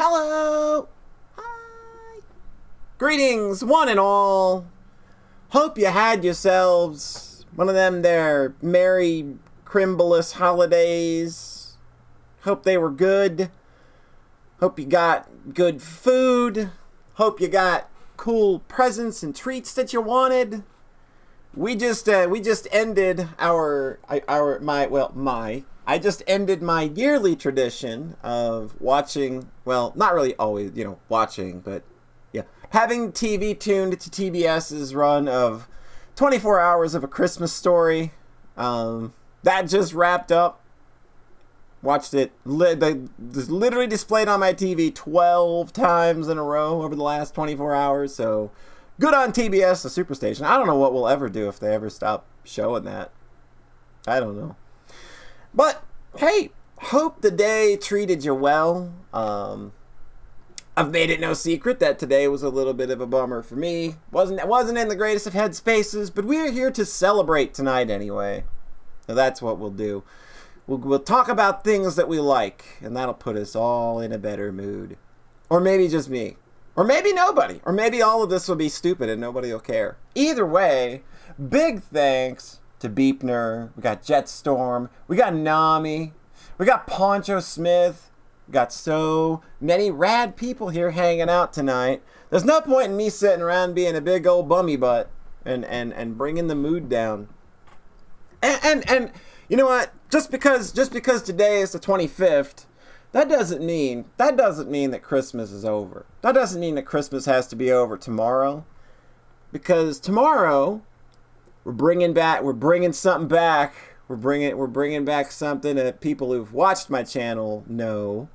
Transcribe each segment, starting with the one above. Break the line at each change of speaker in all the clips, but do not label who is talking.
Hello! Hi! Greetings, one and all. Hope you had yourselves one of them there merry Crimbolous holidays. Hope they were good. Hope you got good food. Hope you got cool presents and treats that you wanted. We just ended I just ended my yearly tradition of watching, well, not really always, watching, but yeah, having TV tuned to TBS's run of 24 hours of A Christmas Story. That just wrapped up. Watched it, literally displayed on my TV 12 times in a row over the last 24 hours, so good on TBS, the Superstation. I don't know what we'll ever do if they ever stop showing that. I don't know. But, hey, hope the day treated you well. I've made it no secret that today was a little bit of a bummer for me. Wasn't in the greatest of headspaces, but we're here to celebrate tonight anyway. So that's what we'll do. We'll talk about things that we like, and that'll put us all in a better mood. Or maybe just me. Or maybe nobody. Or maybe all of this will be stupid and nobody will care. Either way, big thanks to Beepner. We got Jetstorm. We got Nami. We got Pauncho Smith. We got so many rad people here hanging out tonight. There's no point in me sitting around being a big old bummy butt and bringing the mood down. And you know what? Just because today is the 25th, that doesn't mean that Christmas is over. That doesn't mean that Christmas has to be over tomorrow, because tomorrow we're bringing something back. We're bringing back something that people who've watched my channel know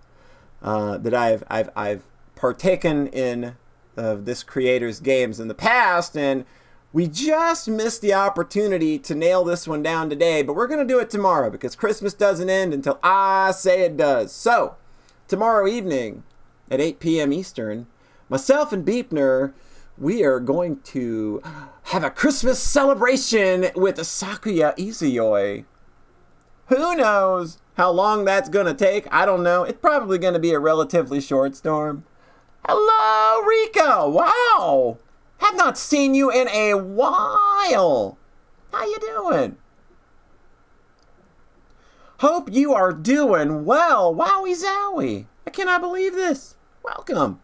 that I've partaken in this creator's games in the past, and we just missed the opportunity to nail this one down today, but we're going to do it tomorrow because Christmas doesn't end until I say it does. So, tomorrow evening at 8 p.m. Eastern, myself and Beepner, we are going to have a Christmas celebration with Sakuya Izuyoi. Who knows how long that's going to take? I don't know. It's probably going to be a relatively short storm. Hello, Rico! Wow! Have not seen you in a while. How you doing? Hope you are doing well. Wowie zowie. I cannot believe this. Welcome.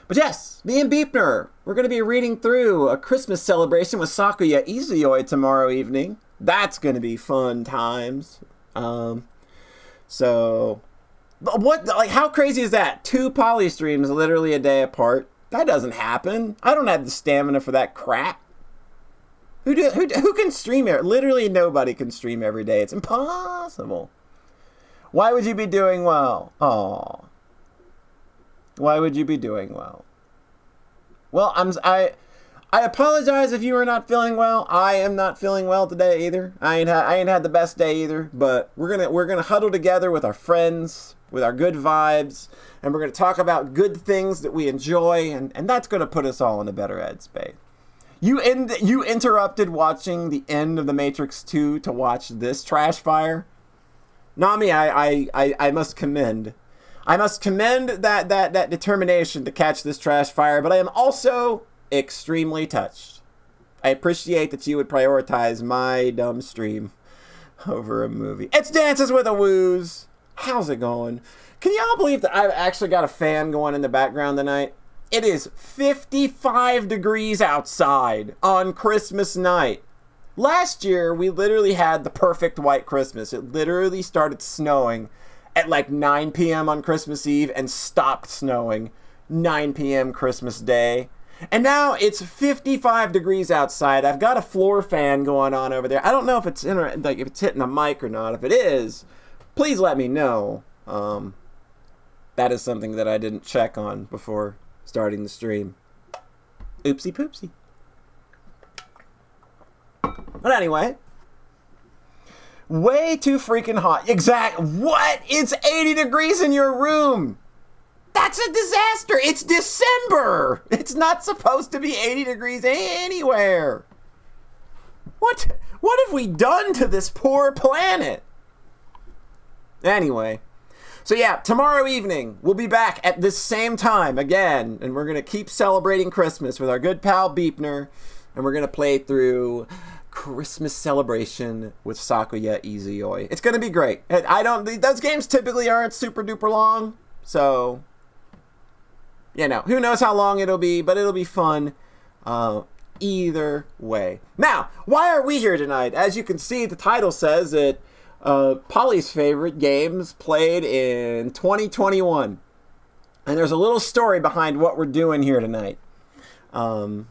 But yes, me and Beepner, we're going to be reading through A Christmas Celebration with Sakuya Izuyoi tomorrow evening. That's going to be fun times. So, how crazy is that? 2 poly streams literally a day apart. That doesn't happen. I don't have the stamina for that crap. Who can stream it? Literally nobody can stream every day. It's impossible. Why would you be doing well? Aw. Why would you be doing well? Well, I apologize if you are not feeling well. I am not feeling well today either. I ain't had the best day either. But we're gonna huddle together with our friends, with our good vibes, and we're going to talk about good things that we enjoy, and that's going to put us all in a better headspace. You interrupted watching the end of The Matrix 2 to watch this trash fire? Nami, I must commend. I must commend that determination to catch this trash fire, but I am also extremely touched. I appreciate that you would prioritize my dumb stream over a movie. It's Dances with a Woos. How's it going? Can y'all believe that I've actually got a fan going in the background tonight? It is 55 degrees outside on Christmas night. Last year, we literally had the perfect white Christmas. It literally started snowing at like 9 p.m. on Christmas Eve and stopped snowing 9 p.m. Christmas Day. And now it's 55 degrees outside. I've got a floor fan going on over there. I don't know if it's if it's hitting the mic or not. If it is, please let me know. That is something that I didn't check on before starting the stream. Oopsie poopsie. But anyway, way too freaking hot. What? It's 80 degrees in your room. That's a disaster. It's December. It's not supposed to be 80 degrees anywhere. What have we done to this poor planet? Anyway, So yeah, tomorrow evening, we'll be back at this same time again, and we're going to keep celebrating Christmas with our good pal Beepner, and we're going to play through Christmas Celebration with Sakuya Izuyoi. It's going to be great. Those games typically aren't super duper long, so, who knows how long it'll be, but it'll be fun either way. Now, why are we here tonight? As you can see, the title says it. Polly's favorite games played in 2021. And there's a little story behind what we're doing here tonight. When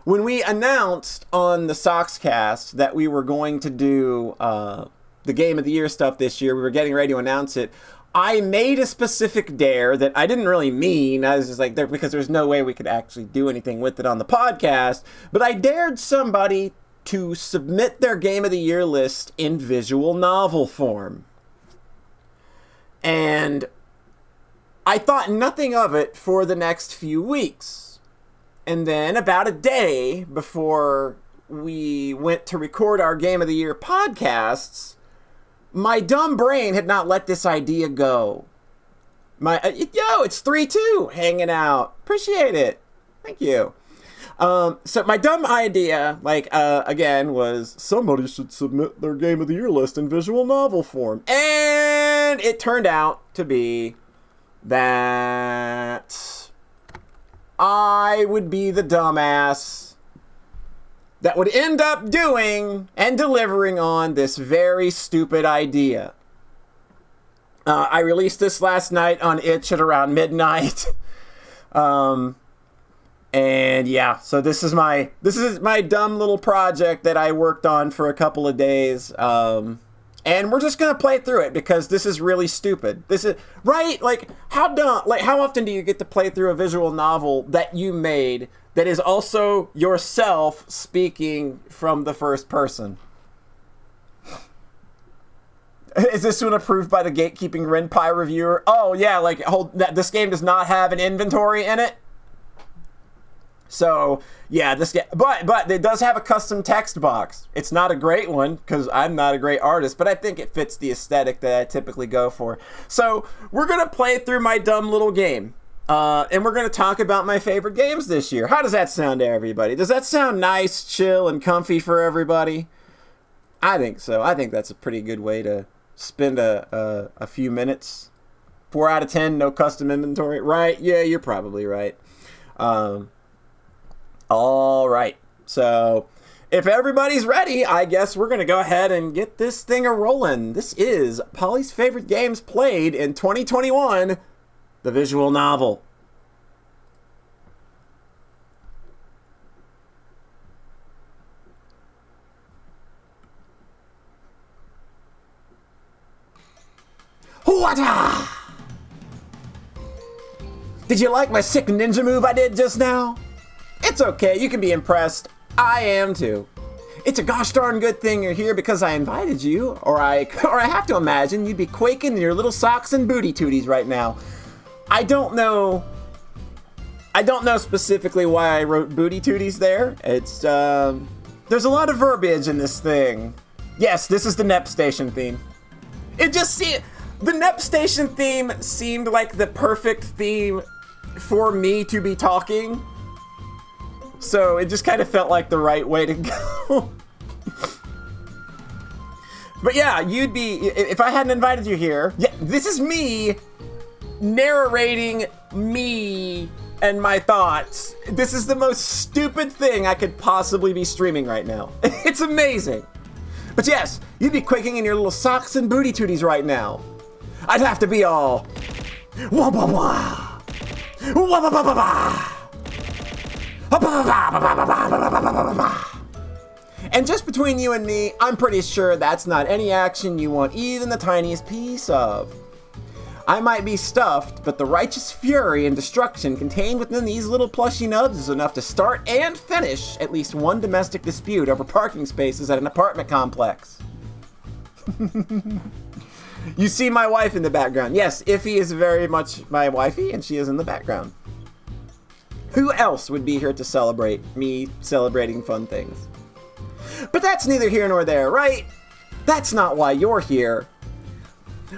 we announced on the Soxcast that we were going to do the Game of the Year stuff this year, we were getting ready to announce it, I made a specific dare that I didn't really mean. I was just like, because there's no way we could actually do anything with it on the podcast. But I dared somebody to submit their Game of the Year list in visual novel form. And I thought nothing of it for the next few weeks. And then about a day before we went to record our Game of the Year podcasts, my dumb brain had not let this idea go. It's 3-2 hanging out. Appreciate it. Thank you. So my dumb idea, again, was somebody should submit their Game of the Year list in visual novel form. And it turned out to be that I would be the dumbass that would end up doing and delivering on this very stupid idea. I released this last night on Itch at around midnight. And yeah, so this is my dumb little project that I worked on for a couple of days. And we're just going to play through it because this is really stupid. This is right. How often do you get to play through a visual novel that you made that is also yourself speaking from the first person? Is this one approved by the Gatekeeping Renpai reviewer? Oh yeah, this game does not have an inventory in it. So, yeah, this game, but it does have a custom text box. It's not a great one, because I'm not a great artist, but I think it fits the aesthetic that I typically go for. So, we're going to play through my dumb little game, and we're going to talk about my favorite games this year. How does that sound to everybody? Does that sound nice, chill, and comfy for everybody? I think so. I think that's a pretty good way to spend a few minutes. 4 out of 10, no custom inventory, right? Yeah, you're probably right. All right, so if everybody's ready, I guess we're going to go ahead and get this thing a-rolling. This is Polly's favorite games played in 2021, the visual novel. Wata! Did you like my sick ninja move I did just now? It's okay, you can be impressed. I am too. It's a gosh darn good thing you're here because I invited you, or I have to imagine you'd be quaking in your little socks and booty tooties right now. I don't know specifically why I wrote booty tooties there. It's, there's a lot of verbiage in this thing. Yes, this is the NEP Station theme. The NEP Station theme seemed like the perfect theme for me to be talking. So it just kind of felt like the right way to go. But yeah, you'd be, if I hadn't invited you here, yeah, this is me narrating me and my thoughts. This is the most stupid thing I could possibly be streaming right now. It's amazing. But yes, you'd be quaking in your little socks and booty tooties right now. I'd have to be all wah wah wah wah wah wah wah. And just between you and me, I'm pretty sure that's not any action you want even the tiniest piece of. I might be stuffed, but the righteous fury and destruction contained within these little plushy nubs is enough to start and finish at least one domestic dispute over parking spaces at an apartment complex. You see my wife in the background. Yes, Iffy is very much my wifey, and she is in the background. Who else would be here to celebrate me celebrating fun things? But that's neither here nor there, right? That's not why you're here.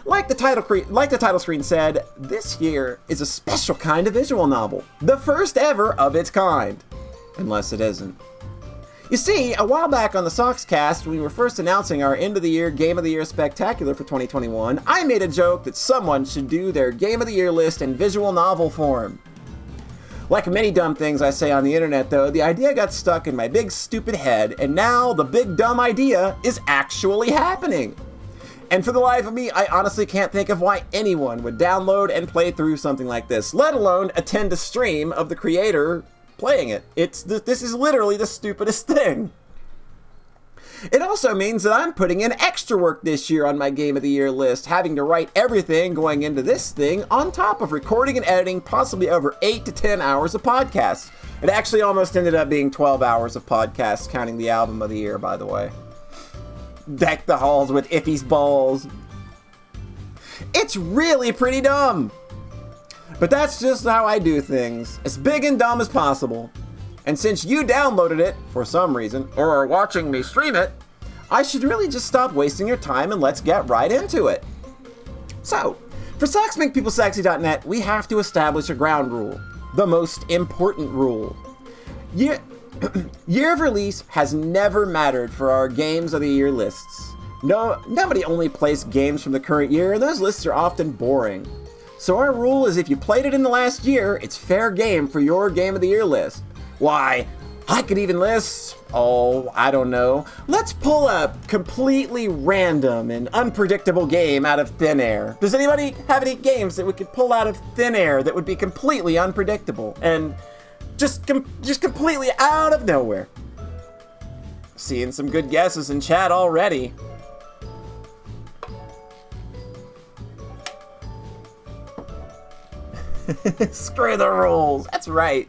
Like the title screen said, this here is a special kind of visual novel. The first ever of its kind. Unless it isn't. You see, a while back on the Soxcast, when we were first announcing our end of the year Game of the Year Spectacular for 2021, I made a joke that someone should do their Game of the Year list in visual novel form. Like many dumb things I say on the internet though, the idea got stuck in my big stupid head, and now the big dumb idea is actually happening. And for the life of me, I honestly can't think of why anyone would download and play through something like this, let alone attend a stream of the creator playing it. This is literally the stupidest thing. It also means that I'm putting in extra work this year on my Game of the Year list, having to write everything going into this thing on top of recording and editing possibly over 8 to 10 hours of podcasts. It actually almost ended up being 12 hours of podcasts, counting the album of the year, by the way. Deck the halls with Iffy's balls. It's really pretty dumb. But that's just how I do things. As big and dumb as possible. And since you downloaded it, for some reason, or are watching me stream it, I should really just stop wasting your time and let's get right into it. So, for SocksMakePeopleSexy.net, we have to establish a ground rule. The most important rule. Year of release has never mattered for our Games of the Year lists. Nobody only plays games from the current year, and those lists are often boring. So our rule is if you played it in the last year, it's fair game for your Game of the Year list. Why, I could even list, I don't know. Let's pull a completely random and unpredictable game out of thin air. Does anybody have any games that we could pull out of thin air that would be completely unpredictable and just completely out of nowhere? Seeing some good guesses in chat already. Screw the rules. That's right.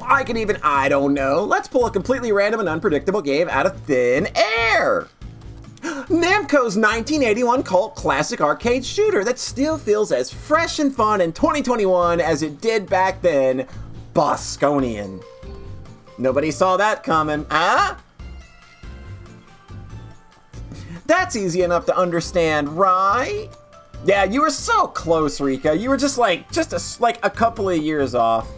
I don't know. Let's pull a completely random and unpredictable game out of thin air. Namco's 1981 cult classic arcade shooter that still feels as fresh and fun in 2021 as it did back then, Bosconian. Nobody saw that coming, huh? That's easy enough to understand, right? Yeah, you were so close, Rika. You were just like a couple of years off.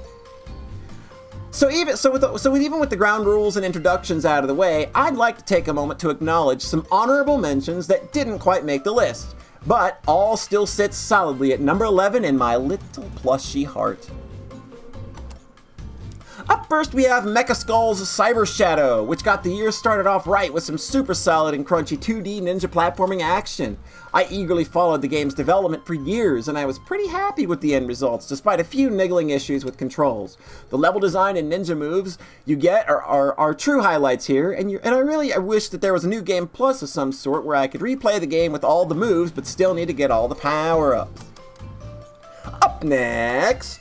So even with the ground rules and introductions out of the way, I'd like to take a moment to acknowledge some honorable mentions that didn't quite make the list, but all still sit solidly at number 11 in my little plushy heart. Up first, we have Mechaskull's Cybershadow, which got the year started off right with some super solid and crunchy 2D ninja platforming action. I eagerly followed the game's development for years, and I was pretty happy with the end results, despite a few niggling issues with controls. The level design and ninja moves you get are true highlights here, and I wish that there was a new game plus of some sort where I could replay the game with all the moves, but still need to get all the power-ups. Up next,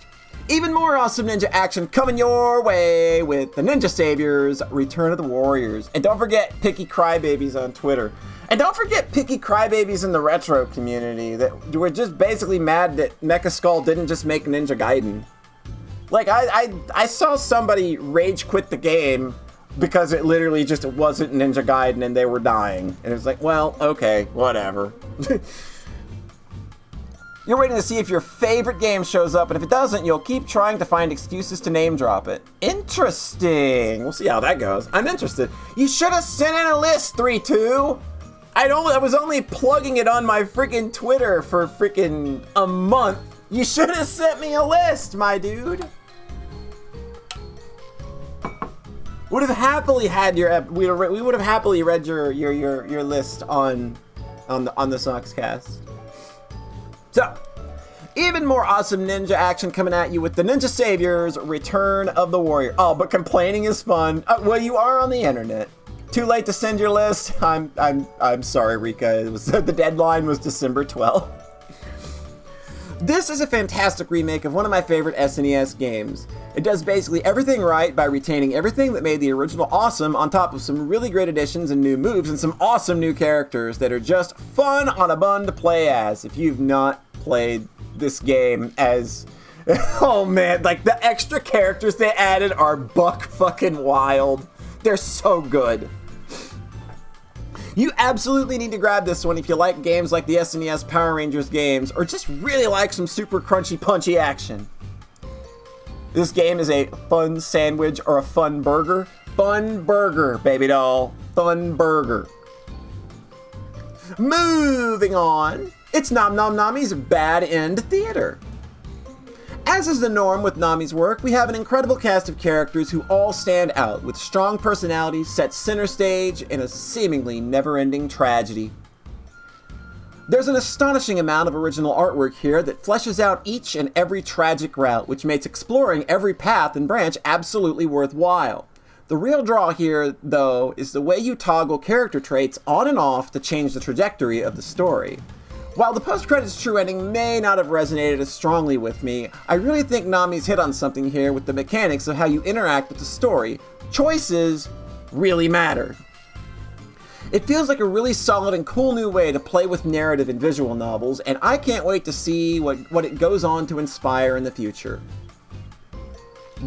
even more awesome ninja action coming your way with the Ninja Saviors, Return of the Warriors. And don't forget Picky Crybabies on Twitter. And don't forget Picky Crybabies in the retro community that were just basically mad that Mechaskull didn't just make Ninja Gaiden. Like, I saw somebody rage quit the game because it literally just wasn't Ninja Gaiden and they were dying. And it was like, well, okay, whatever. You're waiting to see if your favorite game shows up, and if it doesn't, you'll keep trying to find excuses to name drop it. Interesting. We'll see how that goes. I'm interested. You should have sent in a list, 3-2. I was only plugging it on my freaking Twitter for freaking a month. You should have sent me a list, my dude. Would have happily had we would have happily read your list on the Soxcast. So, even more awesome ninja action coming at you with the Ninja Saviors, Return of the Warrior. Oh, but complaining is fun. Well, you are on the internet. Too late to send your list. I'm sorry, Rika. The deadline was December 12th. This is a fantastic remake of one of my favorite SNES games. It does basically everything right by retaining everything that made the original awesome on top of some really great additions and new moves and some awesome new characters that are just fun on a bun to play as. If you've not played this game as... oh man, like the extra characters they added are buck fucking wild. They're so good. You absolutely need to grab this one if you like games like the SNES Power Rangers games, or just really like some super crunchy, punchy action. This game is a fun sandwich or a fun burger. Fun burger, baby doll. Fun burger. Moving on, it's Nom Nom Nami's Bad End Theater. As is the norm with Nami's work, we have an incredible cast of characters who all stand out, with strong personalities set center stage in a seemingly never-ending tragedy. There's an astonishing amount of original artwork here that fleshes out each and every tragic route, which makes exploring every path and branch absolutely worthwhile. The real draw here, though, is the way you toggle character traits on and off to change the trajectory of the story. While the post-credits true ending may not have resonated as strongly with me, I really think Nami's hit on something here with the mechanics of how you interact with the story. Choices really matter. It feels like a really solid and cool new way to play with narrative in visual novels, and I can't wait to see what it goes on to inspire in the future.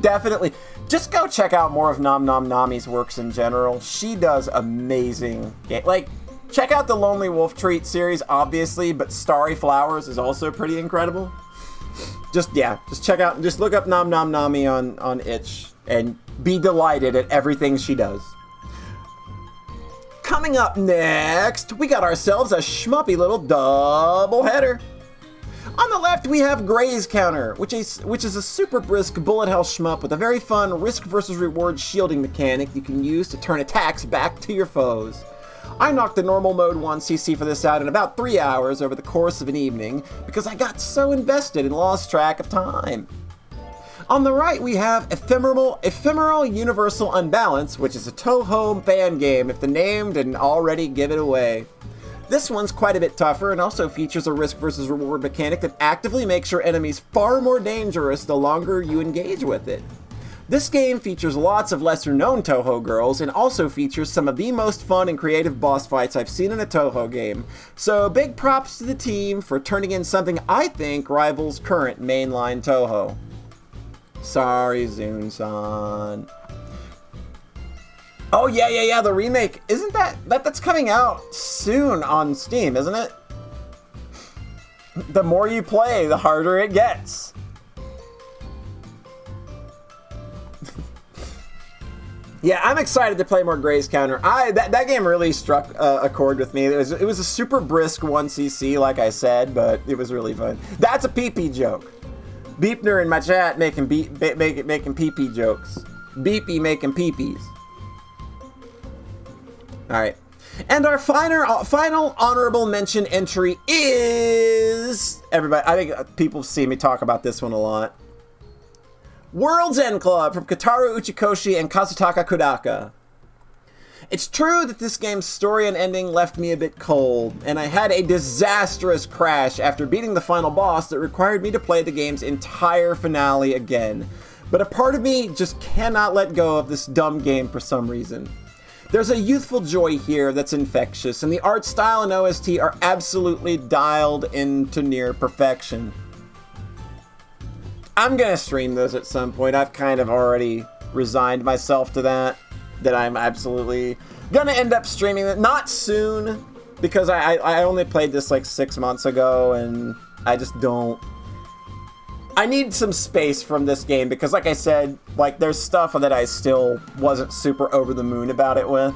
Definitely. Just go check out more of Nom Nom Nami's works in general. She does amazing games. Like, check out the Lonely Wolf Treat series, obviously, but Starry Flowers is also pretty incredible. Just check out, just look up Nom Nom Nami on itch and be delighted at everything she does. Coming up next, we got ourselves a schmuppy little doubleheader. On the left, we have Gray's Counter, which is a super brisk bullet hell shmup with a very fun risk versus reward shielding mechanic you can use to turn attacks back to your foes. I knocked the normal mode 1cc for this out in about 3 hours over the course of an evening because I got so invested and lost track of time. On the right, we have Ephemeral Universal Unbalance, which is a Toho fan game if the name didn't already give it away. This one's quite a bit tougher and also features a risk versus reward mechanic that actively makes your enemies far more dangerous the longer you engage with it. This game features lots of lesser-known Toho girls and also features some of the most fun and creative boss fights I've seen in a Toho game, so big props to the team for turning in something I think rivals current mainline Toho. Sorry, Zune-san. Oh, yeah, the remake. Isn't that's coming out soon on Steam, isn't it? The more you play, the harder it gets. Yeah, I'm excited to play more Gray's Counter. That game really struck a chord with me. It was a super brisk 1cc, like I said, but it was really fun. That's a pee-pee joke. Beepner in my chat making pee-pee jokes. Beepy making pee-pees. Alright. And our final honorable mention entry is... Everybody, I think people see me talk about this one a lot. World's End Club from Kotaro Uchikoshi and Kazutaka Kodaka. It's true that this game's story and ending left me a bit cold, and I had a disastrous crash after beating the final boss that required me to play the game's entire finale again. But a part of me just cannot let go of this dumb game for some reason. There's a youthful joy here that's infectious, and the art style and OST are absolutely dialed into near perfection. I'm gonna stream those at some point. I've kind of already resigned myself to that I'm absolutely gonna end up streaming it. Not soon, because I only played this like 6 months ago, and I just don't... I need some space from this game, because like I said, like there's stuff that I still wasn't super over the moon about it with.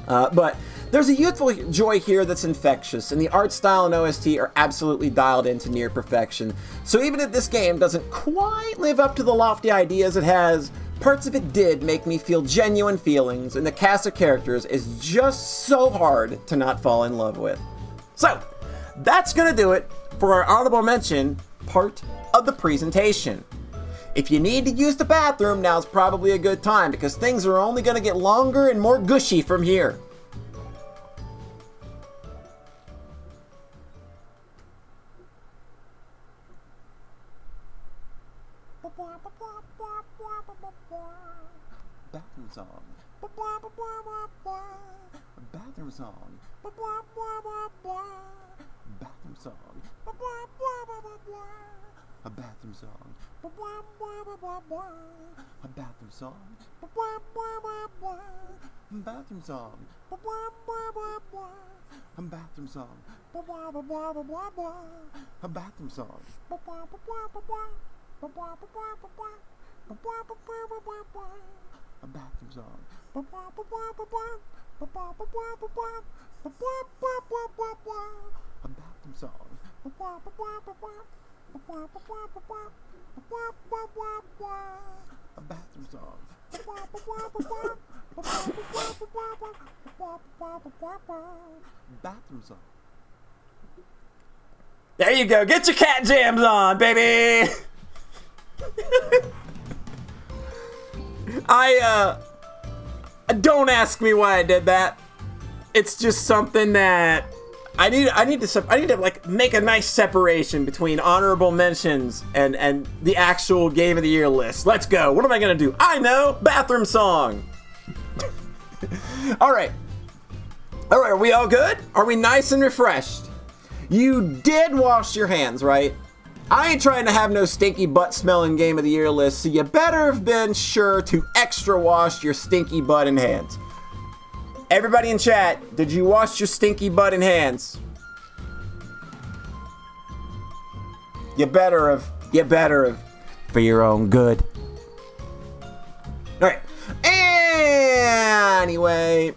But there's a youthful joy here that's infectious, and the art style and OST are absolutely dialed into near perfection. So even if this game doesn't quite live up to the lofty ideas it has, parts of it did make me feel genuine feelings, and the cast of characters is just so hard to not fall in love with. So, that's gonna do it for our honorable mention part of the presentation. If you need to use the bathroom, now's probably a good time, because things are only gonna get longer and more gushy from here. Bathroom song. Bathroom song. Bathroom song. A bathroom song. A bathroom song. Bathroom song. A bathroom song. A bathroom song. A bathroom song. A bathroom song. A bathroom song. Bathroom song. There you go. Get your cat jams on, baby. Don't ask me why I did that. It's just something that I need to like make a nice separation between honorable mentions and the actual game of the year list. Let's go. What am I gonna do? I know. Bathroom song. All right. Are we all good? Are we nice and refreshed? You did wash your hands, right? I ain't trying to have no stinky butt smelling game of the year list, so you better have been sure to extra wash your stinky butt and hands. Everybody in chat, did you wash your stinky butt and hands? You better have. For your own good. Alright. Anyway.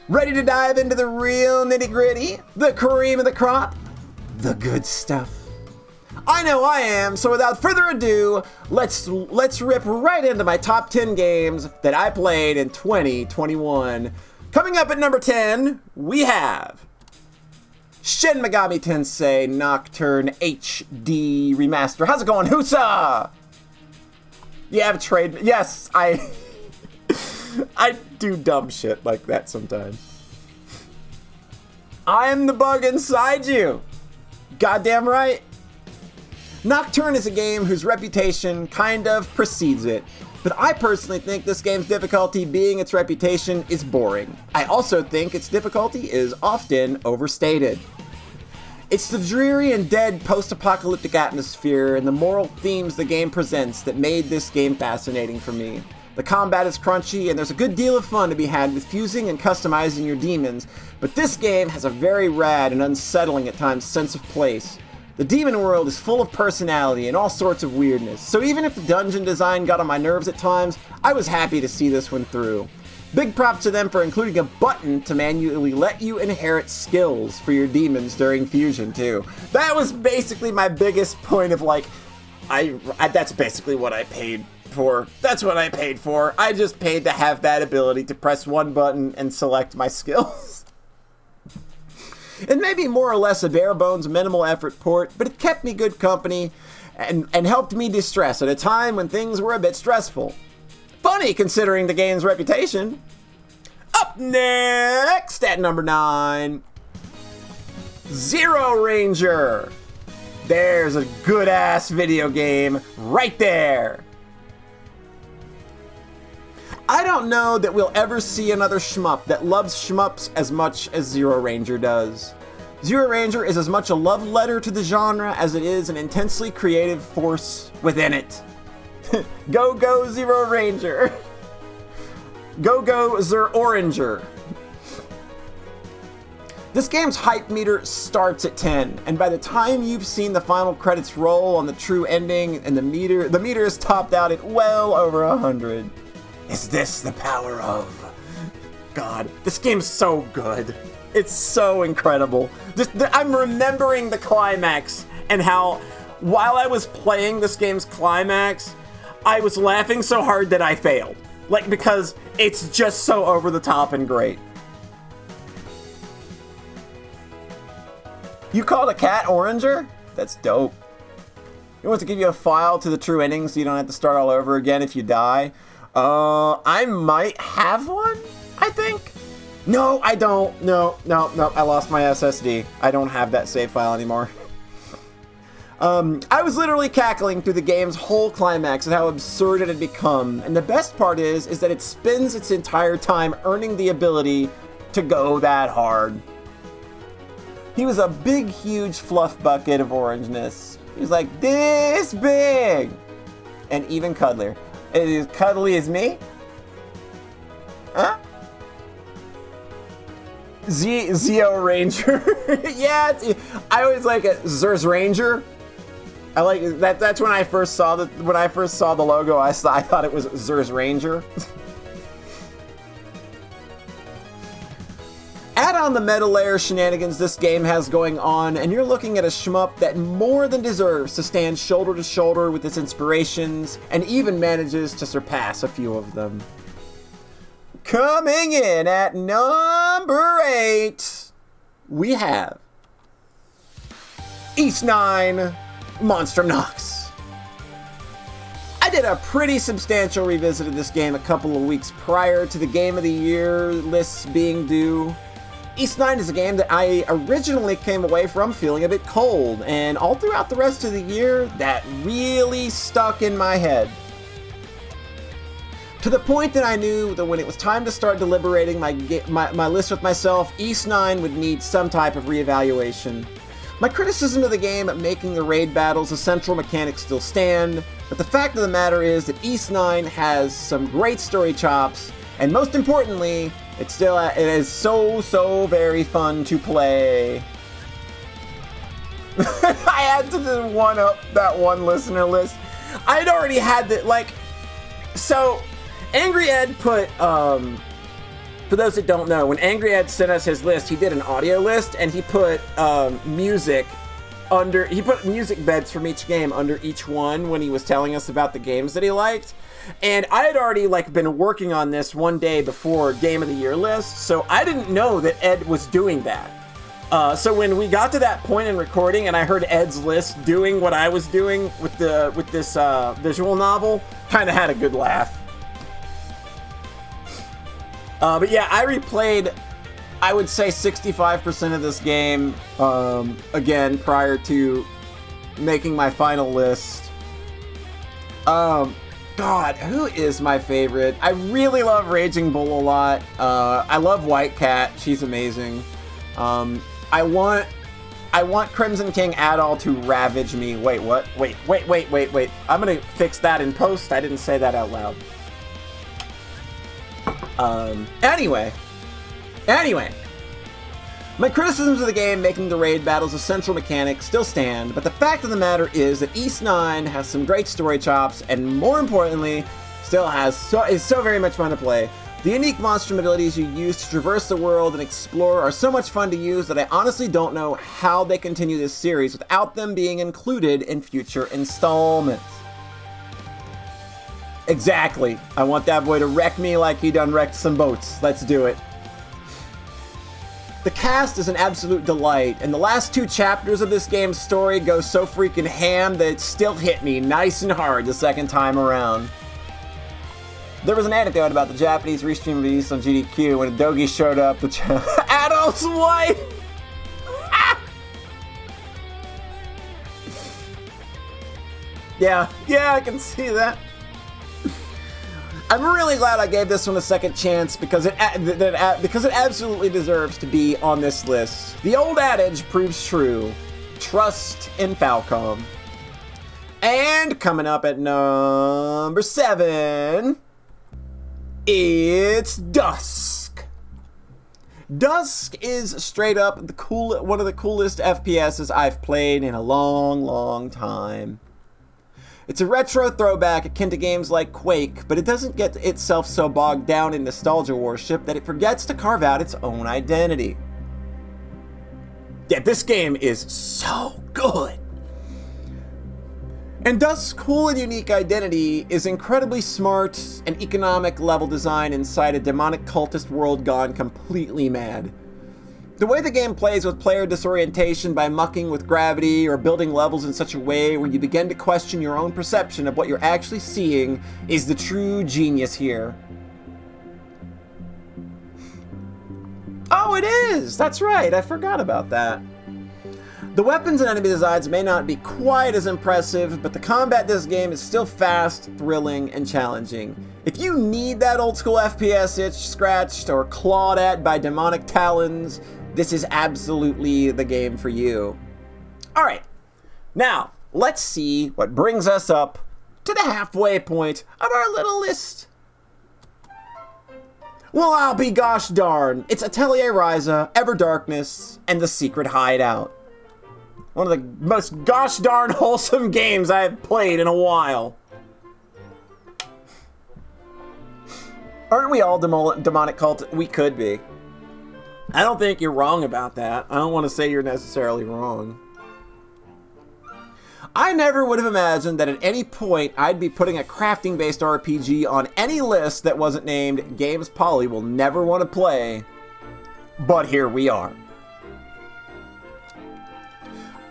Ready to dive into the real nitty-gritty? The cream of the crop? The good stuff. I know I am, so without further ado, let's rip right into my top 10 games that I played in 2021. Coming up at number 10, we have Shin Megami Tensei Nocturne HD Remaster. How's it going, Husa? You have a trade. Yes, I do dumb shit like that sometimes. I'm the bug inside you. Goddamn right. Nocturne is a game whose reputation kind of precedes it, but I personally think this game's difficulty being its reputation is boring. I also think its difficulty is often overstated. It's the dreary and dead post-apocalyptic atmosphere and the moral themes the game presents that made this game fascinating for me. The combat is crunchy and there's a good deal of fun to be had with fusing and customizing your demons, but this game has a very rad and unsettling at times sense of place. The demon world is full of personality and all sorts of weirdness, so even if the dungeon design got on my nerves at times, I was happy to see this one through. Big props to them for including a button to manually let you inherit skills for your demons during fusion too. That was basically my biggest point of like, that's basically what I paid for. That's what I paid for. I just paid to have that ability to press one button and select my skills. It may be more or less a bare-bones, minimal effort port, but it kept me good company and helped me distress at a time when things were a bit stressful. Funny considering the game's reputation. Up next at number 9, Zero Ranger. There's a good-ass video game right there. I don't know that we'll ever see another shmup that loves shmups as much as Zero Ranger does. Zero Ranger is as much a love letter to the genre as it is an intensely creative force within it. Go Zero Ranger. Go Zer Oranger. This game's hype meter starts at 10, and by the time you've seen the final credits roll on the true ending and the meter is topped out at well over 100. Is this the power of God? This game's so good. It's so incredible. I'm remembering the climax and how, while I was playing this game's climax, I was laughing so hard that I failed. Like, because it's just so over the top and great. You called a cat Oranger? That's dope. You want to give you a file to the true ending so you don't have to start all over again if you die? I might have one, I think. No, I don't. No, I lost my SSD. I don't have that save file anymore. I was literally cackling through the game's whole climax and how absurd it had become. And the best part is that it spends its entire time earning the ability to go that hard. He was a big, huge fluff bucket of orangeness. He's like this big. And even cuddlier. It is cuddly as me? Huh? Zeo Ranger. Yeah, I always like it. Zers Ranger. I like that. That's when I first saw the logo. I thought it was Zers Ranger. Add on the meta layer shenanigans this game has going on, and you're looking at a shmup that more than deserves to stand shoulder to shoulder with its inspirations, and even manages to surpass a few of them. Coming in at number 8, we have East 9 Monstrum Nox. I did a pretty substantial revisit of this game a couple of weeks prior to the Game of the Year lists being due. East 9 is a game that I originally came away from feeling a bit cold, and all throughout the rest of the year, that really stuck in my head. To the point that I knew that when it was time to start deliberating my list with myself, East 9 would need some type of reevaluation. My criticism of the game making the raid battles a central mechanic still stand, but the fact of the matter is that East 9 has some great story chops, and most importantly, it is so very fun to play. I had to one up that one listener list. I'd already had that, so Angry Ed put, for those that don't know, when Angry Ed sent us his list, he did an audio list, and he put music beds from each game under each one when he was telling us about the games that he liked. And I had already been working on this one day before Game of the Year list, so I didn't know that Ed was doing that. So when we got to that point in recording and I heard Ed's list doing what I was doing with this visual novel, kind of had a good laugh. But yeah, I replayed, I would say 65% of this game again prior to making my final list. God, who is my favorite? I really love Raging Bull a lot. I love White Cat. She's amazing. I want Crimson King Adol to ravage me. Wait, what? Wait. I'm gonna fix that in post. I didn't say that out loud. Anyway. My criticisms of the game making the raid battles a central mechanic still stand, but the fact of the matter is that East 9 has some great story chops, and more importantly, is so very much fun to play. The unique monstrum abilities you use to traverse the world and explore are so much fun to use that I honestly don't know how they continue this series without them being included in future installments. Exactly. I want that boy to wreck me like he done wrecked some boats. Let's do it. The cast is an absolute delight, and the last 2 chapters of this game's story go so freaking ham that it still hit me nice and hard the second time around. There was an anecdote about the Japanese restream release on GDQ when a Dogi showed up, Adolf's wife! Yeah, I can see that. I'm really glad I gave this one a second chance because it absolutely deserves to be on this list. The old adage proves true. Trust in Falcom. And coming up at number 7, it's Dusk. Dusk is straight up one of the coolest FPSs I've played in a long time. It's a retro throwback akin to games like Quake, but it doesn't get itself so bogged down in nostalgia worship that it forgets to carve out its own identity. Yeah, this game is so good. And Dusk's cool and unique identity is incredibly smart and economic level design inside a demonic cultist world gone completely mad. The way the game plays with player disorientation by mucking with gravity or building levels in such a way where you begin to question your own perception of what you're actually seeing is the true genius here. Oh, it is! That's right, I forgot about that. The weapons and enemy designs may not be quite as impressive, but the combat in this game is still fast, thrilling, and challenging. If you need that old school FPS itch scratched or clawed at by demonic talons, this is absolutely the game for you. Alright, now, let's see what brings us up to the halfway point of our little list. Well, I'll be gosh darn. It's Atelier Ryza, Everdarkness, and the Secret Hideout. One of the most gosh darn wholesome games I have played in a while. Aren't we all demonic cult? We could be. I don't think you're wrong about that. I don't want to say you're necessarily wrong. I never would have imagined that at any point I'd be putting a crafting-based RPG on any list that wasn't named Games Polly will never want to play. But here we are.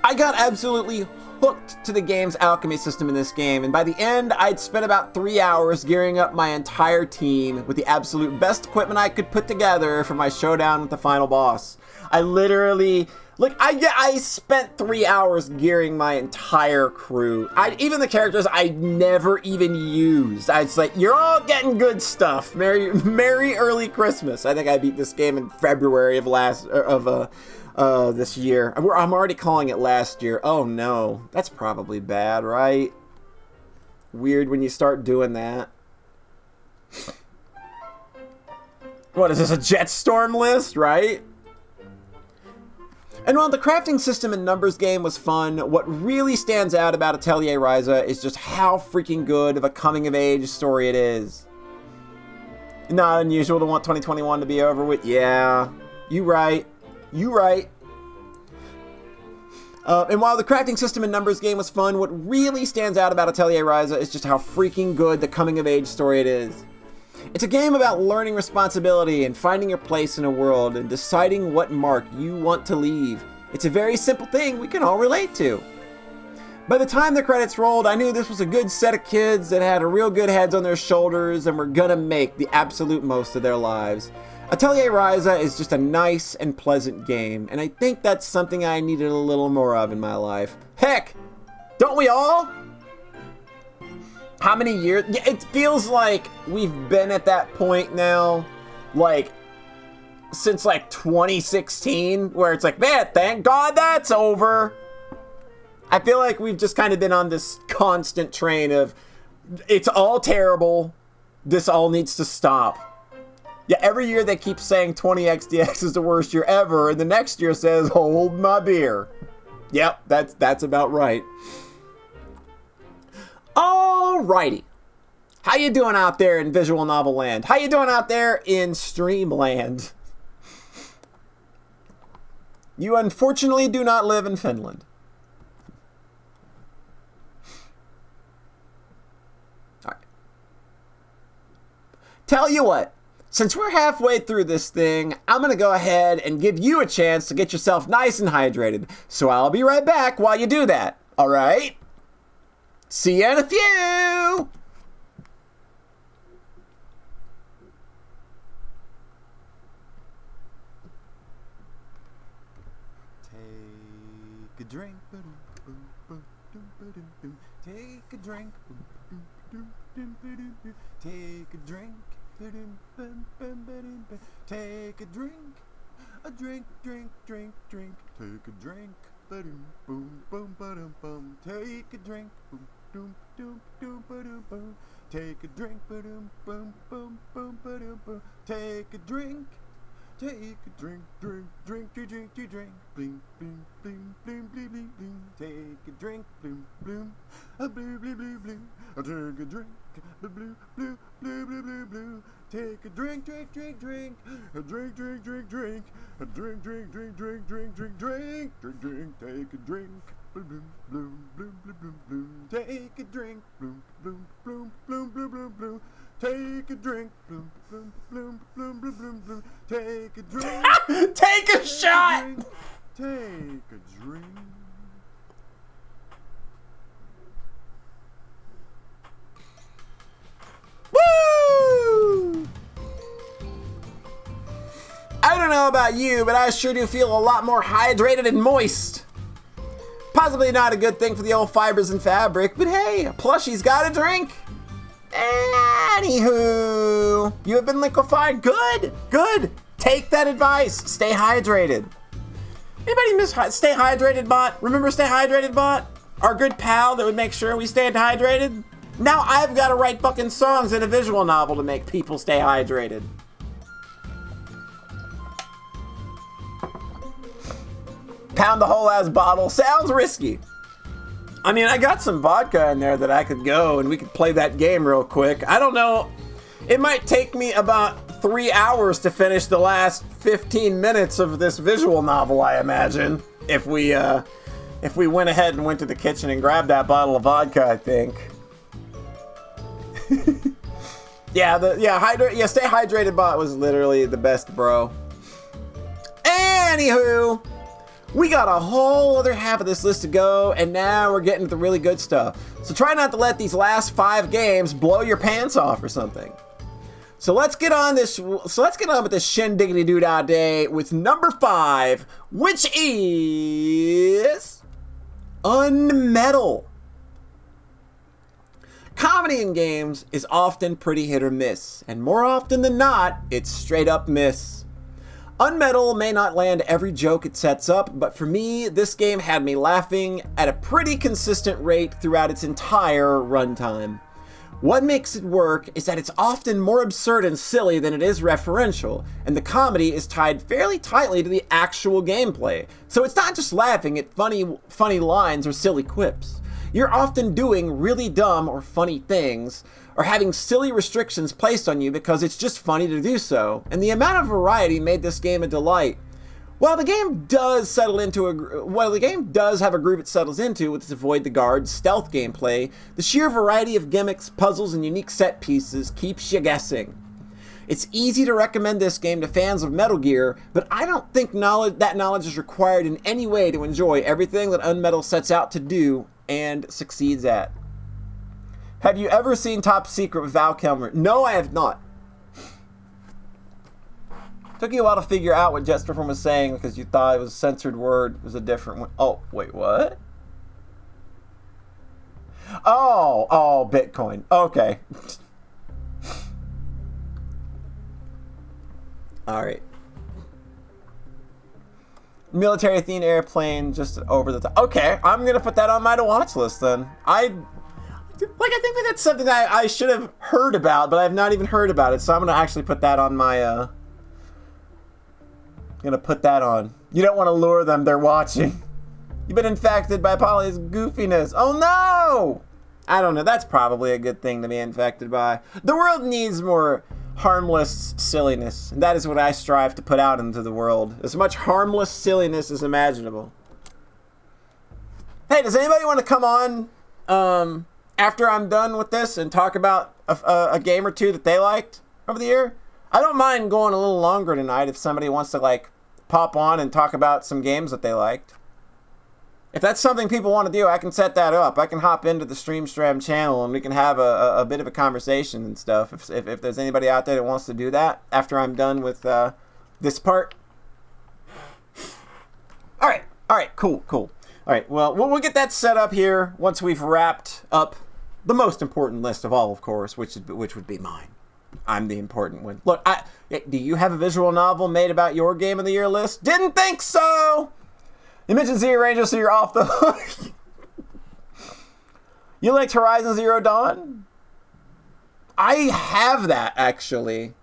I got absolutely hooked to the game's alchemy system in this game, and by the end, I'd spent about 3 hours gearing up my entire team with the absolute best equipment I could put together for my showdown with the final boss. I literally, I spent 3 hours gearing my entire crew. Even the characters I never even used. I was like, you're all getting good stuff. Merry early Christmas. I think I beat this game in February of this year. I'm already calling it last year. Oh no, that's probably bad, right? Weird when you start doing that. What is this, a Jetstorm list, right? And while the crafting system and numbers game was fun, what really stands out about Atelier Ryza is just how freaking good of a coming-of-age story it is. Not unusual to want 2021 to be over with. Yeah, you right. You right. And while the crafting system and numbers game was fun, what really stands out about Atelier Ryza is just how freaking good the coming-of-age story it is. It's a game about learning responsibility and finding your place in a world and deciding what mark you want to leave. It's a very simple thing we can all relate to. By the time the credits rolled, I knew this was a good set of kids that had a real good heads on their shoulders and were gonna make the absolute most of their lives. Atelier Ryza is just a nice and pleasant game, and I think that's something I needed a little more of in my life. Heck, don't we all? How many years? Yeah, it feels like we've been at that point now, since 2016, where it's like, man, thank God that's over. I feel like we've just kind of been on this constant train of, it's all terrible, this all needs to stop. Yeah, every year they keep saying 20XDX is the worst year ever, and the next year says, hold my beer. Yep, that's about right. Alrighty. How you doing out there in visual novel land? How you doing out there in streamland? You unfortunately do not live in Finland. Alright. Tell you what, since we're halfway through this thing, I'm going to go ahead and give you a chance to get yourself nice and hydrated. So I'll be right back while you do that. Alright? See you in a few!
Take a drink. Take a drink. Take a drink. Take a drink. A drink, drink, drink, drink. Take a drink. Boom, boom, boom, boom. Take a drink. Boom, doom, doom, doom, boom, boom. Take a drink. Boom, boom, boom, boom, boom, boom. Take a drink. Take a drink, drink, drink, drink, drink, drink, drink. Bling, bling, bling, bling, bling, bling, bling. Take a drink, bloom, bloom, a blue, blue, blue, blue. I take a drink, blue, blue, blue, blue, blue, blue, blue. Take a drink, drink, drink, drink. A drink, drink, drink, drink. A drink, drink, drink, drink, drink, drink, drink, drink, drink. Take a drink, bloom, bloom, bloom, bloom, bloom, bloom. Take a drink, bloom, bloom, bloom, bloom, bloom, bloom, bloom. Take a drink, bloom, bloom, bloom, bloom, bloom, bloom, bloom. Take a drink.
Take a shot.
Take a drink.
Woo! I don't know about you, but I sure do feel a lot more hydrated and moist. Possibly not a good thing for the old fibers and fabric, but hey, a plushie's got a drink. Anywho, you have been liquefied. Good, good. Take that advice. Stay hydrated. Anybody miss Stay Hydrated Bot? Remember Stay Hydrated Bot? our good pal that would make sure we stayed hydrated. Now I've got to write fucking songs in a visual novel to make people stay hydrated. Pound the whole ass bottle sounds risky. I mean, I got some vodka in there that I could go and we could play that game real quick. I don't know. It might take me about 3 hours to finish the last 15 minutes of this visual novel, I imagine. If we went ahead and went to the kitchen and grabbed that bottle of vodka, I think. Stay hydrated bot was literally the best, bro. Anywho, we got a whole other half of this list to go, and now we're getting to the really good stuff. So try not to let these last 5 games blow your pants off or something. So let's get on with this shindiggity doo dah day with number 5, which is Unmetal. Comedy in games is often pretty hit or miss, and more often than not, it's straight up miss. Unmetal may not land every joke it sets up, but for me, this game had me laughing at a pretty consistent rate throughout its entire runtime. What makes it work is that it's often more absurd and silly than it is referential, and the comedy is tied fairly tightly to the actual gameplay. So it's not just laughing at funny lines or silly quips. You're often doing really dumb or funny things, or having silly restrictions placed on you because it's just funny to do so, and the amount of variety made this game a delight. While the game does have a groove it settles into with its avoid the guards stealth gameplay, the sheer variety of gimmicks, puzzles, and unique set pieces keeps you guessing. It's easy to recommend this game to fans of Metal Gear, but I don't think that knowledge is required in any way to enjoy everything that Unmetal sets out to do and succeeds at. Have you ever seen Top Secret with Val Kilmer? No, I have not. Took you a while to figure out what Jetsterform was saying because you thought it was a censored word was a different one. Oh, wait, what? Oh, Bitcoin. Okay. All right. Military themed airplane just over the top. Okay, I'm gonna put that on my to watch list then. I think that's something I should have heard about, but I've not even heard about it. So I'm gonna actually put that on my. Gonna put that on. You don't want to lure them; they're watching. You've been infected by Polly's goofiness. Oh no! I don't know. That's probably a good thing to be infected by. The world needs more harmless silliness, and that is what I strive to put out into the world. As much harmless silliness as imaginable. Hey, does anybody want to come on after I'm done with this and talk about a game or two that they liked over the year? I don't mind going a little longer tonight if somebody wants to pop on and talk about some games that they liked. If that's something people want to do, I can set that up. I can hop into the StreamStram channel and we can have a bit of a conversation and stuff. If there's anybody out there that wants to do that after I'm done with this part. All right, cool. All right, well, we'll get that set up here once we've wrapped up the most important list of all, of course, which would be mine. I'm the important one. Look, do you have a visual novel made about your game of the year list? Didn't think so! You mentioned Zero Ranger, so you're off the hook. You liked Horizon Zero Dawn? I have that, actually,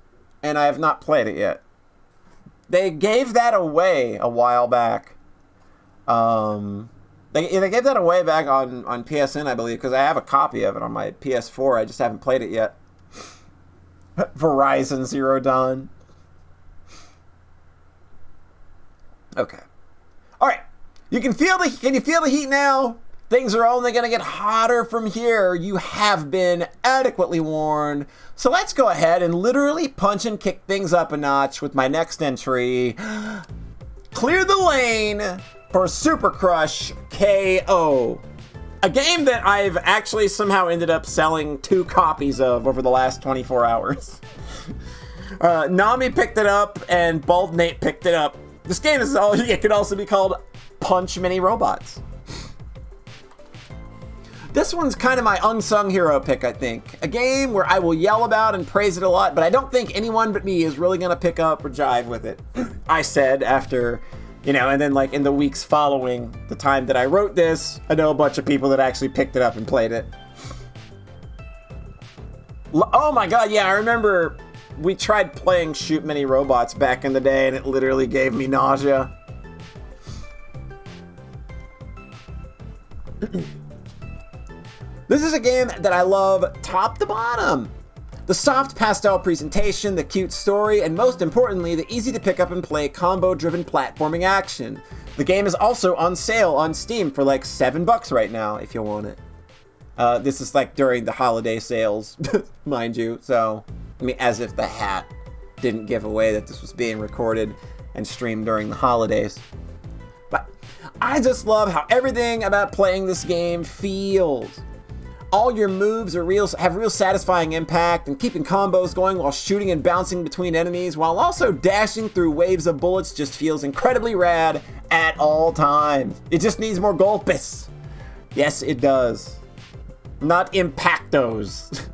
and I have not played it yet. They gave that away a while back. They gave that away back on PSN, I believe, because I have a copy of it on my PS4. I just haven't played it yet. Verizon Zero Dawn. Okay. All right. Can you feel the heat now? Things are only going to get hotter from here. You have been adequately warned. So let's go ahead and literally punch and kick things up a notch with my next entry. Clear the lane for Super Crush KO. A game that I've actually somehow ended up selling 2 copies of over the last 24 hours. Nami picked it up and Bald Nate picked it up. This game it could also be called Punch Mini Robots. This one's kind of my unsung hero pick, I think. A game where I will yell about and praise it a lot, but I don't think anyone but me is really going to pick up or jive with it. I said after You know, and then like in the weeks following the time that I wrote this, I know a bunch of people that actually picked it up and played it. Oh my god, yeah, I remember we tried playing Shoot Many Robots back in the day and it literally gave me nausea. This is a game that I love top to bottom. The soft pastel presentation, the cute story, and most importantly, the easy to pick up and play combo-driven platforming action. The game is also on sale on Steam for like $7 right now if you want it. This is like during the holiday sales, mind you, so, I mean, as if the hat didn't give away that this was being recorded and streamed during the holidays. But I just love how everything about playing this game feels. All your moves have real satisfying impact, and keeping combos going while shooting and bouncing between enemies while also dashing through waves of bullets just feels incredibly rad at all times. It just needs more golpes. Yes, it does. Not impactos.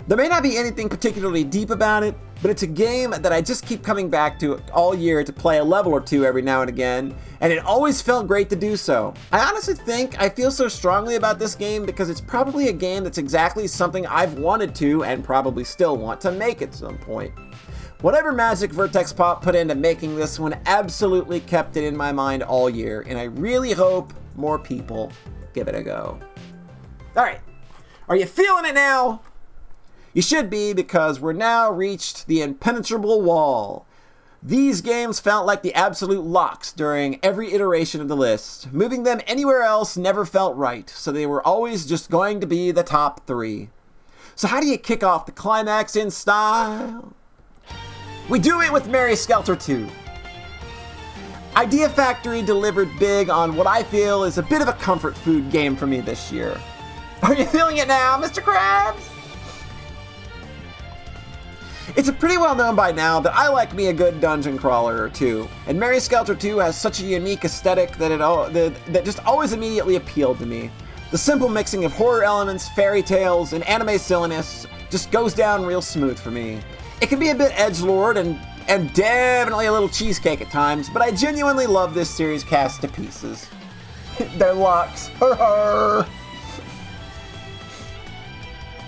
There may not be anything particularly deep about it, but it's a game that I just keep coming back to all year to play a level or two every now and again, and it always felt great to do so. I honestly think I feel so strongly about this game because it's probably a game that's exactly something I've wanted to and probably still want to make at some point. Whatever magic Vertex Pop put into making this one absolutely kept it in my mind all year, and I really hope more people give it a go. Alright, are you feeling it now? You should be, because we're now reached the impenetrable wall. These games felt like the absolute locks during every iteration of the list. Moving them anywhere else never felt right, so they were always just going to be the top 3. So how do you kick off the climax in style? We do it with Mary Skelter 2. Idea Factory delivered big on what I feel is a bit of a comfort food game for me this year. Are you feeling it now, Mr. Krabs? It's pretty well known by now that I like me a good dungeon crawler or two, and Mary Skelter 2 has such a unique aesthetic that just always immediately appealed to me. The simple mixing of horror elements, fairy tales, and anime silliness just goes down real smooth for me. It can be a bit edgelord and definitely a little cheesecake at times, but I genuinely love this series cast to pieces. They're locks.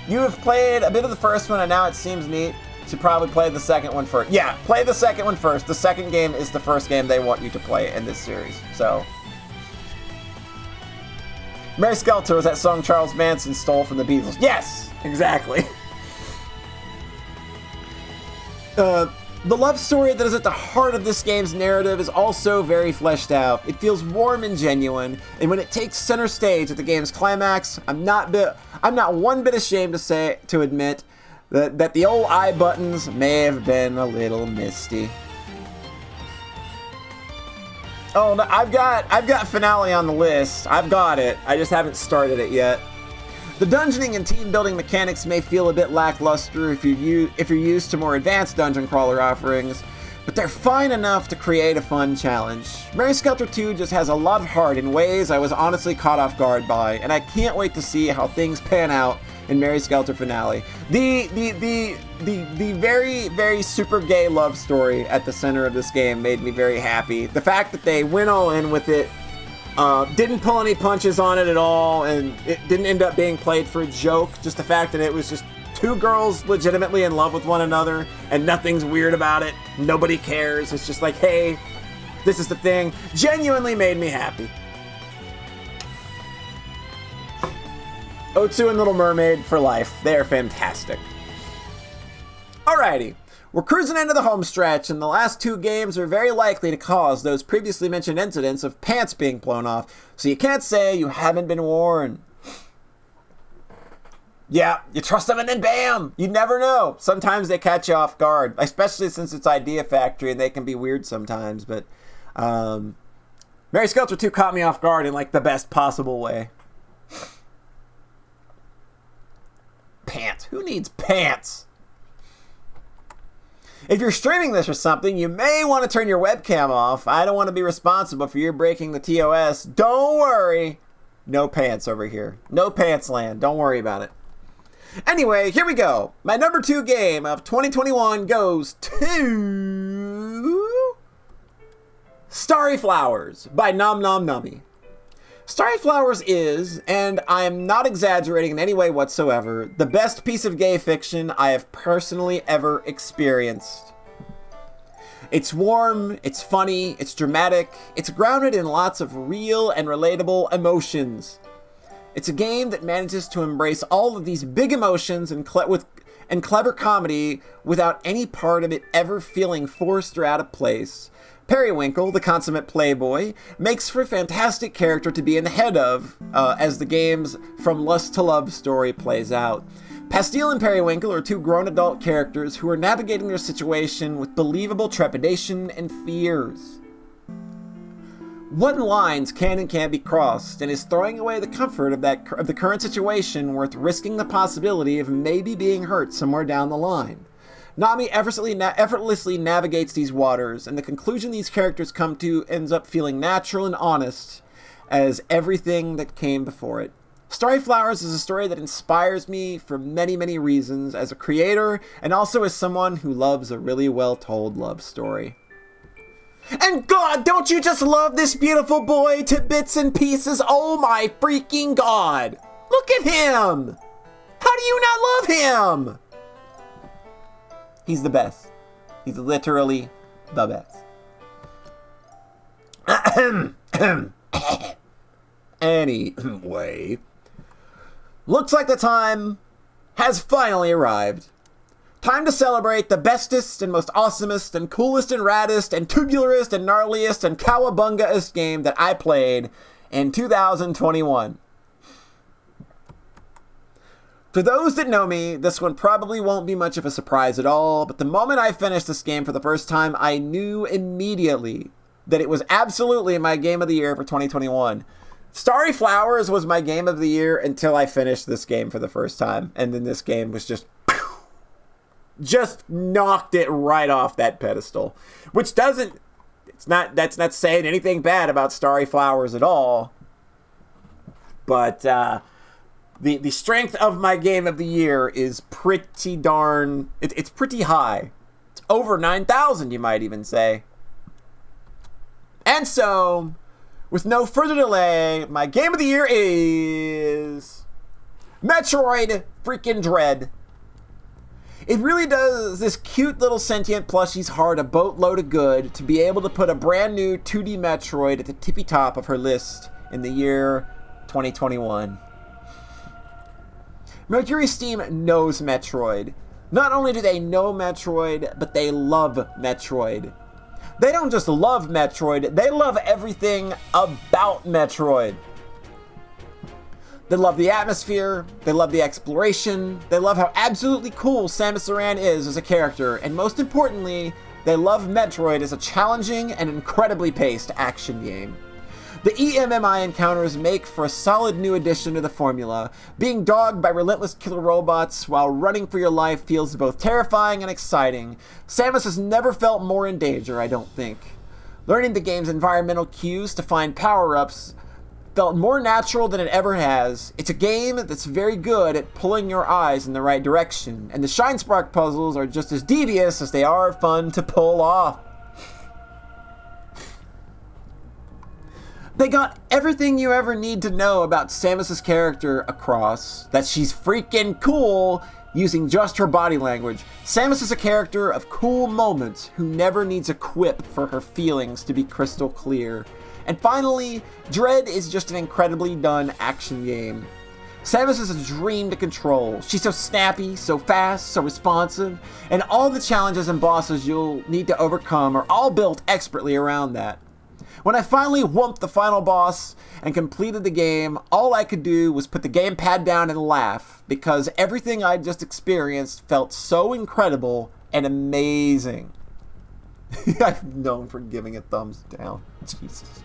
You have played a bit of the first one and now it seems neat. Should probably play the second one first. Yeah, play the second one first. The second game is the first game they want you to play in this series. So, Mary Skelter was that song Charles Manson stole from the Beatles. Yes, exactly. The love story that is at the heart of this game's narrative is also very fleshed out. It feels warm and genuine, and when it takes center stage at the game's climax, I'm not one bit ashamed to admit that the old eye buttons may have been a little misty. Oh, no, I've got Finale on the list. I've got it. I just haven't started it yet. The dungeoning and team building mechanics may feel a bit lackluster if you're used to more advanced dungeon crawler offerings, but they're fine enough to create a fun challenge. Mary Skelter 2 just has a lot of heart in ways I was honestly caught off guard by, and I can't wait to see how things pan out in Mary Skelter Finale. The very, very super gay love story at the center of this game made me very happy. The fact that they went all in with it, didn't pull any punches on it at all, and it didn't end up being played for a joke. Just the fact that it was just two girls legitimately in love with one another, and nothing's weird about it. Nobody cares. It's just like, hey, this is the thing. Genuinely made me happy. O2 and Little Mermaid for life. They are fantastic. Alrighty. We're cruising into the home stretch, and the last two games are very likely to cause those previously mentioned incidents of pants being blown off, so you can't say you haven't been warned. Yeah, you trust them and then bam! You never know. Sometimes they catch you off guard, especially since it's Idea Factory and they can be weird sometimes, but Mary Skelter 2 caught me off guard in like the best possible way. Pants. Who needs pants? If you're streaming this or something, you may want to turn your webcam off. I don't want to be responsible for you breaking the TOS. Don't worry. No pants over here. No pants land. Don't worry about it. Anyway, here we go. My number 2 game of 2021 goes to Starry Flowers by Nom Nom Nummy. Starry Flowers is, and I am not exaggerating in any way whatsoever, the best piece of gay fiction I have personally ever experienced. It's warm, it's funny, it's dramatic, it's grounded in lots of real and relatable emotions. It's a game that manages to embrace all of these big emotions and clever comedy without any part of it ever feeling forced or out of place. Periwinkle, the consummate playboy, makes for a fantastic character to be in the head of as the game's From Lust to Love story plays out. Pastille and Periwinkle are two grown adult characters who are navigating their situation with believable trepidation and fears. What lines can and can't be crossed, and is throwing away the comfort of the current situation worth risking the possibility of maybe being hurt somewhere down the line? Nami effortlessly navigates these waters, and the conclusion these characters come to ends up feeling natural and honest as everything that came before it. Starry Flowers is a story that inspires me for many, many reasons as a creator, and also as someone who loves a really well-told love story. And God, don't you just love this beautiful boy to bits and pieces? Oh my freaking God! Look at him! How do you not love him? He's the best. He's literally the best. Anyway, looks like the time has finally arrived. Time to celebrate the bestest and most awesomest and coolest and raddest and tubularest and gnarliest and cowabungaest game that I played in 2021. For those that know me, this one probably won't be much of a surprise at all, but the moment I finished this game for the first time, I knew immediately that it was absolutely my game of the year for 2021. Starry Flowers was my game of the year until I finished this game for the first time, and then this game was just knocked it right off that pedestal, which that's not saying anything bad about Starry Flowers at all, but the strength of my game of the year is pretty darn, it's pretty high. It's over 9,000, you might even say. And so, with no further delay, my game of the year is Metroid freaking Dread. It really does this cute little sentient plushie's heart a boatload of good to be able to put a brand new 2D Metroid at the tippy top of her list in the year 2021. Mercury Steam knows Metroid. Not only do they know Metroid, but they love Metroid. They don't just love Metroid, they love everything about Metroid. They love the atmosphere, they love the exploration, they love how absolutely cool Samus Aran is as a character, and most importantly, they love Metroid as a challenging and incredibly paced action game. The EMMI encounters make for a solid new addition to the formula. Being dogged by relentless killer robots while running for your life feels both terrifying and exciting. Samus has never felt more in danger, I don't think. Learning the game's environmental cues to find power-ups felt more natural than it ever has. It's a game that's very good at pulling your eyes in the right direction, and the Shine Spark puzzles are just as devious as they are fun to pull off. They got everything you ever need to know about Samus's character across, that she's freaking cool using just her body language. Samus is a character of cool moments who never needs a quip for her feelings to be crystal clear. And finally, Dread is just an incredibly done action game. Samus is a dream to control. She's so snappy, so fast, so responsive, and all the challenges and bosses you'll need to overcome are all built expertly around that. When I finally whumped the final boss and completed the game, all I could do was put the gamepad down and laugh, because everything I just experienced felt so incredible and amazing. I'm known for giving a thumbs down. Jesus.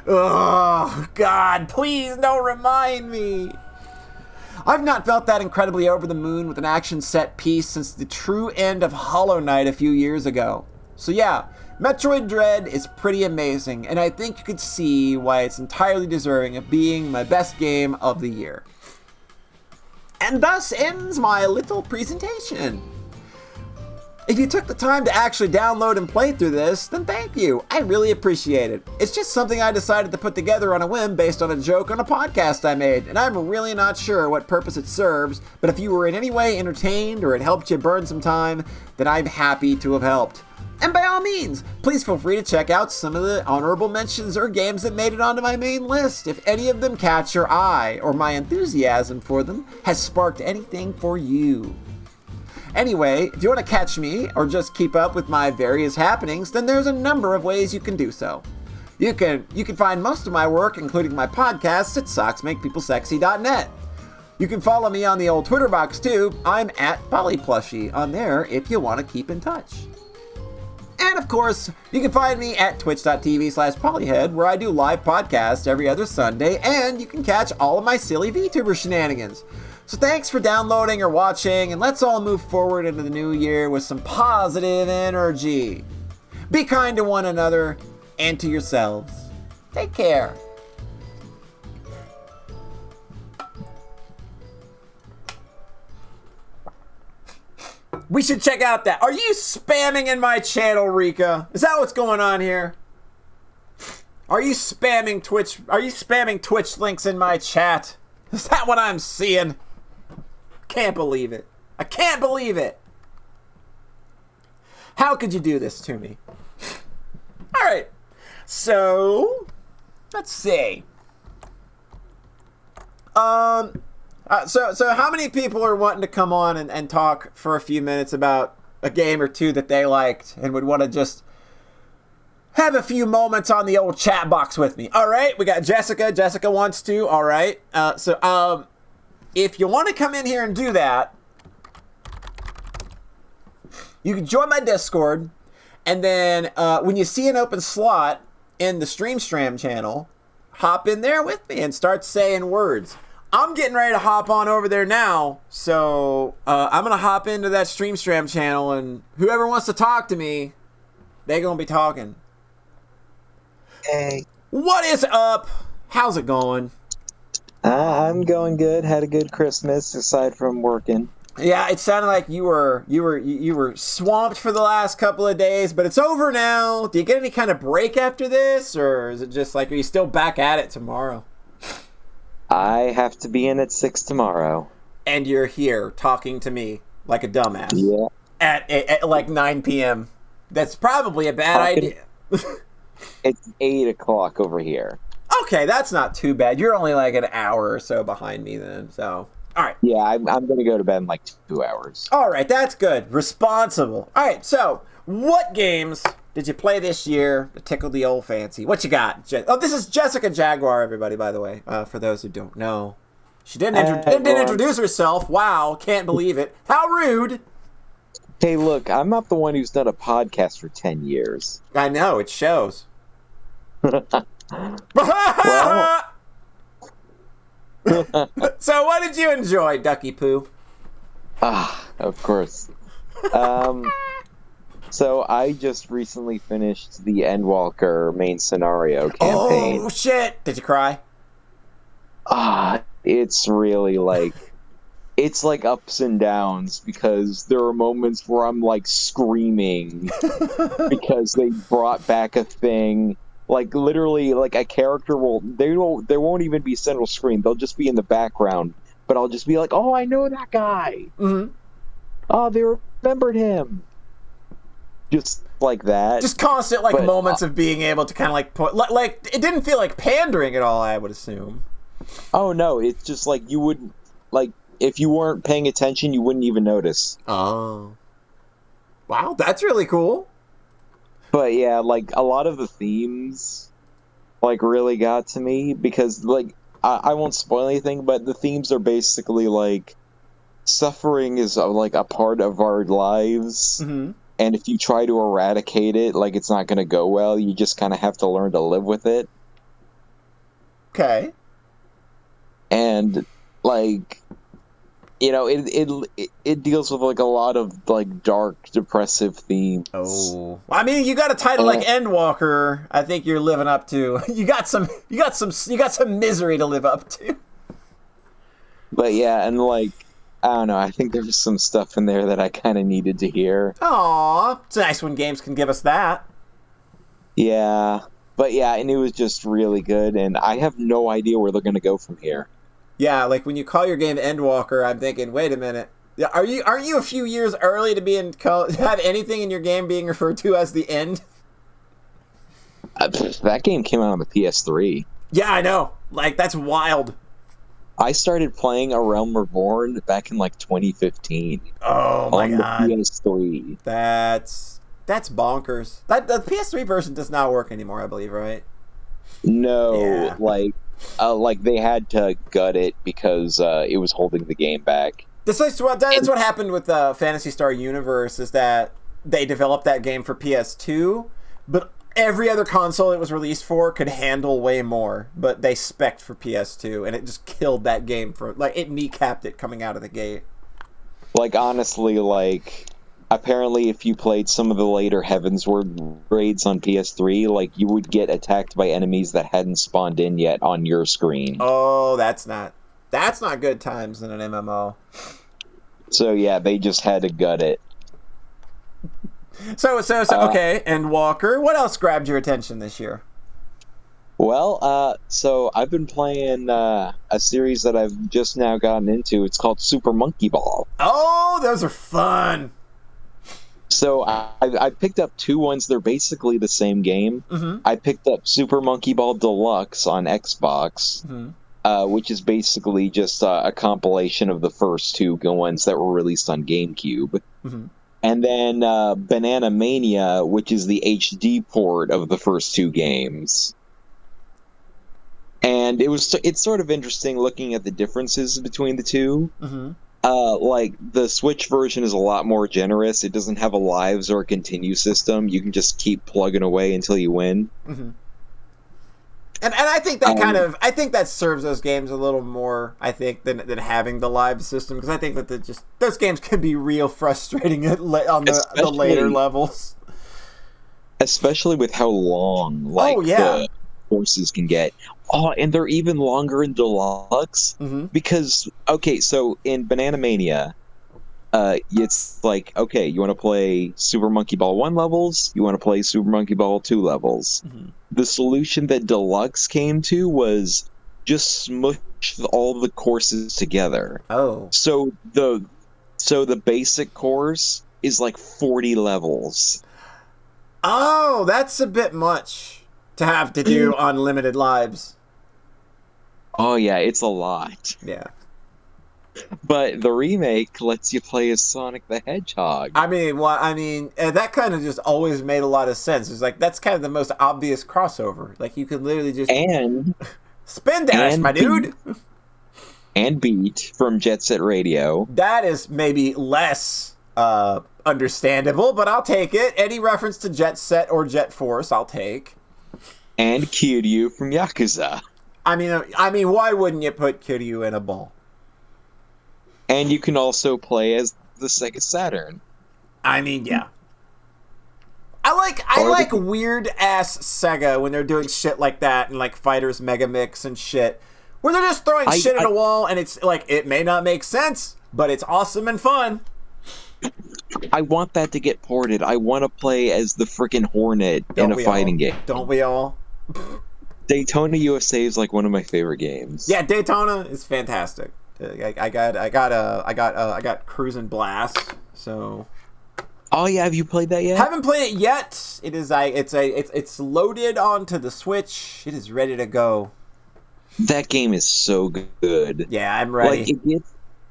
Oh, God, please don't remind me. I've not felt that incredibly over the moon with an action set piece since the true end of Hollow Knight a few years ago. So yeah, Metroid Dread is pretty amazing, and I think you could see why it's entirely deserving of being my best game of the year. And thus ends my little presentation. If you took the time to actually download and play through this, then thank you. I really appreciate it. It's just something I decided to put together on a whim based on a joke on a podcast I made, and I'm really not sure what purpose it serves, but if you were in any way entertained or it helped you burn some time, then I'm happy to have helped. And by all means, please feel free to check out some of the honorable mentions or games that made it onto my main list if any of them catch your eye or my enthusiasm for them has sparked anything for you. Anyway, if you want to catch me or just keep up with my various happenings, then there's a number of ways you can do so. You can find most of my work, including my podcasts, at socksmakepeoplesexy.net. You can follow me on the old Twitter box too. I'm at PollyPlushie on there if you want to keep in touch. And of course, you can find me at twitch.tv/polyhead, where I do live podcasts every other Sunday, and you can catch all of my silly VTuber shenanigans. So thanks for downloading or watching, and let's all move forward into the new year with some positive energy. Be kind to one another and to yourselves. Take care. We should check out that. Are you spamming in my channel, Rika? Is that what's going on here? Are you spamming Twitch? Are you spamming Twitch links in my chat? Is that what I'm seeing? Can't believe it. I can't believe it. How could you do this to me? All right. So, let's see. So how many people are wanting to come on and talk for a few minutes about a game or two that they liked and would want to just have a few moments on the old chat box with me? All right, we got Jessica. Jessica wants to. All right. If you want to come in here and do that, you can join my Discord, and then when you see an open slot in the StreamStram channel, hop in there with me and start saying words. I'm getting ready to hop on over there now, so I'm going to hop into that StreamStram channel, and whoever wants to talk to me, they're going to be talking.
Hey.
What is up? How's it going?
I'm going good. Had a good Christmas, aside from working.
Yeah, it sounded like you were swamped for the last couple of days, but it's over now. Do you get any kind of break after this, or is it just like, are you still back at it tomorrow?
I have to be in at 6 tomorrow.
And you're here talking to me like a dumbass.
Yeah.
At like 9 p.m. That's probably a bad idea.
It's 8 o'clock over here.
Okay, that's not too bad. You're only like an hour or so behind me then, so... All right.
Yeah, I'm going to go to bed in like 2 hours.
All right, that's good. Responsible. All right, so what games did you play this year to tickle the old fancy? What you got? This is Jessica Jaguar, everybody, by the way, for those who don't know. She didn't introduce herself. Wow, can't believe it. How rude.
Hey, look, I'm not the one who's done a podcast for 10 years.
I know, it shows.
Well...
So what did you enjoy, Ducky Poo?
Of course. So I just recently finished the Endwalker main scenario campaign.
Oh, shit! Did you cry?
It's really like... It's like ups and downs, because there are moments where I'm like screaming because they brought back a thing. Like, literally, like, a character they won't even be central screen. They'll just be in the background. But I'll just be like, oh, I know that guy.
Mm-hmm.
Oh, they remembered him. Just like that.
Just constant, like, moments of being able to kind of, like, put... Like, it didn't feel like pandering at all, I would assume.
Oh, no, it's just, like, you wouldn't... Like, if you weren't paying attention, you wouldn't even notice.
Oh. Wow, that's really cool.
But yeah, like, a lot of the themes, like, really got to me, because, like, I won't spoil anything, but the themes are basically, like, suffering is, like, a part of our lives,
mm-hmm.
and if you try to eradicate it, like, it's not going to go well. You just kind of have to learn to live with it.
Okay.
And, like... You know, it deals with, like, a lot of, like, dark, depressive themes.
Oh, I mean, you got a title like Endwalker. I think you're living up to. You got some misery to live up to.
But yeah, and like, don't know. I think there was some stuff in there that I kind of needed to hear.
Aw, it's nice when games can give us that.
Yeah, but yeah, and it was just really good, and I have no idea where they're going to go from here.
Yeah, like when you call your game Endwalker, I'm thinking, wait a minute. Aren't you a few years early to have anything in your game being referred to as the end?
That game came out on the PS3.
Yeah, I know. Like, that's wild.
I started playing A Realm Reborn back in like 2015.
Oh my god.
On the PS3.
That's bonkers. The PS3 version does not work anymore, I believe, right?
No,
Yeah.
like they had to gut it because it was holding the game back.
That's what happened with Phantasy Star Universe, is that they developed that game for PS2, but every other console it was released for could handle way more, but they spec'd for PS2, and it just killed that game it kneecapped it coming out of the gate.
Like, honestly, apparently if you played some of the later Heavensward raids on PS3, like, you would get attacked by enemies that hadn't spawned in yet on your screen.
Oh, that's not good times in an MMO.
So yeah, they just had to gut it.
So okay, and Walker, what else grabbed your attention this year?
Well, so I've been playing a series that I've just now gotten into. It's called Super Monkey Ball.
Oh, those are fun.
So I picked up two ones. They're basically the same game.
Mm-hmm.
I picked up Super Monkey Ball Deluxe on Xbox, which is basically just a compilation of the first two ones that were released on GameCube.
Mm-hmm.
And then Banana Mania, which is the HD port of the first two games. And it's sort of interesting looking at the differences between the two.
Mm-hmm.
Like, the Switch version is a lot more generous. It doesn't have a lives or a continue system. You can just keep plugging away until you win.
Mm-hmm. And I think that I think that serves those games a little more, I think, than having the live system, because I think that those games can be real frustrating on the later levels.
Especially with how long the courses can get. Oh, and they're even longer in Deluxe.
Mm-hmm.
Because, okay, so in Banana Mania, it's like, okay, you want to play Super Monkey Ball 1 levels, you want to play Super Monkey Ball 2 levels.
Mm-hmm.
The solution that Deluxe came to was just smush all the courses together.
Oh.
So the basic course is like 40 levels.
Oh, that's a bit much to have to do unlimited lives.
Oh yeah, it's a lot.
Yeah.
But the remake lets you play as Sonic the Hedgehog.
I mean, that kind of just always made a lot of sense. It's like, that's kind of the most obvious crossover. Like, you could literally just spin dash, my dude.
And Beat from Jet Set Radio.
That is maybe less understandable, but I'll take it. Any reference to Jet Set or Jet Force, I'll take.
And Kiryu from Yakuza.
I mean, why wouldn't you put Kiryu in a ball?
And you can also play as the Sega Saturn.
I mean, yeah. I like weird ass Sega when they're doing shit like that, and like Fighters Mega Mix and shit, where they're just throwing shit at a wall, and it's like, it may not make sense, but it's awesome and fun.
I want that to get ported. I want to play as the freaking Hornet in a fighting game. Don't
we all?
Daytona USA is like one of my favorite games.
Yeah, Daytona is fantastic. I got Cruisin' Blast. So.
Oh yeah, have you played that yet?
Haven't played it yet. It's loaded onto the Switch. It is ready to go.
That game is so good.
Yeah, I'm ready.
Like,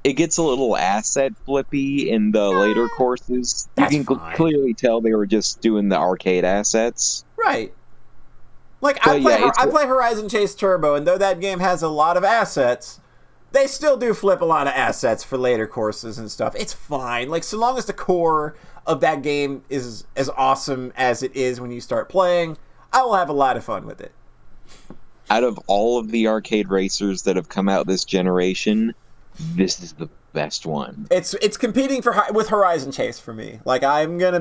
it gets a little asset flippy in the later courses. You can clearly tell they were just doing the arcade assets.
Right. Like, I play Horizon Chase Turbo, and though that game has a lot of assets, they still do flip a lot of assets for later courses and stuff. It's fine. Like, so long as the core of that game is as awesome as it is when you start playing, I will have a lot of fun with it.
Out of all of the arcade racers that have come out this generation, this is the best one.
It's competing with Horizon Chase for me. Like, I'm going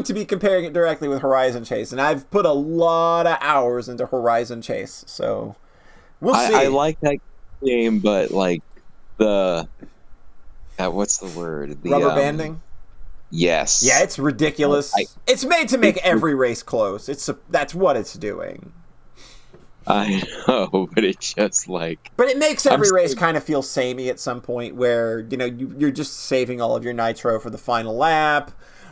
to be comparing it directly with Horizon Chase, and I've put a lot of hours into Horizon Chase, so we'll see.
I like that game, but like the what's the word? The
Rubber banding.
Yes.
Yeah, it's ridiculous. It's made to make every race close. That's what it's doing.
I know, but it's just like...
But it makes every race kind of feel samey at some point where, you're just saving all of your nitro for the final lap.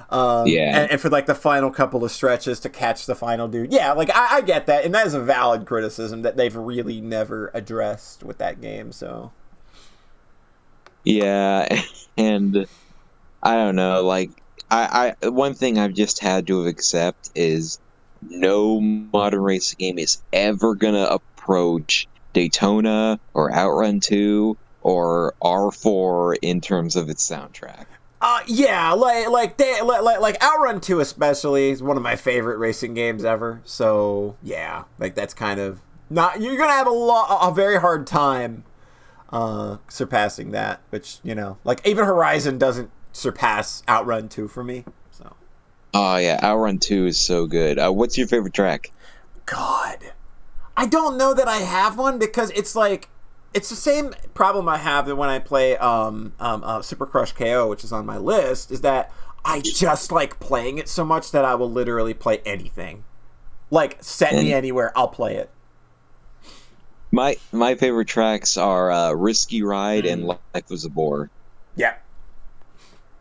And for, like, the final couple of stretches to catch the final dude. Yeah, like, I get that. And that is a valid criticism that they've really never addressed with that game, so...
Yeah, and I don't know, like, I one thing I've just had to accept is no modern racing game is ever gonna approach Daytona or Outrun 2 or R4 in terms of its soundtrack.
Yeah, like Outrun 2 especially is one of my favorite racing games ever. So yeah, like that's kind of not, you're gonna have a very hard time surpassing that, which, like even Horizon doesn't surpass Outrun 2 for me. So.
Oh yeah, Outrun 2 is so good. What's your favorite track?
God, I don't know that I have one because it's like, it's the same problem I have when I play Super Crush KO, which is on my list, is that I just like playing it so much that I will literally play anything. Like, set me anywhere, I'll play it.
My favorite tracks are Risky Ride and Life Was a Bore.
Yeah.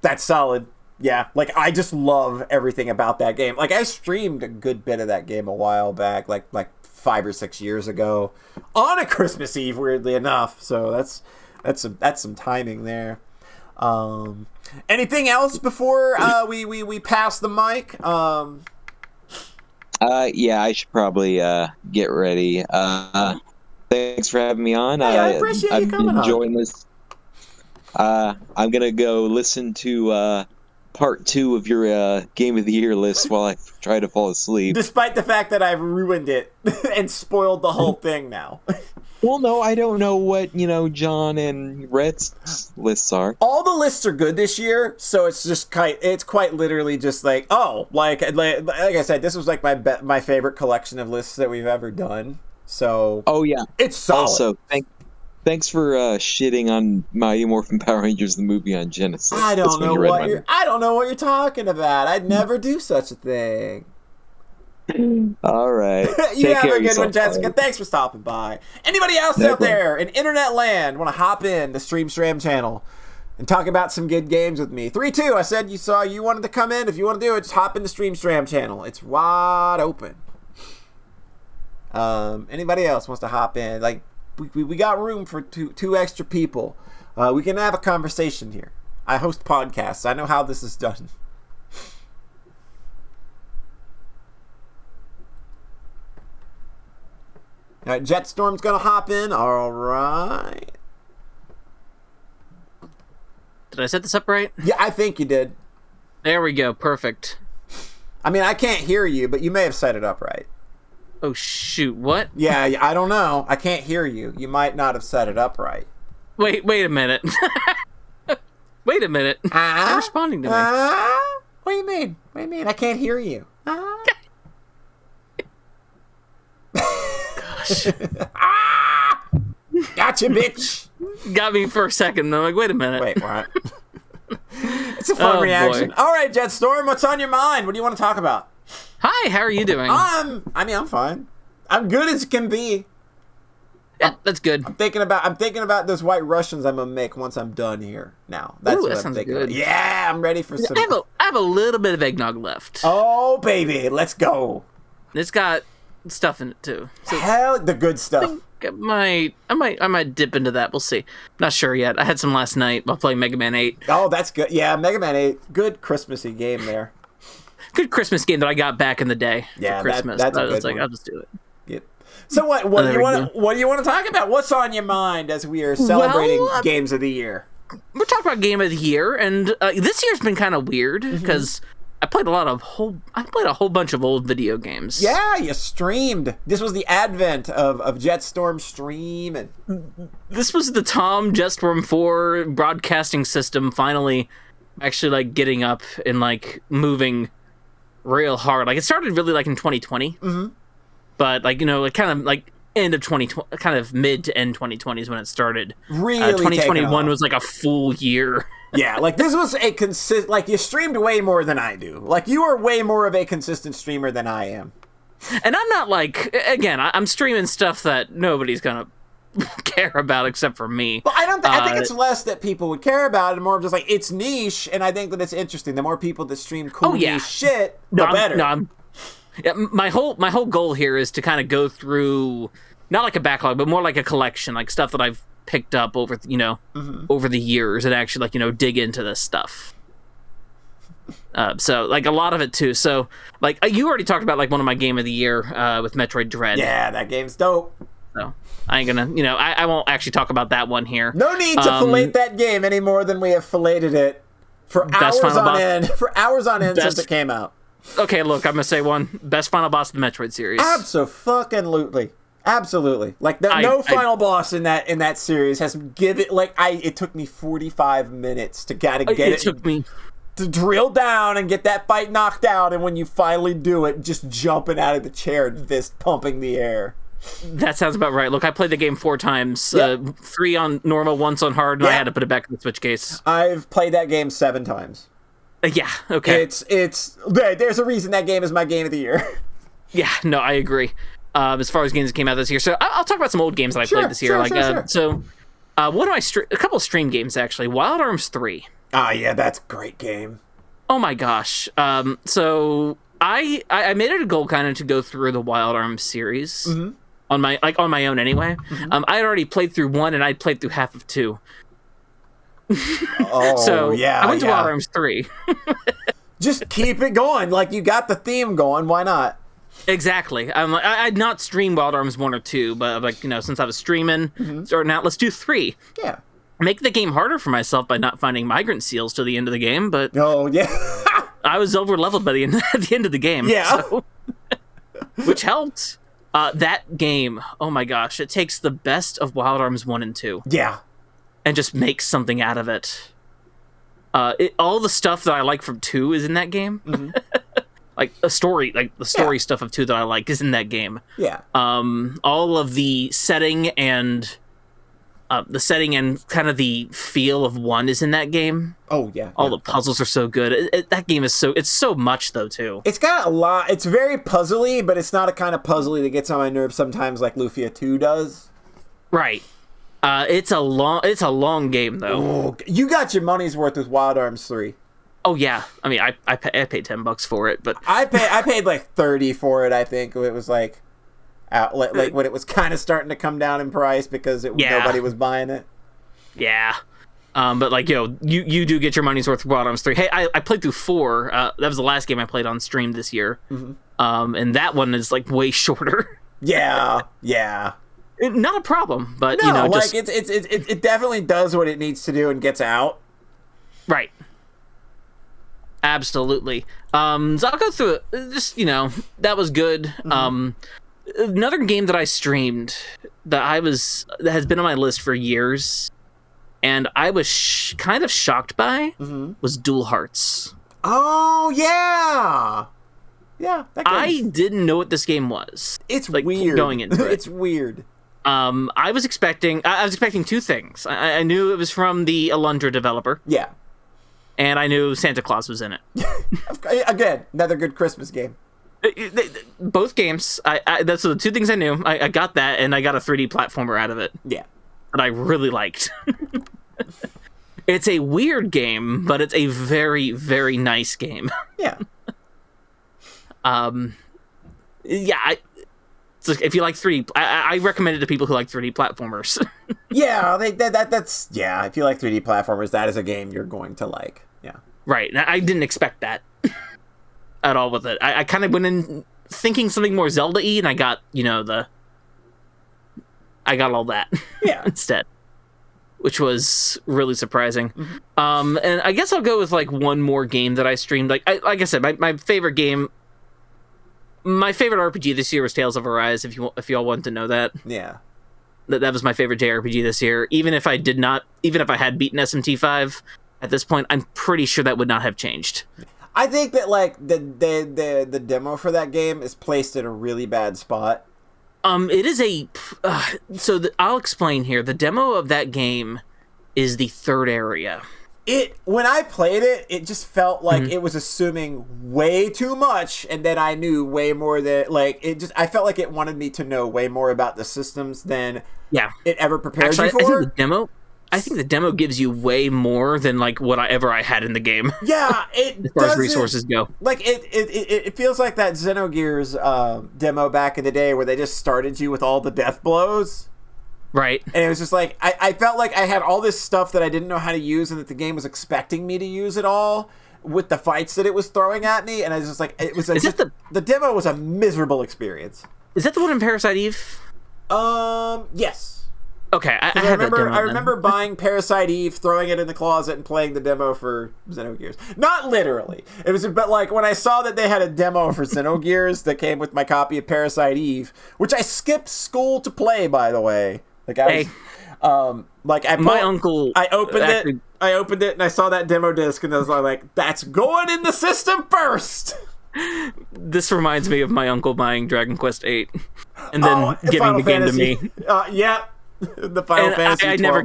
That's solid. Yeah, like, I just love everything about that game. Like, I streamed a good bit of that game a while back, like 5 or 6 years ago, on a Christmas Eve, weirdly enough. So that's some timing there. Anything else before we pass the mic?
Yeah, I should probably get ready. Thanks for having me on.
Hey, I appreciate you coming on.
I'm enjoying this. I'm gonna go listen to part 2 of your Game of the Year list while I try to fall asleep.
Despite the fact that I've ruined it and spoiled the whole thing now.
Well, no, I don't know what, John and Rhett's lists are.
All the lists are good this year, so it's quite literally just like, like I said, this was like my favorite collection of lists that we've ever done. So,
oh yeah,
it's solid.
Also, thanks for shitting on Mighty Morphin Power Rangers the movie on Genesis.
I don't know what you're talking about. I'd never do such a thing.
All right.
You have a good one, Jessica. Thanks for stopping by. Anybody else out there in internet land want to hop in the StreamStram channel and talk about some good games with me? 3-2. I said you wanted to come in. If you want to do it, just hop in the StreamStram channel. It's wide open. Anybody else wants to hop in? Like, we got room for two extra people. We can have a conversation here. I host podcasts. I know how this is done. All right, Jetstorm's gonna hop in. All right.
Did I set this up right?
Yeah, I think you did.
There we go. Perfect.
I mean, I can't hear you, but you may have set it up right.
Oh, shoot. What?
Yeah, I don't know. I can't hear you. You might not have set it up right.
Wait a minute. Wait a minute. You're responding to me.
What do you mean? What do you mean? I can't hear you. Gosh. Gotcha, bitch.
Got me for a second. I'm like, wait a minute.
Wait, what? It's a fun reaction.
Boy.
All right, Jetstorm, what's on your mind? What do you want to talk about?
Hi, how are you doing?
I'm fine. I'm good as can be.
Yeah, that's good.
I'm thinking about those White Russians I'm gonna make once I'm done here. Now that's
Ooh,
what
that
I'm
sounds
thinking.
good.
Yeah, I'm ready for some.
I have a little bit of eggnog left.
Oh baby, let's go.
It's got stuff in it too. So
hell, the good stuff.
I might dip into that. We'll see. Not sure yet. I had some last night while playing Mega Man 8.
Oh, that's good. Yeah, Mega Man 8, good Christmassy game there.
Good Christmas game that I got back in the day
for
Christmas.
That's
I
a good
was like,
one.
I'll just do it.
Yep. So what do you want to talk about? What's on your mind as we are celebrating games of the year?
We're talking about game of the year, and this year's been kind of weird because I played a whole bunch of old video games.
Yeah, you streamed. This was the advent of Jetstorm Stream, and
this was the Tom Jetstorm 4 broadcasting system finally actually like getting up and like moving real hard. Like it started really like in 2020, but like like kind of like end of 2020, kind of mid to end 2020 is when it started.
Really
2021 was like a full year.
Yeah, like this was a like you streamed way more than I do. Like you are way more of a consistent streamer than I am.
And I'm not like, again, I'm streaming stuff that nobody's gonna care about except for me.
Well, I think it's less that people would care about, and more of just like it's niche, and I think that it's interesting. The more people that stream cool niche shit, the better.
My whole goal here is to kind of go through not like a backlog, but more like a collection, like stuff that I've picked up over over the years, and actually like dig into this stuff. So like a lot of it too. So like you already talked about like one of my game of the year with Metroid Dread.
Yeah, that game's dope.
So I ain't gonna, I won't actually talk about that one here.
No need to fillet that game any more than we have filleted it for hours on end. For hours on end since it came out.
Okay, look, I'm gonna say one best final boss of the Metroid series.
Absolutely. Like no final boss in that series has given it took me 45 minutes to get it.
Took me
to drill down and get that fight knocked out, and when you finally do it, just jumping out of the chair and fist pumping the air.
That sounds about right. Look, I played the game 4 times, 3 on normal, once on hard, and I had to put it back in the Switch case.
I've played that game 7 times.
Yeah, okay.
There's a reason that game is my game of the year.
Yeah, no, I agree. As far as games that came out this year, so I'll talk about some old games that I played this year. So, one of a couple of stream games actually. Wild Arms 3.
Ah, yeah, that's a great game.
Oh my gosh. So I made it a goal kind of to go through the Wild Arms series on my own anyway. I had already played through 1, and I'd played through half of 2. So I went to Wild Arms 3.
Just keep it going. Like, you got the theme going. Why not?
Exactly. I'd not streamed Wild Arms 1 or 2, but like, since I was streaming, starting out, let's do 3.
Yeah.
Make the game harder for myself by not finding migrant seals to the end of the game, but I was over leveled by at the end of the game.
Yeah.
So, which helped. That game, oh my gosh, it takes the best of Wild Arms 1 and 2.
Yeah.
And just makes something out of it. All the stuff that I like from 2 is in that game. Like the story stuff of 2 that I like is in that game.
Yeah.
All of the setting and kind of the feel of 1 is in that game.
Oh yeah.
All the puzzles are so good. That game is it's so much though too.
It's got a lot. It's very puzzly, but it's not a kind of puzzly that gets on my nerves sometimes like Lufia 2 does.
Right. It's a long game though.
Oh, you got your money's worth with Wild Arms 3.
Oh yeah. I mean, I paid $10 for it, but
I paid like 30 for it. I think it was like when it was kind of starting to come down in price because nobody was buying it.
Yeah. But like, you do get your money's worth with Wild Arms 3. Hey, I played through 4. That was the last game I played on stream this year. And that one is like way shorter.
Yeah.
Not a problem, but
like it definitely does what it needs to do and gets out.
Right. Absolutely. So I'll go through it. Just, that was good. Another game that I streamed that has been on my list for years, and I was kind of shocked by was Dual Hearts.
Oh yeah. Yeah, that game.
I didn't know what this game was.
It's
like,
weird.
Going into it.
It's weird.
I was expecting 2 things. I knew it was from the Alundra developer.
Yeah.
And I knew Santa Claus was in it.
Again, another good Christmas game.
Both games. That's the 2 things I knew. I got that, and I got a 3D platformer out of it.
Yeah.
That I really liked. It's a weird game, but it's a very, very nice game.
Yeah.
So if you like 3D, I recommend it to people who like 3D platformers.
Yeah, that's if you like 3D platformers, that is a game you're going to like. Yeah.
Right. I didn't expect that at all with it. I kind of went in thinking something more Zelda-y, and I got, I got all that instead, which was really surprising. And I guess I'll go with like one more game that I streamed. Like I said, my favorite game. My favorite RPG this year was Tales of Arise. If y'all want to know that,
yeah,
that was my favorite JRPG this year. Even if I had beaten SMT5 at this point, I'm pretty sure that would not have changed.
I think that like the demo for that game is placed in a really bad spot.
It is a I'll explain here. The demo of that game is the third area.
When I played it, it just felt like it was assuming way too much, and then I knew way more than I felt like it wanted me to know way more about the systems than it ever prepared you for.
I think the demo gives you way more than like whatever I had in the game.
Yeah, it
as far as resources go.
Like it feels like that Xenogears demo back in the day where they just started you with all the death blows.
Right.
And it was just like I felt like I had all this stuff that I didn't know how to use, and that the game was expecting me to use it all with the fights that it was throwing at me, and I was just like, it was the demo was a miserable experience.
Is that the one in Parasite Eve?
Yes.
Okay, I
remember buying Parasite Eve, throwing it in the closet, and playing the demo for Xenogears. Not literally. It was, but like when I saw that they had a demo for Xenogears that came with my copy of Parasite Eve, which I skipped school to play, by the way. Like I was, I opened it and I saw that demo disc, and I was like, "That's going in the system first."
This reminds me of my uncle buying Dragon Quest VIII and then giving the game to me.
Yeah. The Final Fantasy.
I never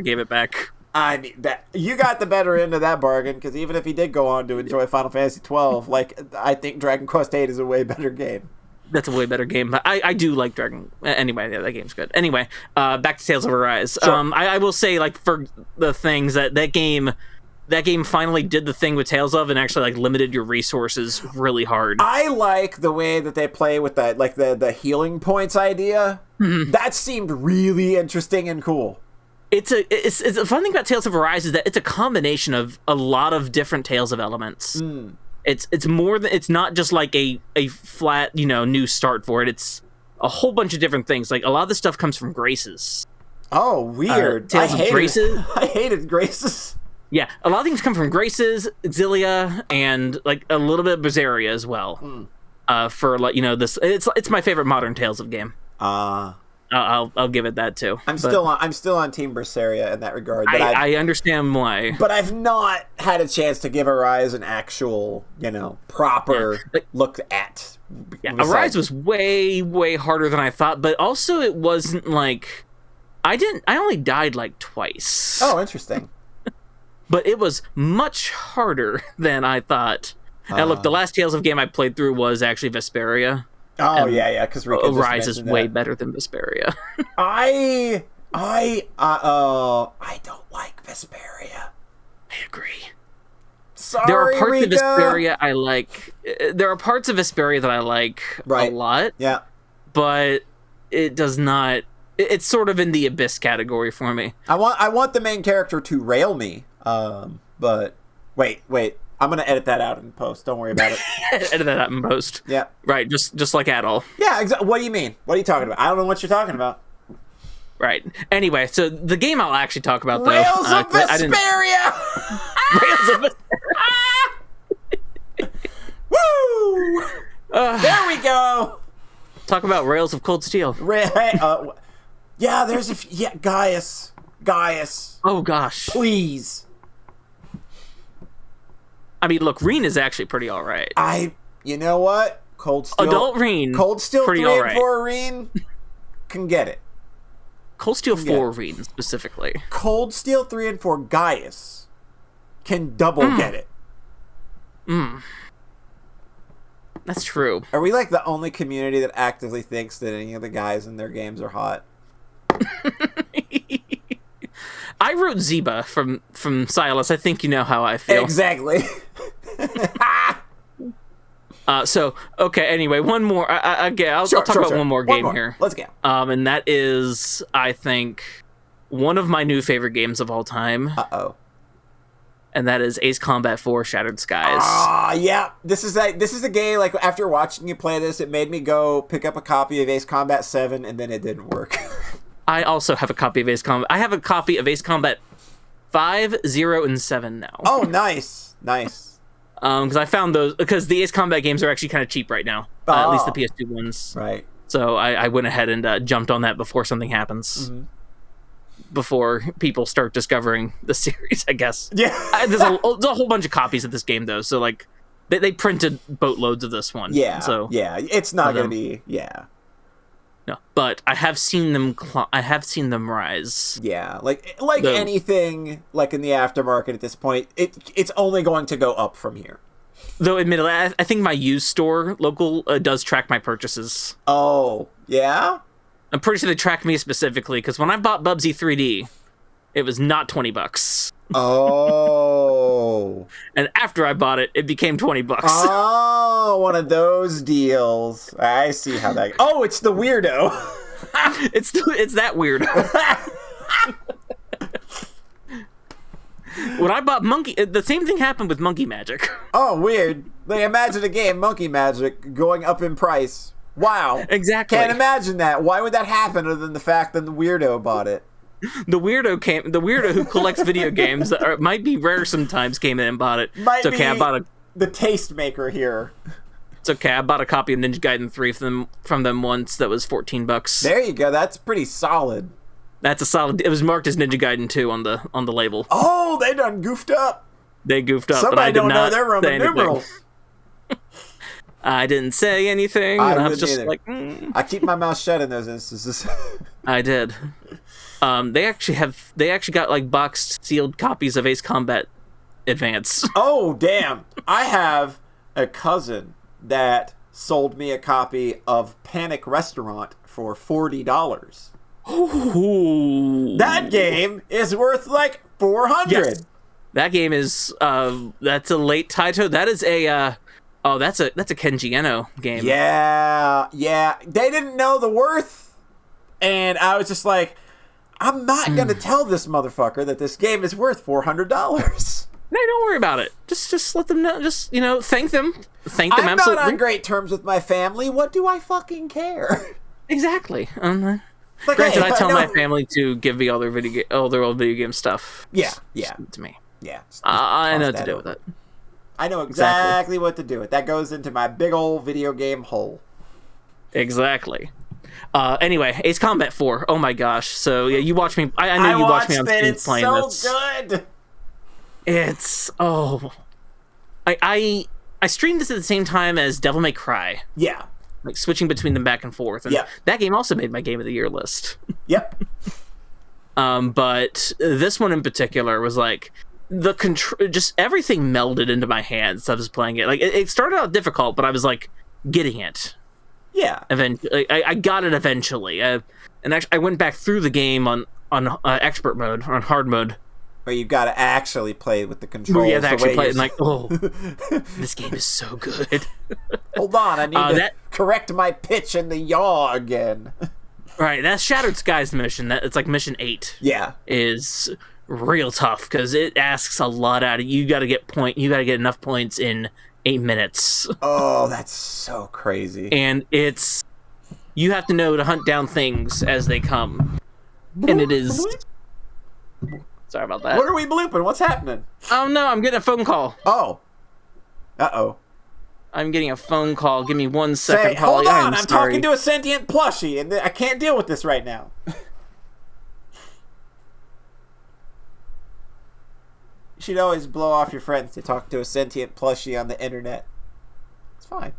gave it back.
I mean, that you got the better end of that bargain, because even if he did go on to enjoy Final Fantasy 12, like I think Dragon Quest VIII is a way better game.
That's a way better game. But I do like Dragon. Anyway, that game's good. Anyway, back to Tales of Arise. Sure. I will say, like, for the things that game finally did the thing with Tales of and actually like limited your resources really hard. I like the way that they play with that, like the healing points idea. Mm-hmm. That seemed really interesting and cool. It's a fun thing about Tales of Arise is that it's a combination of a lot of different Tales of elements. Mm. It's more than, it's not just like a flat, new start for it. It's a whole bunch of different things. Like a lot of the stuff comes from Graces. Oh, weird. Tales of Graces.
I hated Graces.
Yeah, a lot of things come from Graces, Exilia, and like a little bit of Berseria as well. For like this, it's my favorite modern Tales of game. I'll give it that too.
I'm still on Team Berseria in that regard. But
I understand why,
but I've not had a chance to give Arise an actual proper look at.
Yeah, Arise was way harder than I thought, but also it wasn't like I only died like twice.
Oh, interesting.
But it was much harder than I thought. And look, the last Tales of game I played through was actually Vesperia.
Oh, yeah, because
Arise is way better than Vesperia.
I don't like Vesperia.
I agree.
Sorry,
there are parts
Rika.
of Vesperia I like. There are parts of Vesperia that I like a lot.
Yeah. But
it does not... It's sort of in the Abyss category for me.
I want the main character to rail me. But wait, I'm gonna edit that out in post. Don't worry about it.
Edit that out in post.
Yeah.
Right. Just like Adol.
Yeah. What do you mean? What are you talking about? I don't know what you're talking about.
Right. Anyway, so the game I'll actually talk about though.
Rails of Vesperia.
Rails of Vesperia.
Woo! There we go.
Talk about Rails of Cold Steel.
Yeah. There's Gaius.
Oh gosh.
Please.
I mean, look, Reen is actually pretty all right.
You know what? Cold Steel.
Adult Reen.
Cold Steel
pretty
3
all
and
right.
4 Reen can get it.
Cold Steel 4 Reen specifically.
Cold Steel 3 and 4 Gaius can double get it.
That's true.
Are we like the only community that actively thinks that any of the guys in their games are hot?
I wrote Zeba from Silas. I think you know how I feel.
Exactly.
So, okay, anyway, one more. I'll talk about one more game here.
Let's go.
And that is, I think, one of my new favorite games of all time.
Uh-oh.
And that is Ace Combat 4 Shattered Skies.
Yeah. This is a game, like, after watching you play this, it made me go pick up a copy of Ace Combat 7, and then it didn't work. I
also have a copy of Ace Combat. I have a copy of Ace Combat 5, 0, and 7 now.
Oh, nice.
Because I found those, because the Ace Combat games are actually kind of cheap right now. At least the PS2 ones.
Right.
So I went ahead and jumped on that before something happens. Mm-hmm. Before people start discovering the series, I guess.
Yeah.
There's a whole bunch of copies of this game, though. So, like, they printed boatloads of this one.
Yeah.
So
yeah, it's not going to be... Yeah.
No, but I have seen them. I have seen them rise.
Yeah, like anything, like in the aftermarket at this point, it's only going to go up from here.
Though, admittedly, I think my used store local does track my purchases.
Oh, yeah?
I'm pretty sure they track me specifically, because when I bought Bubsy 3D, it was not $20.
Oh.
And after I bought it, it became $20.
Oh, one of those deals. I see how that... Oh, it's the weirdo.
It's that weirdo. When I bought Monkey... The same thing happened with Monkey Magic.
Oh, weird. Like, imagine a game, Monkey Magic, going up in price. Wow.
Exactly.
Can't imagine that. Why would that happen other than the fact that the weirdo bought it?
The weirdo who collects video games that might be rare sometimes came in and bought it.
Might
it's okay, I bought
the tastemaker here.
It's okay, I bought a copy of Ninja Gaiden 3 from them once that was $14.
There you go, that's pretty solid.
That's a solid... It was marked as Ninja Gaiden 2 on the label.
Oh, they done goofed up.
They goofed up.
Somebody don't know their Roman numerals.
I didn't say anything. I was just like...
I keep my mouth shut in those instances.
I did. They actually got like boxed, sealed copies of Ace Combat Advance.
Oh, damn. I have a cousin that sold me a copy of Panic Restaurant for $40.
Ooh.
That game is worth like $400.
Yes. That game is that's a late Taito. That is a that's a Kenji Eno game.
Yeah. They didn't know the worth, and I was just like, I'm not gonna tell this motherfucker that this game is worth $400.
No, don't worry about it. Just let them know. Just thank them. Thank them.
I'm
absolutely.
not on great terms with my family. What do I fucking care?
Exactly.
Like,
granted,
hey,
I tell my family to give me all their old video game stuff.
Yeah.
To me.
Yeah.
I know what to do with it.
I know exactly what to do with. That goes into my big old video game hole.
Exactly. Anyway, Ace Combat 4. Oh my gosh. So yeah, you watch me. I know you watch me on stream playing this.
It's so good.
It's I streamed this at the same time as Devil May Cry.
Yeah.
Like switching between them back and forth. And that game also made my Game of the Year list.
Yep.
But this one in particular was like just everything melded into my hands. I was playing it. Like it started out difficult, but I was like getting it.
Yeah.
Eventually, I got it eventually. And actually, I went back through the game on expert mode, on hard mode.
Where you got to actually play with the controls.
You have to actually play it and like, oh, this game is so good.
Hold on, I need to correct my pitch in the yaw again.
Right, that's Shattered Skies mission. It's like mission 8.
Yeah.
Is real tough because it asks a lot out of you. You got to get enough points in 8 minutes.
Oh, that's so crazy.
And you have to know to hunt down things as they come. And it is... Sorry about that.
What are we blooping? What's happening?
Oh no, I'm getting a phone call.
Oh. Uh-oh.
I'm getting a phone call. Give me 1 second,
Hold
Polly.
on, I'm talking to a sentient plushie, and I can't deal with this right now. You should always blow off your friends to talk to a sentient plushie on the internet. It's fine.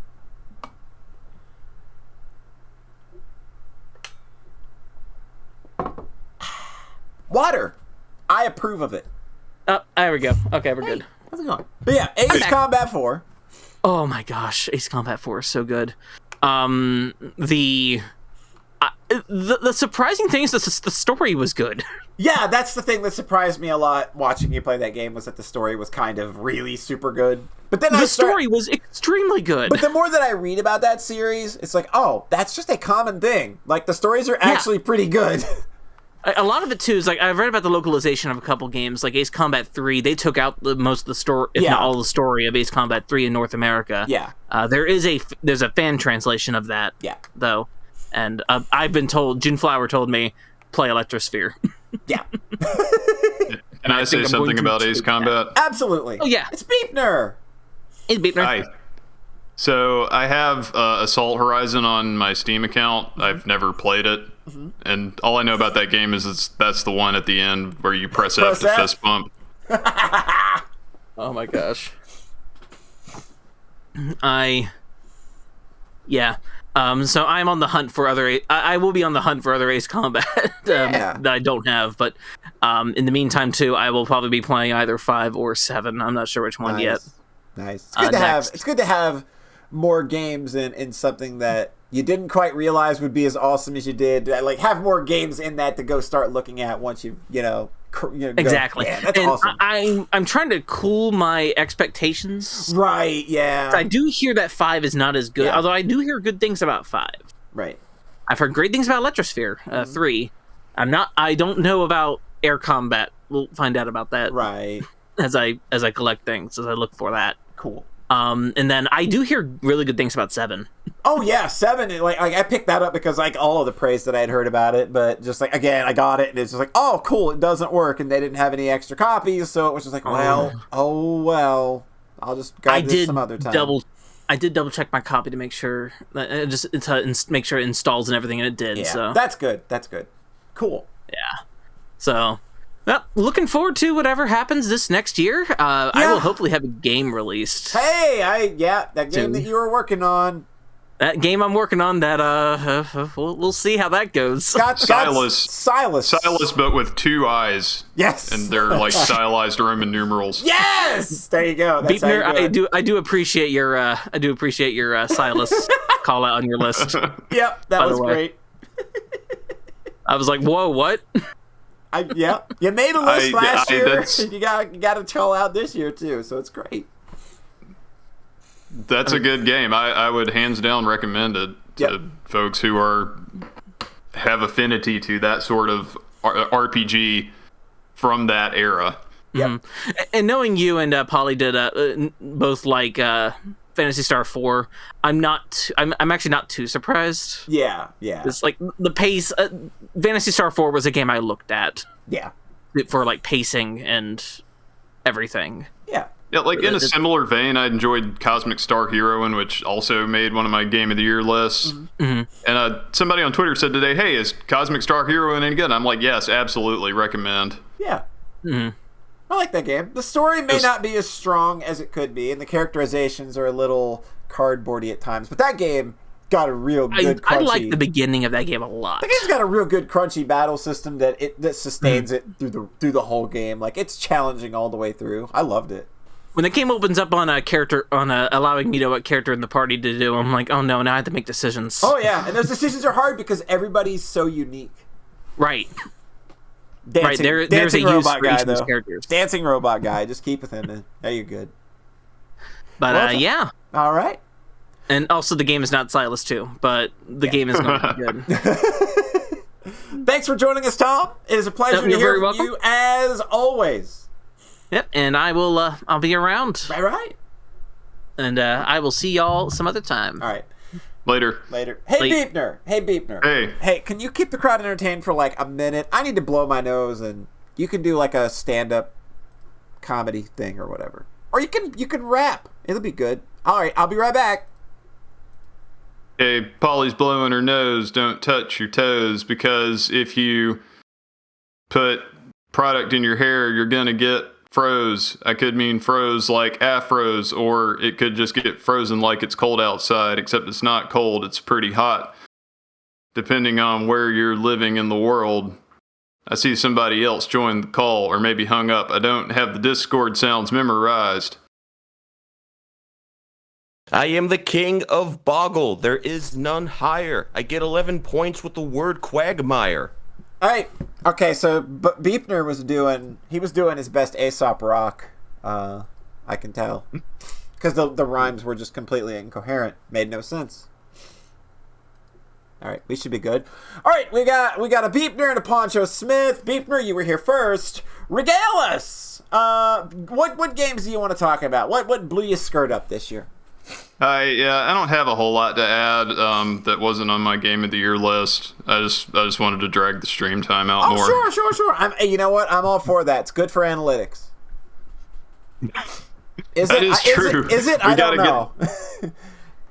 Water! I approve of it.
Oh, there we go. Okay, we're good.
How's it going? But yeah, Ace Combat 4.
Oh my gosh, Ace Combat 4 is so good. The surprising thing is that the story was good.
Yeah, that's the thing that surprised me a lot watching you play that game, was that the story was kind of really super good. But then the
story was extremely good.
But the more that I read about that series, it's like, oh, that's just a common thing. Like, the stories are actually pretty good.
A lot of it too is like I've read about the localization of a couple games, like Ace Combat 3. They took out most of the story, if not all the story of Ace Combat 3 in North America.
Yeah,
there's a fan translation of that.
Yeah,
though, and I've been told, Jin Flower told me, play Electrosphere.
Yeah.
Can I say something about Ace Combat?
Absolutely.
Oh yeah,
it's Beepner.
It's Beepner.
Hi. So I have Assault Horizon on my Steam account. I've never played it. And all I know about that game is that's the one at the end where you press F to fist bump.
Oh my gosh. So I'm on the hunt for other. I will be on the hunt for other Ace Combat that I don't have. But in the meantime, too, I will probably be playing either 5 or 7. I'm not sure which one yet.
Nice. It's good to have. It's good to have more games in something that you didn't quite realize would be as awesome as you did. Like have more games in that to go start looking at once
exactly.
Yeah, that's
and
awesome.
I'm trying to cool my expectations.
Right. Yeah.
I do hear that 5 is not as good, although I do hear good things about 5.
Right.
I've heard great things about Electrosphere 3. I don't know about air combat. We'll find out about that.
Right.
As I collect things, as I look for that.
Cool.
And then I do hear really good things about 7.
Oh yeah, 7. Like I picked that up because like all of the praise that I had heard about it, but just like again, I got it and it's just like, oh cool, it doesn't work, and they didn't have any extra copies, so it was just like, well, I'll just grab this some other time.
I did double check my copy to make sure make sure it installs and everything, and it did.
Yeah,
so
that's good. That's good. Cool.
Yeah. So. Well, looking forward to whatever happens this next year. I will hopefully have a game released.
Hey, that game that you were working on.
That game I'm working on, that we'll see how that goes.
Silas, but with 2 eyes.
Yes,
and they're like stylized Roman numerals.
Yes, there you go. That's
Beepner, I do appreciate your Silas call out on your list.
Yep, that was great.
I was like, whoa, what?
You made a list last year. You got to call out this year too, so it's great.
That's a good game. I would hands down recommend it to folks who have affinity to that sort of RPG from that era.
Yep.
And knowing you and Polly did both like Phantasy Star 4, I'm actually not too surprised.
Yeah.
It's like the pace. Phantasy Star 4 was a game I looked at.
Yeah.
For like pacing and everything.
Yeah.
Yeah, like in a similar vein, I enjoyed Cosmic Star Heroine, which also made one of my Game of the Year lists.
Mm-hmm.
And somebody on Twitter said today, hey, is Cosmic Star Heroine any good? I'm like, yes, absolutely, recommend.
Yeah.
Mm-hmm.
I like that game. The story may not be as strong as it could be, and the characterizations are a little cardboardy at times, but that game got a real good crunchy...
I like the beginning of that game a lot.
The game's got a real good crunchy battle system that sustains it through the whole game. Like, it's challenging all the way through. I loved it.
When the game opens up on a character, allowing me to know what character in the party to do, I'm like, oh no, now I have to make decisions.
Oh yeah, and those decisions are hard because everybody's so unique.
Right.
There's a use for each of these
characters.
Dancing robot guy, just keep with him. There you're good.
But yeah.
All right.
And also the game is not Silas 2, but the game is going to be good.
Thanks for joining us, Tom. It is a pleasure to hear from you as always.
Yep, and I'll be around.
Right.
And I will see y'all some other time.
All right.
Later.
Hey, Beepner. Hey, can you keep the crowd entertained for like a minute? I need to blow my nose, and you can do like a stand-up comedy thing or whatever. Or you can rap. It'll be good. All right, I'll be right back.
Hey, Polly's blowing her nose. Don't touch your toes, because if you put product in your hair, you're gonna get froze. I could mean froze like afros, or it could just get frozen like it's cold outside, except it's not cold, it's pretty hot. Depending on where you're living in the world. I see somebody else joined the call, or maybe hung up. I don't have the Discord sounds memorized.
I am the king of Boggle. There is none higher. I get 11 points with the word quagmire.
All right. Okay, so Beepner was doing his best Aesop rock. I can tell. Because the rhymes were just completely incoherent. Made no sense. All right, we should be good. All right, we got a Beepner and a Pauncho Smith. Beepner, you were here first. Regale us. What games do you want to talk about? What blew your skirt up this year?
I don't have a whole lot to add that wasn't on my Game of the Year list. I just wanted to drag the stream time out more.
Sure. You know what? I'm all for that. It's good for analytics.
That is true.
Is it? I don't know.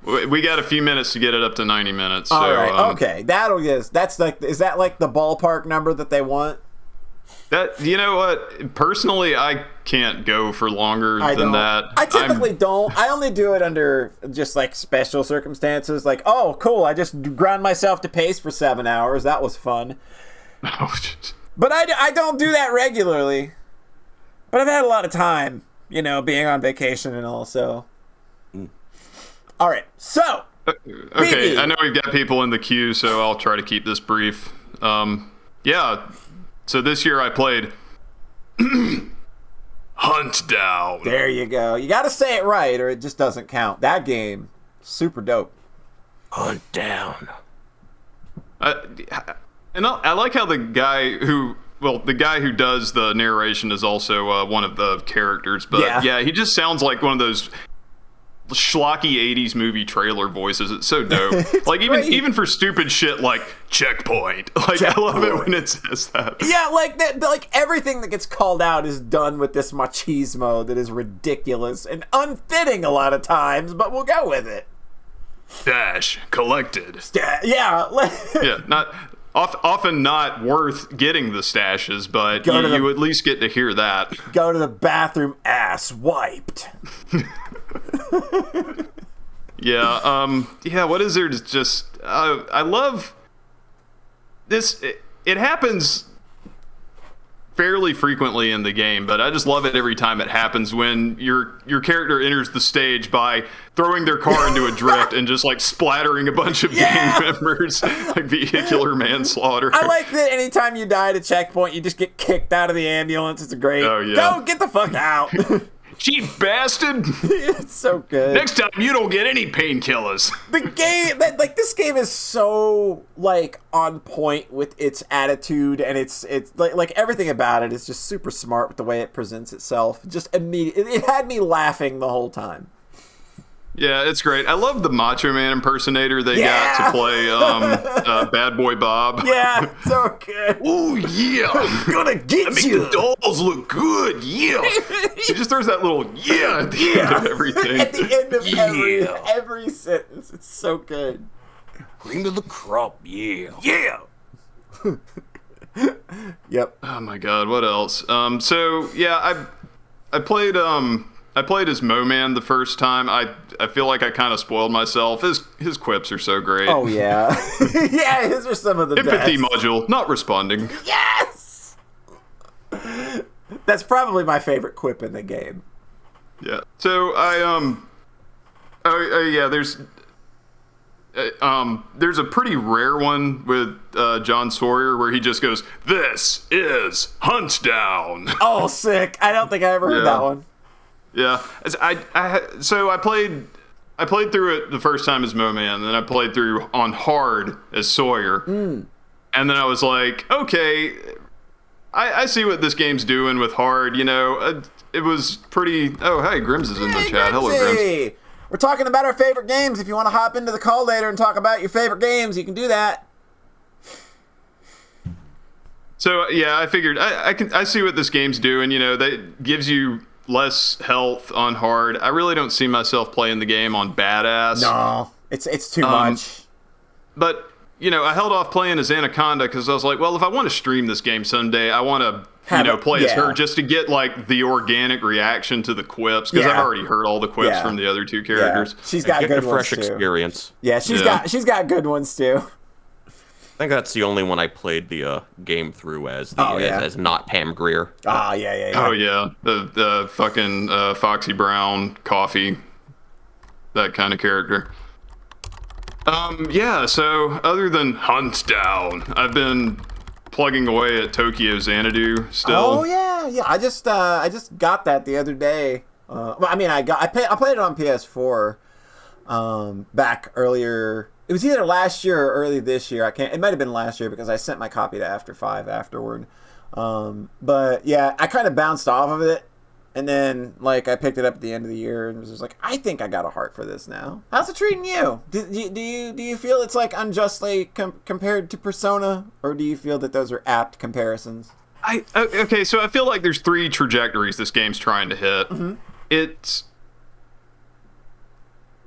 We got a few minutes to get it up to 90 minutes.
All right. Okay. Is that like the ballpark number that they want?
That, you know what? Personally, I can't go for longer than that.
I typically don't. I only do it under just like special circumstances. Like, oh, cool! I just ground myself to pace for 7 hours. That was fun. But I don't do that regularly. But I've had a lot of time, you know, being on vacation and all. So, all right. So,
okay, I know we've got people in the queue, so I'll try to keep this brief. Yeah. So this year I played Hunt Down.
There you go. You got to say it right, or it just doesn't count. That game, super dope.
Hunt Down.
And I like how the guy who does the narration is also one of the characters. But yeah, he just sounds like one of those schlocky 80s movie trailer voices. It's so dope. Like even for stupid shit like checkpoint. Like I love it when it says that.
Yeah, like that, like everything that gets called out is done with this machismo that is ridiculous and unfitting a lot of times, but we'll go with it.
Dash collected.
Yeah.
Yeah, not often not worth getting the stashes, but you at least get to hear that.
Go to the bathroom, ass wiped.
Yeah, what is there to just... I love this. It happens fairly frequently in the game, but I just love it every time it happens when your character enters the stage by throwing their car into a drift and just like splattering a bunch of gang members, like vehicular manslaughter.
I like that anytime you die at a checkpoint, you just get kicked out of the ambulance. It's great.
Oh, yeah.
Go, get the fuck out.
Cheap bastard!
It's so good.
Next time you don't get any painkillers.
The game, this game is so like on point with its attitude, and it's like everything about it is just super smart with the way it presents itself. Just immediately, it had me laughing the whole time.
Yeah, it's great. I love the Macho Man impersonator they got to play Bad Boy Bob.
Yeah, so good.
Oh, yeah.
I'm gonna get you.
The dolls look good, yeah. He just throws that little yeah at the end of everything.
At the end of every sentence. It's so good.
Cream of the crop, yeah.
Yeah. Yep.
Oh, my God. What else? So, yeah, I played as Mo-Man the first time. I feel like I kind of spoiled myself. His quips are so great.
Oh, yeah. Yeah, his are some of the
Empathy
best.
module, not responding.
Yes! That's probably my favorite quip in the game.
Yeah. So, there's a pretty rare one with John Sawyer where he just goes, "This is Hunt Down."
Oh, sick. I don't think I ever heard that one.
Yeah, so I played through it the first time as Mo-Man, and then I played through on hard as Sawyer, and then I was like, okay, I see what this game's doing with hard. You know, it was pretty. Oh, hey, Grims is in the chat. Hello, Grims.
We're talking about our favorite games. If you want to hop into the call later and talk about your favorite games, you can do that.
So yeah, I figured I see what this game's doing. You know, that gives you less health on hard. I really don't see myself playing the game on badass.
No, it's too much.
But you know, I held off playing as Anaconda because I was like, well, if I want to stream this game someday, I want to play as her just to get like the organic reaction to the quips, because I've already heard all the quips from the other two characters.
Yeah. She's got good
a fresh
ones too.
experience.
Yeah, she's got good ones too.
I think that's the only one I played the game through as as not Pam Grier.
Ah, yeah.
Oh yeah, the fucking Foxy Brown coffee, that kind of character. Yeah. So other than Hunt Down, I've been plugging away at Tokyo Xanadu still.
Oh yeah. I just got that the other day. Well, I mean, I played it on PS4 back earlier. It was either last year or early this year. It might have been last year because I sent my copy to After 5 afterward. But yeah, I kind of bounced off of it, and then like I picked it up at the end of the year and was just like, I think I got a heart for this now. How's it treating you? Do you feel it's like unjustly compared to Persona, or do you feel that those are apt comparisons?
Okay, so I feel like there's three trajectories this game's trying to hit. Mm-hmm.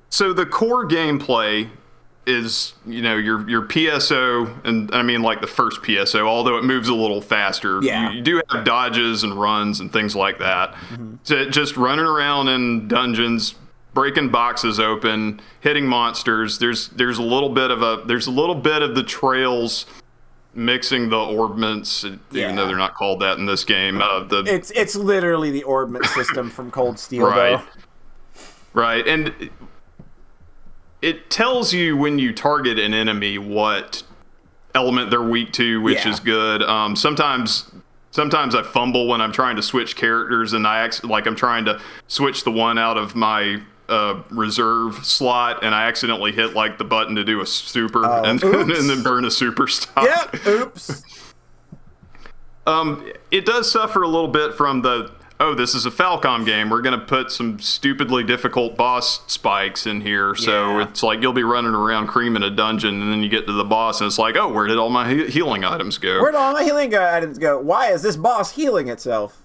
So the core gameplay is, your PSO, and I mean like the first PSO, although it moves a little faster.
Yeah.
You do have dodges and runs and things like that. So just running around in dungeons, breaking boxes open, hitting monsters. There's a little bit of the trails mixing the orbments, even though they're not called that in this game.
It's literally the orbment system from Cold Steel,
right,
though.
Right, and it tells you when you target an enemy what element they're weak to, which is good. Sometimes I fumble when I'm trying to switch characters, and I'm trying to switch the one out of my reserve slot, and I accidentally hit like the button to do a super, and then burn a super stop.
Yep. Oops.
It does suffer a little bit from this is a Falcom game. We're going to put some stupidly difficult boss spikes in here. So it's like you'll be running around creaming a dungeon, and then you get to the boss, and it's like, oh, where did all my healing items go?
Where did all my healing items go? Why is this boss healing itself?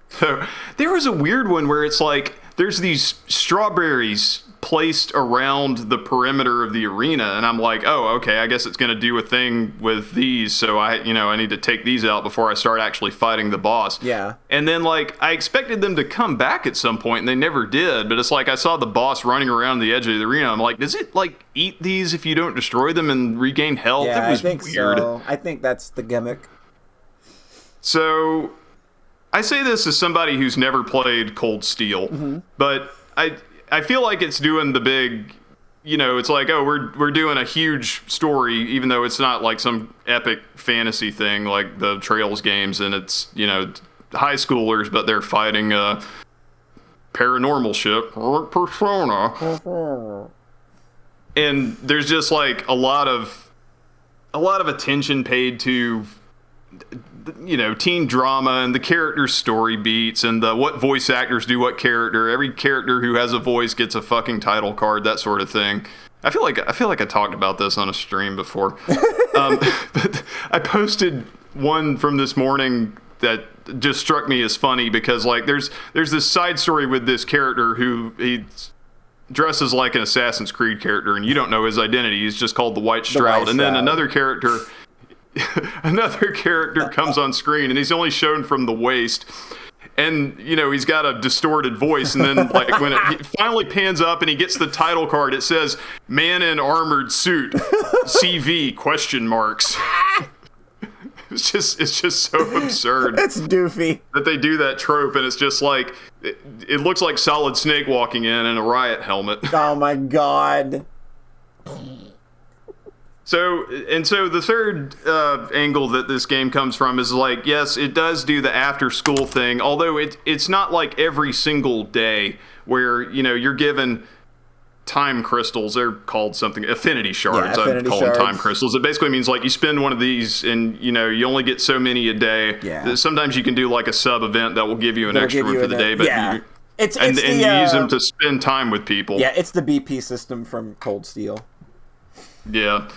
So there was a weird one where it's like there's these strawberries placed around the perimeter of the arena, and I'm like, oh, okay, I guess it's going to do a thing with these, so I need to take these out before I start actually fighting the boss.
Yeah.
And then like I expected them to come back at some point, and they never did, but it's like I saw the boss running around the edge of the arena. I'm like, does it like eat these if you don't destroy them and regain health?
Yeah,
it was
I think
weird.
so. I think that's the gimmick.
So I say this as somebody who's never played Cold Steel, but I feel like it's doing the big, it's like, oh, we're doing a huge story, even though it's not like some epic fantasy thing like the Trails games, and it's, high schoolers, but they're fighting a paranormal ship or Persona. And there's just like a lot of attention paid to teen drama and the character's story beats and what voice actors do what character. Every character who has a voice gets a fucking title card, that sort of thing. I feel like I talked about this on a stream before. But I posted one from this morning that just struck me as funny because like there's this side story with this character who he dresses like an Assassin's Creed character, and you don't know his identity. He's just called the White Shroud. And then another character comes on screen, and he's only shown from the waist, and he's got a distorted voice, and then like when it finally pans up and he gets the title card, it says man in armored suit CV question marks. It's just so absurd.
It's doofy
that they do that trope, and it's just like it looks like Solid Snake walking in a riot helmet.
Oh my god.
So the third angle that this game comes from is like, yes, it does do the after school thing, although it's not like every single day where, you're given time crystals. They're called something, affinity shards.
Yeah,
I call them time crystals. It basically means like you spend one of these and, you only get so many a day.
Yeah.
Sometimes you can do like a sub event that will give you an extra one for the day, but you use them to spend time with people.
Yeah, it's the BP system from Cold Steel.
Yeah.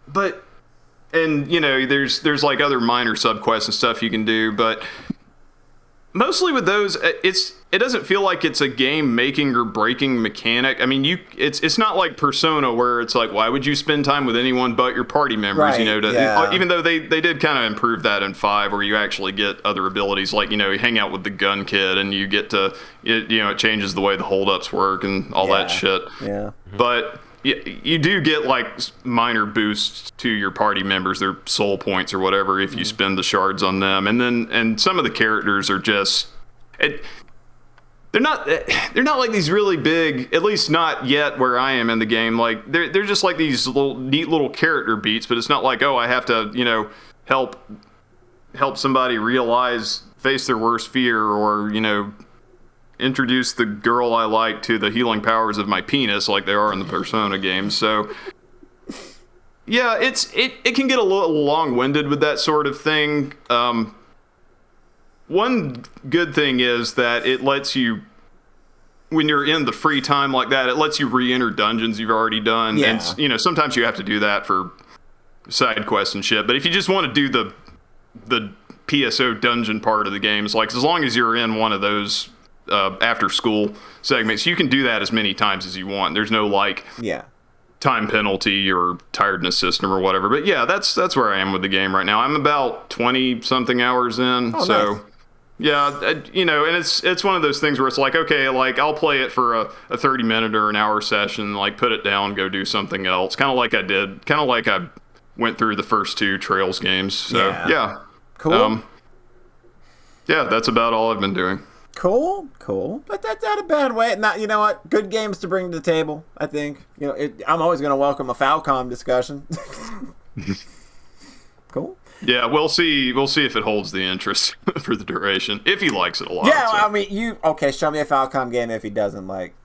But there's like other minor subquests and stuff you can do, but mostly with those, it doesn't feel like it's a game making or breaking mechanic. I mean, it's not like Persona where it's like, why would you spend time with anyone but your party members?
Right,
even though they did kind of improve that in 5, where you actually get other abilities, like you hang out with the gun kid and you get to it changes the way the holdups work and all that shit.
Yeah,
but you do get like minor boosts to your party members, their soul points or whatever, if you spend the shards on them. And some of the characters are just they're not like these really big, at least not yet where I am in the game. Like they're just like these neat little character beats, but it's not like, oh, I have to help somebody face their worst fear, or introduce the girl I like to the healing powers of my penis like they are in the Persona games. So yeah, it can get a little long-winded with that sort of thing. One good thing is that it lets you, when you're in the free time like that, it lets you re-enter dungeons you've already done.
Yeah.
And sometimes you have to do that for side quests and shit, but if you just want to do the PSO dungeon part of the game, it's like as long as you're in one of those after school segments. You can do that as many times as you want. There's no like time penalty or tiredness system or whatever. But yeah, that's where I am with the game right now. I'm about 20 something hours in. So
nice.
yeah, you know, and it's one of those things where it's like, okay, like I'll play it for a 30-minute or an hour session, like put it down, go do something else. Kind of like I went through the first 2 Trails games. So yeah.
Cool.
Yeah, that's about all I've been doing.
Cool. But that's not a bad way. Not, you know what? Good games to bring to the table, I think. You know, I'm always going to welcome a Falcom discussion. Cool.
Yeah, we'll see if it holds the interest for the duration. If he likes it a lot.
Yeah,
so.
I mean, show me a Falcom game if he doesn't like.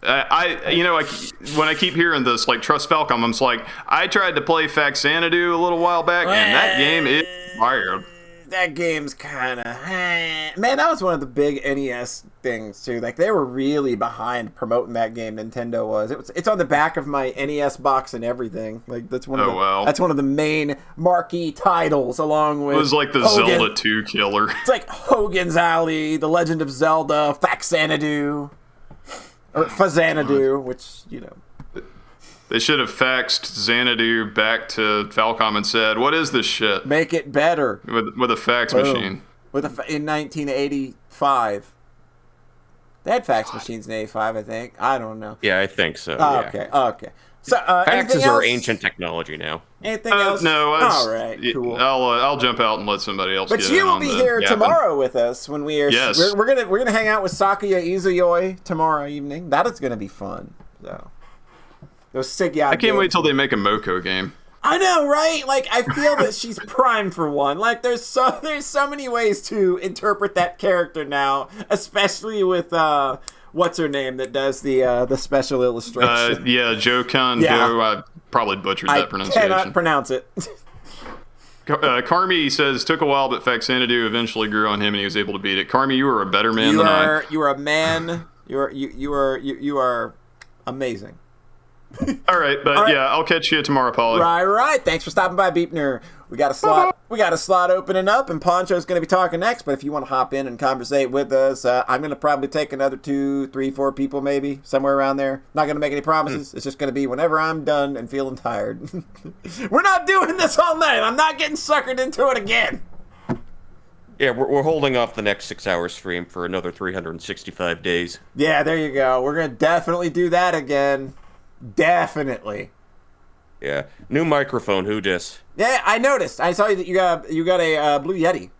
When I keep hearing this, like, trust Falcom, I'm just like, I tried to play Xanadu a little while back, and that game is fire.
That game's kind of... Man, that was one of the big NES things, too. Like, they were really behind promoting that game, Nintendo was. It's on the back of my NES box and everything. Like, that's one of the main marquee titles, along with...
It was like the Zelda 2 killer.
It's like Hogan's Alley, The Legend of Zelda, Xanadu, or Xanadu, which, you know...
They should have faxed Xanadu back to Falcom and said, "What is this shit?
Make it better."
With a fax machine.
In 1985. They had fax machines in 85, I think. I don't know.
Yeah, I think so.
Okay. So,
faxes are ancient technology now.
Anything else?
No.
All right, cool.
I'll jump out and let somebody else.
But
get
you
in
will
on
be
the
here
yapping.
tomorrow with us when we are.
Yes.
We're gonna hang out with Sakuya Izuyoi tomorrow evening. That is gonna be fun. So. Those sick
I can't wait till they make a Moko game.
I know, right? Like, I feel that she's primed for one. Like, there's so many ways to interpret that character now, especially with what's her name that does the special illustration.
Joe Kondo.
Yeah.
I probably butchered that pronunciation.
I cannot pronounce it.
Carmi says, took a while, but Xanadu eventually grew on him and he was able to beat it. Carmi, you are a better man than I.
You are a man. You are amazing.
All right, but yeah, I'll catch you tomorrow, Paulie.
Right. Thanks for stopping by, Beepner. We got a slot opening up, and Pauncho's going to be talking next. But if you want to hop in and conversate with us, I'm going to probably take another 2, 3, 4 people, maybe somewhere around there. Not going to make any promises. It's just going to be whenever I'm done and feeling tired. We're not doing this all night. I'm not getting suckered into it again.
Yeah, we're holding off the next 6-hour stream for another 365 days.
Yeah, there you go. We're going to definitely do that again. Definitely.
Yeah. New microphone, who dis?
Yeah, I noticed. I saw that you got a Blue Yeti.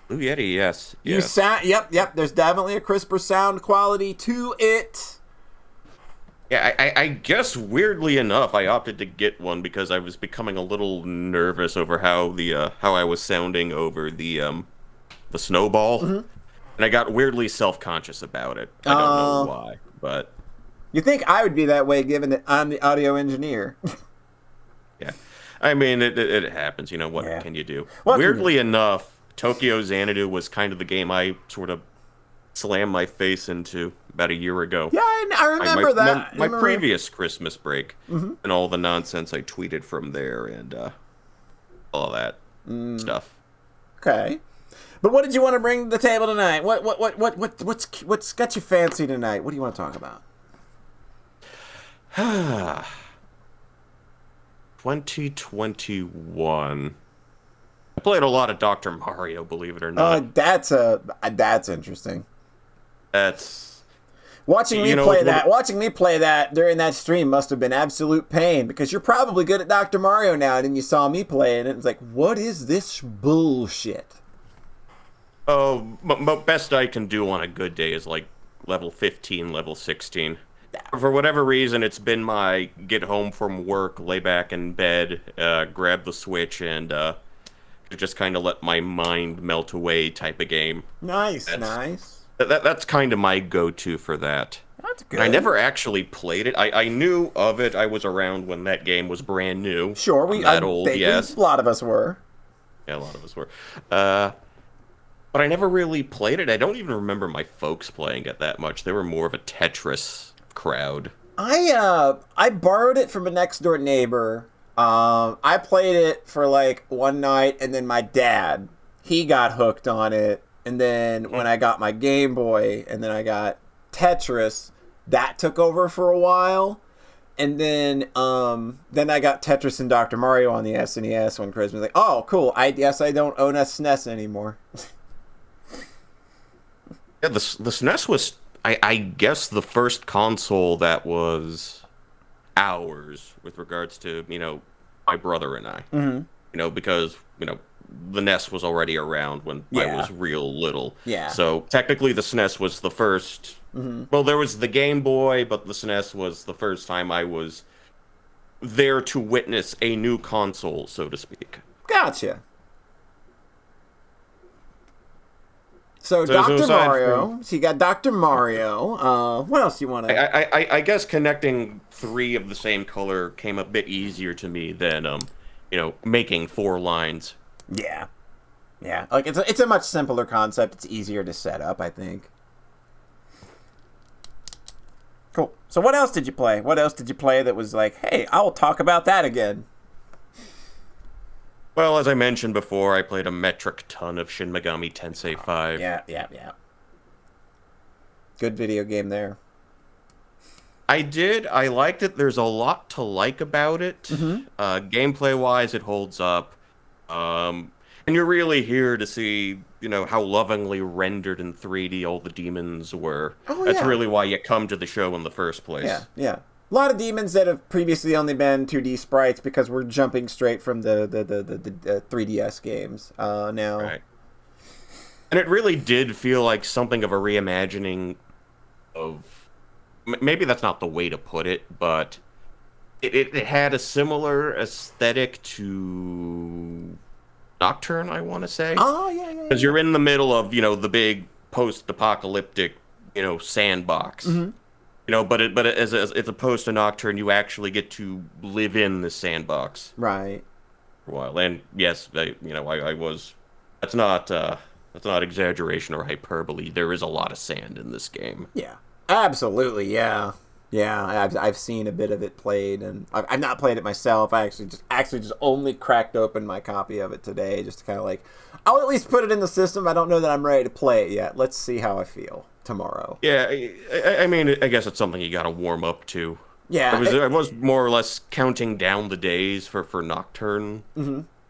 Blue Yeti, yes.
You sound. Yep. There's definitely a crisper sound quality to it.
Yeah, I guess weirdly enough, I opted to get one because I was becoming a little nervous over how how I was sounding over the snowball, and I got weirdly self-conscious about it. I don't know why, but.
You think I would be that way, given that I'm the audio engineer?
Yeah, I mean it happens. You know what can you do? Weirdly enough, Tokyo Xanadu was kind of the game I sort of slammed my face into about a year ago.
Yeah, I remember that.
My previous Christmas break and all the nonsense I tweeted from there and all that stuff.
Okay, but what did you want to bring to the table tonight? What's got you fancy tonight? What do you want to talk about?
2021. I played a lot of Dr. Mario, believe it or not.
That's interesting.
That's
watching me play that during that stream must have been absolute pain because you're probably good at Dr. Mario now, and then you saw me play and it's like, what is this bullshit?
Oh, best I can do on a good day is like level 15, level 16. For whatever reason, it's been my get home from work, lay back in bed, grab the Switch, and just kind of let my mind melt away type of game.
Nice.
That's kind of my go-to for that.
That's good.
I never actually played it. I knew of it. I was around when that game was brand new.
Sure, yes. A lot of us were.
Yeah, a lot of us were. But I never really played it. I don't even remember my folks playing it that much. They were more of a Tetris crowd.
I borrowed it from a next door neighbor. I played it for like one night, and then my dad, he got hooked on it, And then when I got my Game Boy, and then I got Tetris, that took over for a while. And then I got Tetris and Dr. Mario on the SNES when Chris was like, oh, cool. I guess I don't own a SNES anymore.
Yeah, the SNES was, I guess, the first console that was ours with regards to, my brother and I. Mm-hmm. Because, the NES was already around when I was real little.
Yeah.
So technically the SNES was the first. Mm-hmm. Well, there was the Game Boy, but the SNES was the first time I was there to witness a new console, so to speak.
Gotcha. So Dr. Mario. So you got Dr. Mario. What else do you want to...
I guess connecting 3 of the same color came a bit easier to me than, making 4 lines.
Yeah. Yeah. Like, it's a much simpler concept. It's easier to set up, I think. Cool. So what else did you play? What else did you play that was like, hey, I'll talk about that again?
Well, as I mentioned before, I played a metric ton of Shin Megami Tensei 5.
Yeah. Good video game there.
I did. I liked it. There's a lot to like about it. Mm-hmm. Gameplay-wise, it holds up. And you're really here to see, how lovingly rendered in 3D all the demons were. Oh, That's really why you come to the show in the first place.
Yeah. A lot of demons that have previously only been 2D sprites because we're jumping straight from the 3DS games now.
Right. And it really did feel like something of a reimagining of... Maybe that's not the way to put it, but it had a similar aesthetic to Nocturne, I want to say.
Oh, yeah.
Because you're in the middle of, the big post-apocalyptic, sandbox. Mm-hmm. But as opposed to Nocturne, you actually get to live in the sandbox.
Right.
For a while. And yes, I was... That's not exaggeration or hyperbole. There is a lot of sand in this game.
Yeah. Absolutely, yeah. I've seen a bit of it played, and I've not played it myself. I actually just only cracked open my copy of it today, just to kind of like, I'll at least put it in the system. I don't know that I'm ready to play it yet. Let's see how I feel tomorrow.
Yeah, I mean, I guess it's something you got to warm up to.
Yeah,
I was more or less counting down the days for Nocturne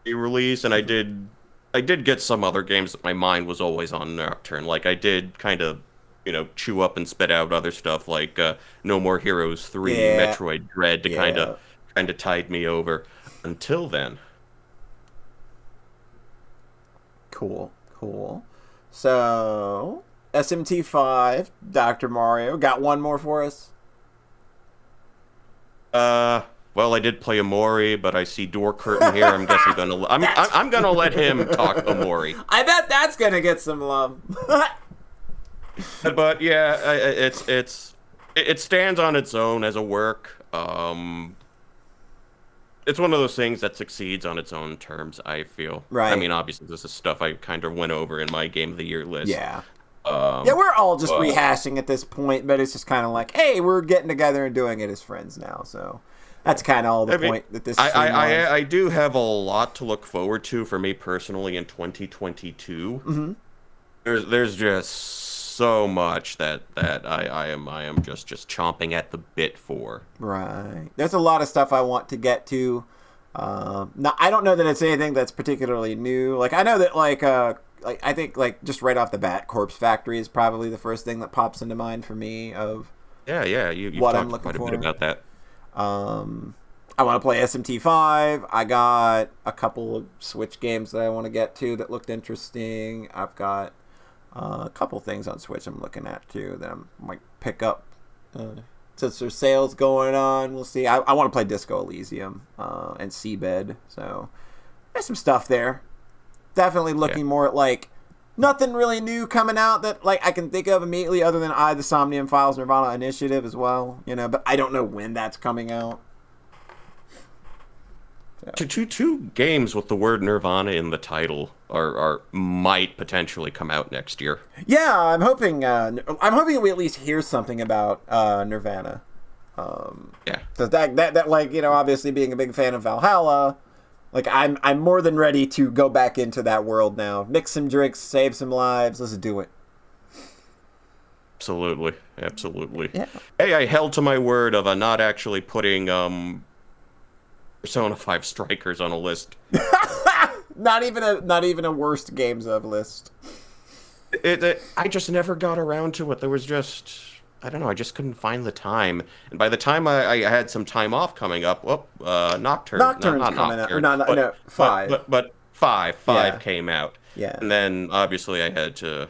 release, and I did get some other games that my mind was always on Nocturne. Like I did kind of. Chew up and spit out other stuff like No More Heroes 3, Metroid Dread to kind of tide me over. Until then.
Cool. So, SMT5, Dr. Mario, got one more for us?
Well, I did play Amori, but I see DoorCurtain here. I'm guessing I'm gonna let him talk Amori.
I bet that's gonna get some love.
But yeah, it stands on its own as a work. It's one of those things that succeeds on its own terms, I feel.
Right.
I mean, obviously, this is stuff I kind of went over in my Game of the Year list.
Yeah. We're all just rehashing at this point, but it's just kind of like, hey, we're getting together and doing it as friends now. So that's kind of all the point that this.
I do have a lot to look forward to for me personally in 2022. Mm-hmm. There's just so much that I am just chomping at the bit for.
Right. There's a lot of stuff I want to get to. Now, I don't know that it's anything that's particularly new. Like I know that I think just right off the bat, Corpse Factory is probably the first thing that pops into mind for me of
you've
what
talked
I'm looking
quite
for.
A bit about that.
I want to play SMT5. I got a couple of Switch games that I want to get to that looked interesting. I've got a couple things on Switch I'm looking at too that I might pick up since there's sales going on. We'll see. I want to play Disco Elysium and Seabed, so there's some stuff there. Definitely looking more at nothing really new coming out that I can think of immediately other than the Somnium Files Nirvana Initiative as well, but I don't know when that's coming out.
Two games with the word Nirvana in the title are might potentially come out next year.
Yeah, I'm hoping we at least hear something about Nirvana. Because that obviously being a big fan of Valhalla, Like, I'm more than ready to go back into that world now. Mix some drinks, save some lives. Let's do it.
Absolutely.
Yeah.
Hey, I held to my word of not actually putting Persona 5 Strikers on a list.
Not even a worst games of list.
I just never got around to it. There was just, I don't know, I just couldn't find the time. And by the time I had some time off coming up, Nocturne.
Nocturne's
not
coming out.
Nocturne,
Or not, no, 5.
But 5
Yeah.
came out.
Yeah.
And then, obviously, I had to,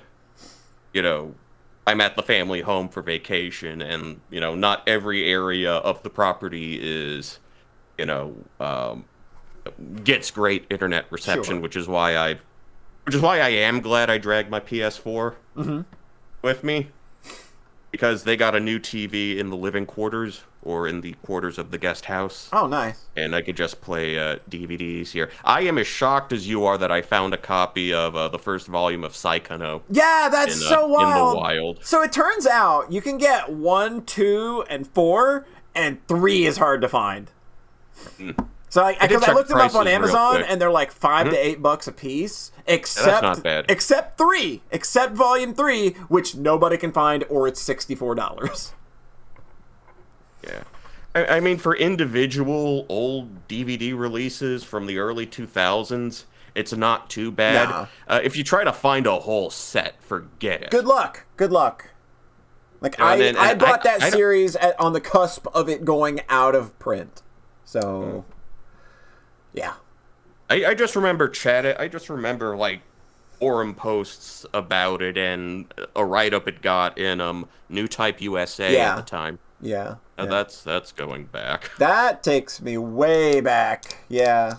I'm at the family home for vacation, and, not every area of the property is, gets great internet reception,
Sure.
which is why I am glad I dragged my PS4 with me, because they got a new TV in the living quarters, or in the quarters of the guest house.
Oh, nice.
And I could just play DVDs here. I am as shocked as you are that I found a copy of the first volume of Psychono.
Yeah, that's so wild.
In the wild.
So it turns out you can get 1, 2, and 4, and 3 is hard to find. So I looked them up on Amazon, and they're like $5 to $8 a piece. Except,
that's not bad.
Except volume 3, which nobody can find, or it's $64.
Yeah. I mean, for individual old DVD releases from the early 2000s, it's not too bad.
Nah.
If you try to find a whole set, forget it.
Good luck. Like, I bought that series on the cusp of it going out of print. So, yeah.
I just remember I just remember, like, forum posts about it and a write-up it got in New Type USA at the time.
Yeah.
That's going back.
That takes me way back. Yeah.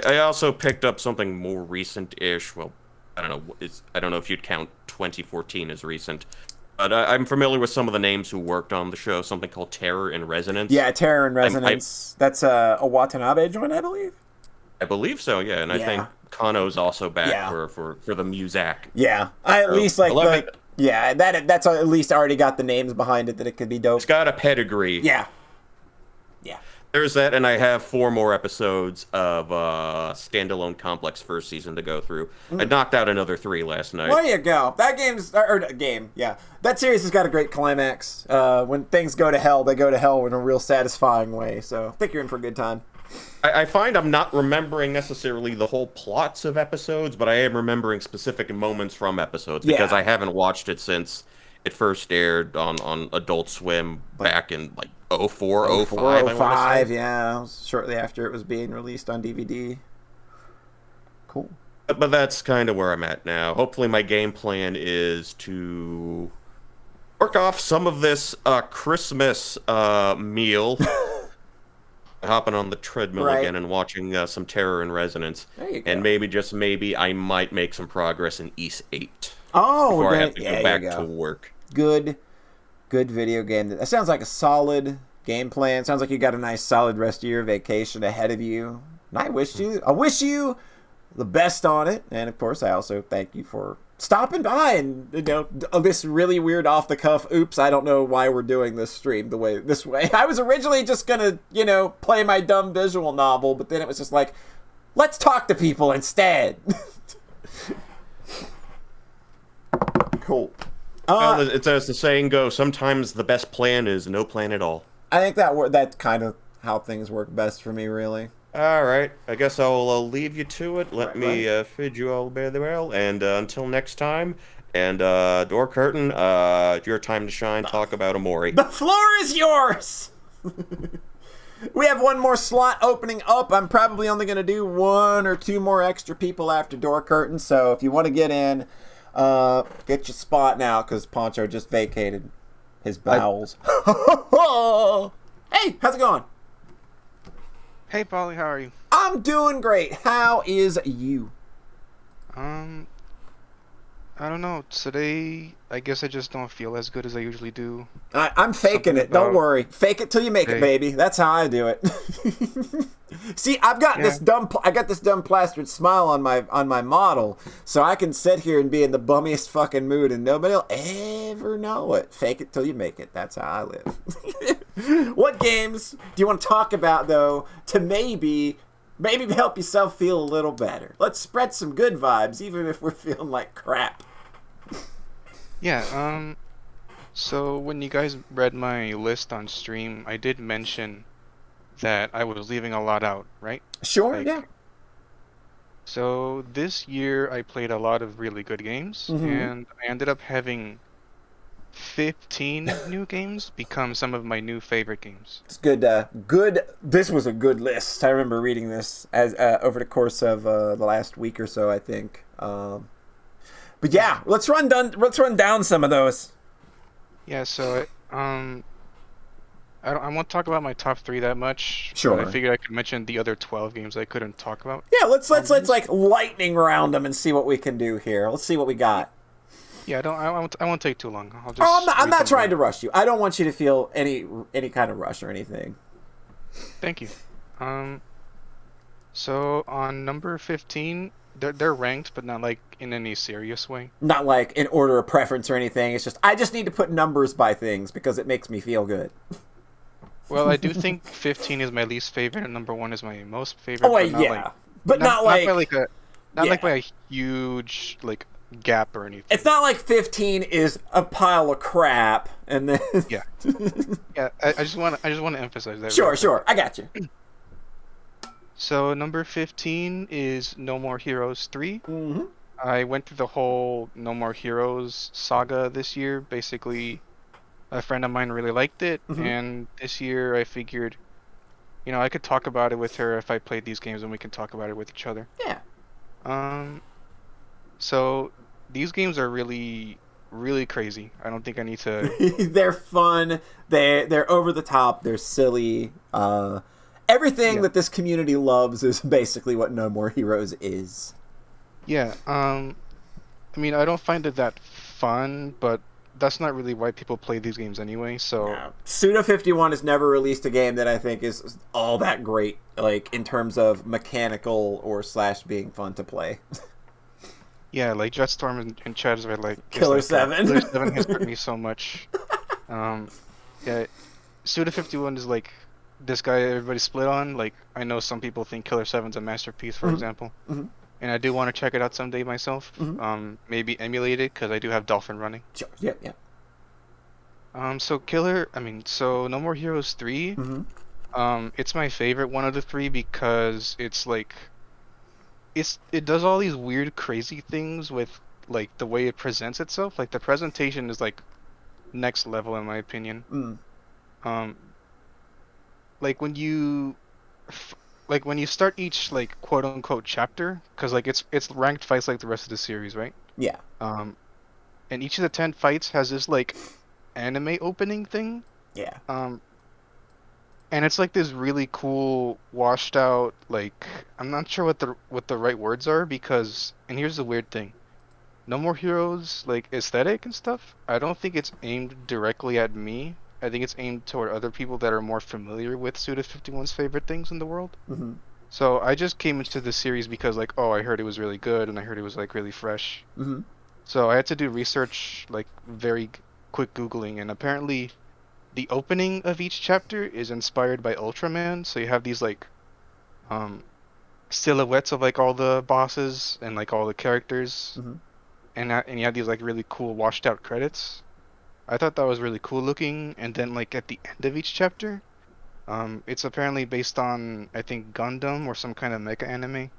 I also picked up something more recent-ish. Well, I don't know if you'd count 2014 as recent. But I'm familiar with some of the names who worked on the show. Something called Terror in Resonance.
Yeah, Terror in Resonance. That's a Watanabe joint, I believe.
I believe so, yeah. And I think Kano's also back for the Muzak.
Yeah. I at least yeah, that's at least already got the names behind it that it could be dope.
It's got a pedigree.
Yeah.
There's that, and I have 4 more episodes of Standalone Complex first season to go through. I knocked out another 3 last night.
There you go. That that series has got a great climax. When things go to hell, they go to hell in a real satisfying way. So I think you're in for a good time.
I find I'm not remembering necessarily the whole plots of episodes, but I am remembering specific moments from episodes, because I haven't watched it since it first aired on Adult Swim back in, like, 04, 05,
yeah. It was shortly after it was being released on DVD. Cool.
But that's kind of where I'm at now. Hopefully my game plan is to work off some of this Christmas meal, hopping on the treadmill again and watching some Terror in Resonance.
There you go.
And maybe, just maybe, I might make some progress in East 8.
Oh,
before I have to go back to work.
Good video game. That sounds like a solid game plan. Sounds like you got a nice solid rest of your vacation ahead of you. And I wish you the best on it. And of course, I also thank you for stopping by and this really weird off the cuff. Oops, I don't know why we're doing this stream this way. I was originally just gonna play my dumb visual novel, but then it was just like, let's talk to people instead. Cool.
It's as the saying goes, sometimes the best plan is no plan at all.
I think that's kind of how things work best for me, really.
All right. I guess I'll leave you to it. Let me feed you all very well. And until next time, and DoorCurtain, your time to shine. Talk about Amori.
The floor is yours! We have one more slot opening up. I'm probably only going to do 1 or 2 more extra people after DoorCurtain. So if you want to get in... get your spot now, because Pauncho just vacated his bowels. Hey, how's it going?
Hey, Polly, how are you?
I'm doing great. How is you?
I don't know. Today, I guess I just don't feel as good as I usually do.
I'm faking it. Don't worry. Fake it till you make it, baby. That's how I do it. See, I got this dumb plastered smile on my model, so I can sit here and be in the bummiest fucking mood, and nobody'll ever know it. Fake it till you make it. That's how I live. What games do you want to talk about, though, to maybe Maybe help yourself feel a little better. Let's spread some good vibes, even if we're feeling like crap.
Yeah, so when you guys read my list on stream, I did mention that I was leaving a lot out, right?
Sure,
Like,
yeah.
So this year I played a lot of really good games, and I ended up having 15 new games become some of my new favorite games.
It's good. This was a good list. I remember reading this as over the course of the last week or so, I think. But yeah, let's run down some of those.
Yeah, so I won't talk about my top 3 that much.
Sure.
But I figured I could mention the other 12 games I couldn't talk about.
Yeah, let's like lightning round them and see what we can do here. Let's see what we got.
Yeah, I won't take too long. I'll just.
I'm not trying to rush you. I don't want you to feel any kind of rush or anything.
Thank you. So on number 15, they're ranked, but not like in any serious way.
Not like in order of preference or anything. It's just I just need to put numbers by things because it makes me feel good.
Well, I do think 15 is my least favorite, and number 1 is my most favorite.
Oh, yeah, but not by
a huge like gap or anything.
It's not like 15 is a pile of crap, and then
yeah. I just want to emphasize that.
Sure, I got you.
So number 15 is No More Heroes 3.
Mm-hmm.
I went through the whole No More Heroes saga this year. Basically, a friend of mine really liked it, and this year I figured, I could talk about it with her if I played these games, and we can talk about it with each other.
Yeah.
So these games are really, really crazy. I don't think I need to.
They're fun. They're over the top. They're silly. Everything that this community loves is basically what No More Heroes is.
Yeah. I don't find it that fun, but that's not really why people play these games anyway. So
Suda51 has never released a game that I think is all that great, like in terms of mechanical or / being fun to play.
Yeah, like Jetstorm and Chad are like
Killer 7.
Killer 7 has hurt me so much. Yeah, Suda51 is like this guy everybody split on. Like, I know some people think Killer 7's a masterpiece, for example. And I do want to check it out someday myself. Maybe emulate it, because I do have Dolphin running.
Sure, yeah.
So No More Heroes 3, it's my favorite one of the 3 because it's like, it does all these weird, crazy things with, like, the way it presents itself. Like, the presentation is, like, next level, in my opinion. Like when you start each like quote unquote chapter, because like it's ranked fights like the rest of the series, right?
Yeah.
And each of the 10 fights has this like anime opening thing.
Yeah.
And it's like this really cool washed out, like, I'm not sure what the right words are, because, and here's the weird thing, No More Heroes like aesthetic and stuff, I don't think it's aimed directly at me. I think it's aimed toward other people that are more familiar with Suda51's favorite things in the world. So I just came into the series because, like, I heard it was really good, and I heard it was, like, really fresh. So I had to do research, like, very quick Googling, and apparently the opening of each chapter is inspired by Ultraman, so you have these, like, silhouettes of, like, all the bosses and, like, all the characters, and you have these, like, really cool washed-out credits. I thought that was really cool looking, and then like at the end of each chapter, it's apparently based on, I think, Gundam or some kind of mecha anime.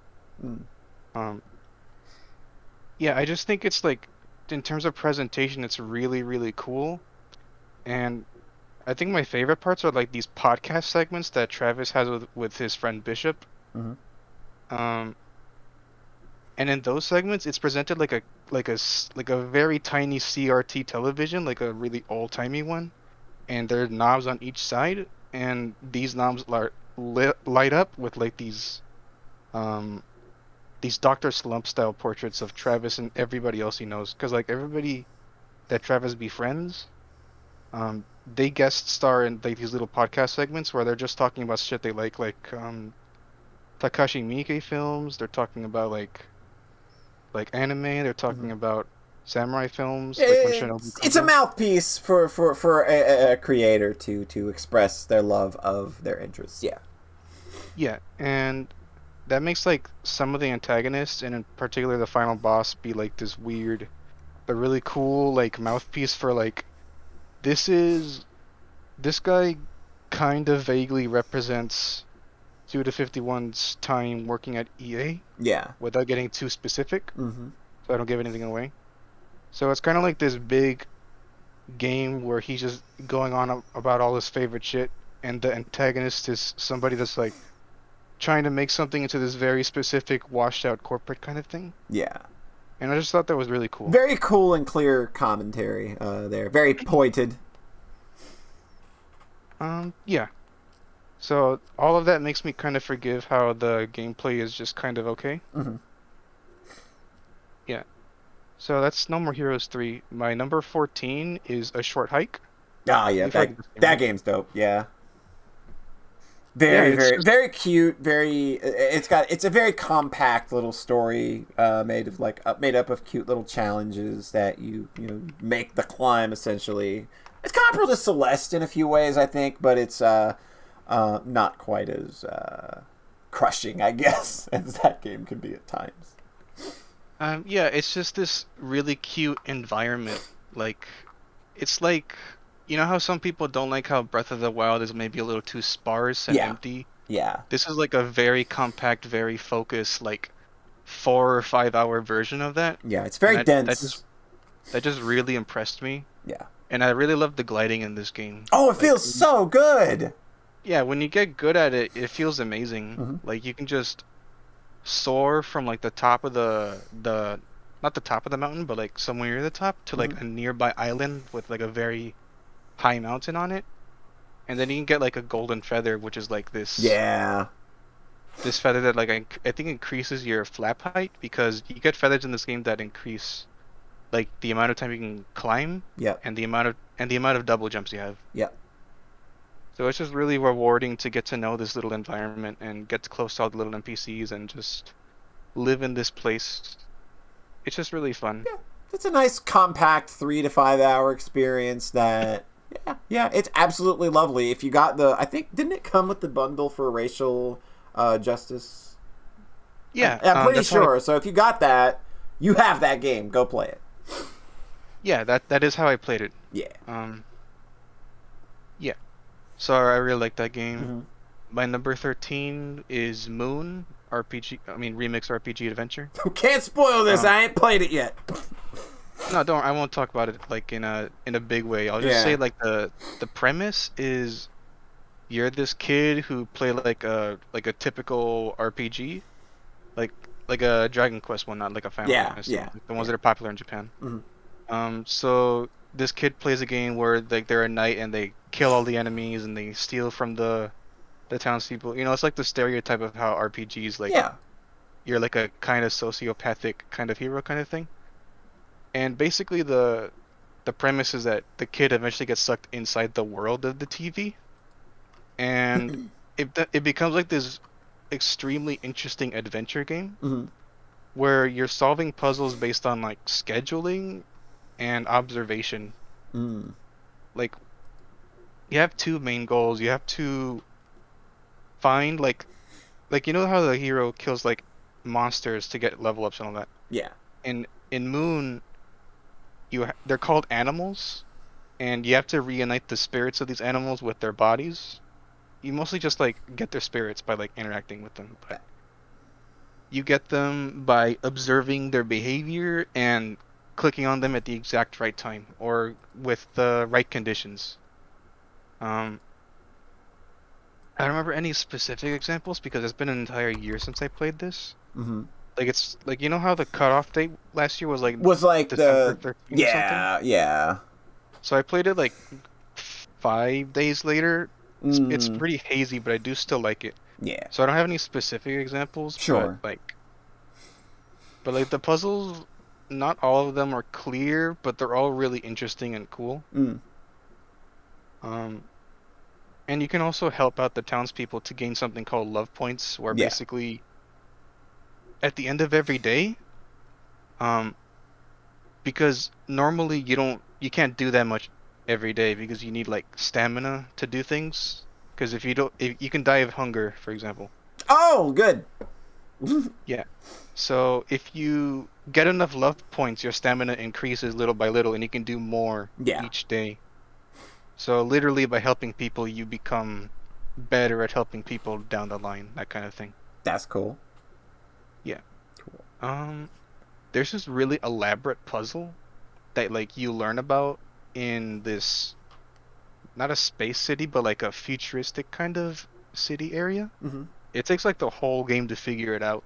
Yeah, I just think it's like, in terms of presentation, it's really, really cool, and I think my favorite parts are like these podcast segments that Travis has with his friend Bishop. And in those segments, it's presented like a very tiny CRT television, like a really old-timey one, and there are knobs on each side, and these knobs light up with like these Dr. Slump style portraits of Travis and everybody else he knows, because like everybody that Travis befriends, they guest star in like these little podcast segments where they're just talking about shit they like Takashi Miike films. They're talking about like anime. They're talking about samurai films. Like when Shinobi
it's a mouthpiece for a creator to express their love of their interests. Yeah.
Yeah, and that makes like some of the antagonists, and in particular the final boss, be like this weird, but really cool like mouthpiece for like this guy kind of vaguely represents Suda 51's time working at EA
Yeah.
without getting too specific,
Mm-hmm.
so I don't give anything away. So it's kind of like this big game where he's just going on about all his favorite shit, and the antagonist is somebody that's like trying to make something into this very specific, washed out corporate kind of thing.
Yeah.
And I just thought that was really cool.
Very cool and clear commentary there. Very pointed.
Yeah. So all of that makes me kind of forgive how the gameplay is just kind of okay.
Mm-hmm.
Yeah. So that's No More Heroes 3. My number 14 is A Short Hike.
Ah, yeah,
You've heard this game,
that
right?
game's dope. Yeah. Very,
it's
very,
just-
very cute. It's a very compact little story made up of cute little challenges that you make the climb essentially. It's comparable to Celeste in a few ways, I think, but it's not quite as crushing, I guess, as that game can be at times.
Yeah, it's just this really cute environment. Like, it's like, you know how some people don't like how Breath of the Wild is maybe a little too sparse and
Yeah.
empty?
Yeah.
This is like a very compact, very focused, like 4 or 5 hour version of that.
Yeah, it's very
And
dense.
that just really impressed me.
Yeah.
And I really love the gliding in this game.
Oh, it feels so good.
Yeah, when you get good at it, it feels amazing.
Mhm.
Like you can just soar from like the top of the not the top of the mountain, but like somewhere near the top to like a nearby island with like a very high mountain on it. And then you can get like a golden feather, which is like this
Yeah.
this feather that like I think increases your flap height, because you get feathers in this game that increase like the amount of time you can climb
Yep.
and the amount of double jumps you have.
Yep.
So it's just really rewarding to get to know this little environment and get close to all the little NPCs and just live in this place. It's just really fun.
Yeah. It's a nice compact 3 to 5 hour experience that yeah, it's absolutely lovely. If you got I think, didn't it come with the bundle for racial justice?
Yeah,
I'm pretty
that's how
sure. So if you got that, you have that game. Go play it.
yeah, that is how I played it.
Yeah.
Yeah. So I really like that game.
Mhm.
My number 13 is Moon Remix RPG Adventure.
Can't spoil this. I ain't played it yet.
No, don't. I won't talk about it like in a big way. I'll just
Yeah.
say like the premise is you're this kid who play like a typical RPG, like a Dragon Quest one, not like a Final
Yeah,
Fantasy,
yeah,
like the ones that are popular in Japan.
Mhm.
So this kid plays a game where like they're a knight and they kill all the enemies and they steal from the townspeople. You know, it's like the stereotype of how RPGs like
Yeah.
you're like a kind of sociopathic kind of hero kind of thing. And basically the premise is that the kid eventually gets sucked inside the world of the TV, and it becomes like this extremely interesting adventure game
Mhm.
where you're solving puzzles based on like scheduling and observation.
Mm.
Like you have two main goals. You have to find like you know how the hero kills like monsters to get level ups and all that.
Yeah.
In Moon, they're called animals, and you have to reunite the spirits of these animals with their bodies. You mostly just like get their spirits by like interacting with them, but you get them by observing their behavior and clicking on them at the exact right time or with the right conditions. I don't remember any specific examples because it's been an entire year since I played this.
Mm-hmm.
Like it's like, you know how the cutoff date last year was like
December
December 13th or something?
yeah.
So I played it like 5 days later. It's
Mm.
pretty hazy, but I do still like it.
Yeah.
So I don't have any specific examples.
Sure.
But like the puzzles, not all of them are clear, but they're all really interesting and cool.
Mm.
And you can also help out the townspeople to gain something called love points, where
Yeah.
basically at the end of every day, because normally you can't do that much every day because you need like stamina to do things. Because if you don't, you can die of hunger, for example.
Oh, good.
Yeah. So if you get enough love points, your stamina increases little by little, and you can do more
Yeah.
each day. So literally, by helping people, you become better at helping people down the line, that kind of thing.
That's cool.
Yeah.
Cool.
There's this really elaborate puzzle that like you learn about in this, not a space city, but like a futuristic kind of city area.
Mm-hmm.
It takes like the whole game to figure it out.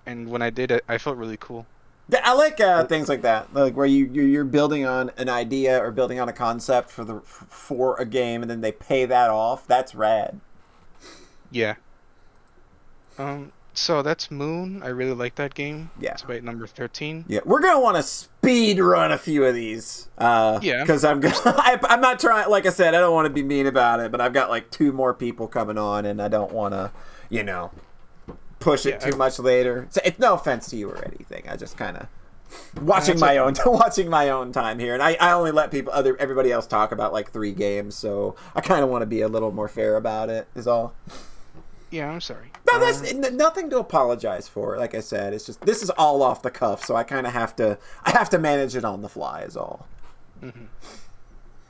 And when I did it, I felt really cool.
Yeah, I like things like that, like where you're building on an idea or building on a concept for a game, and then they pay that off. That's rad.
Yeah. So that's Moon. I really like that game.
Yeah.
It's about number 13.
Yeah, we're gonna want to speed run a few of these.
Yeah.
Because I'm not trying. Like I said, I don't want to be mean about it, but I've got like 2 more people coming on, and I don't want to, push it too much later. So it's no offense to you or anything. I just kind of watching my own time here, and I only let everybody else talk about like 3 games, so I kind of want to be a little more fair about it. Is all.
Yeah, I'm sorry.
No, that's nothing to apologize for. Like I said, it's just this is all off the cuff, so I kind of have to manage it on the fly. Is all.
Mm-hmm.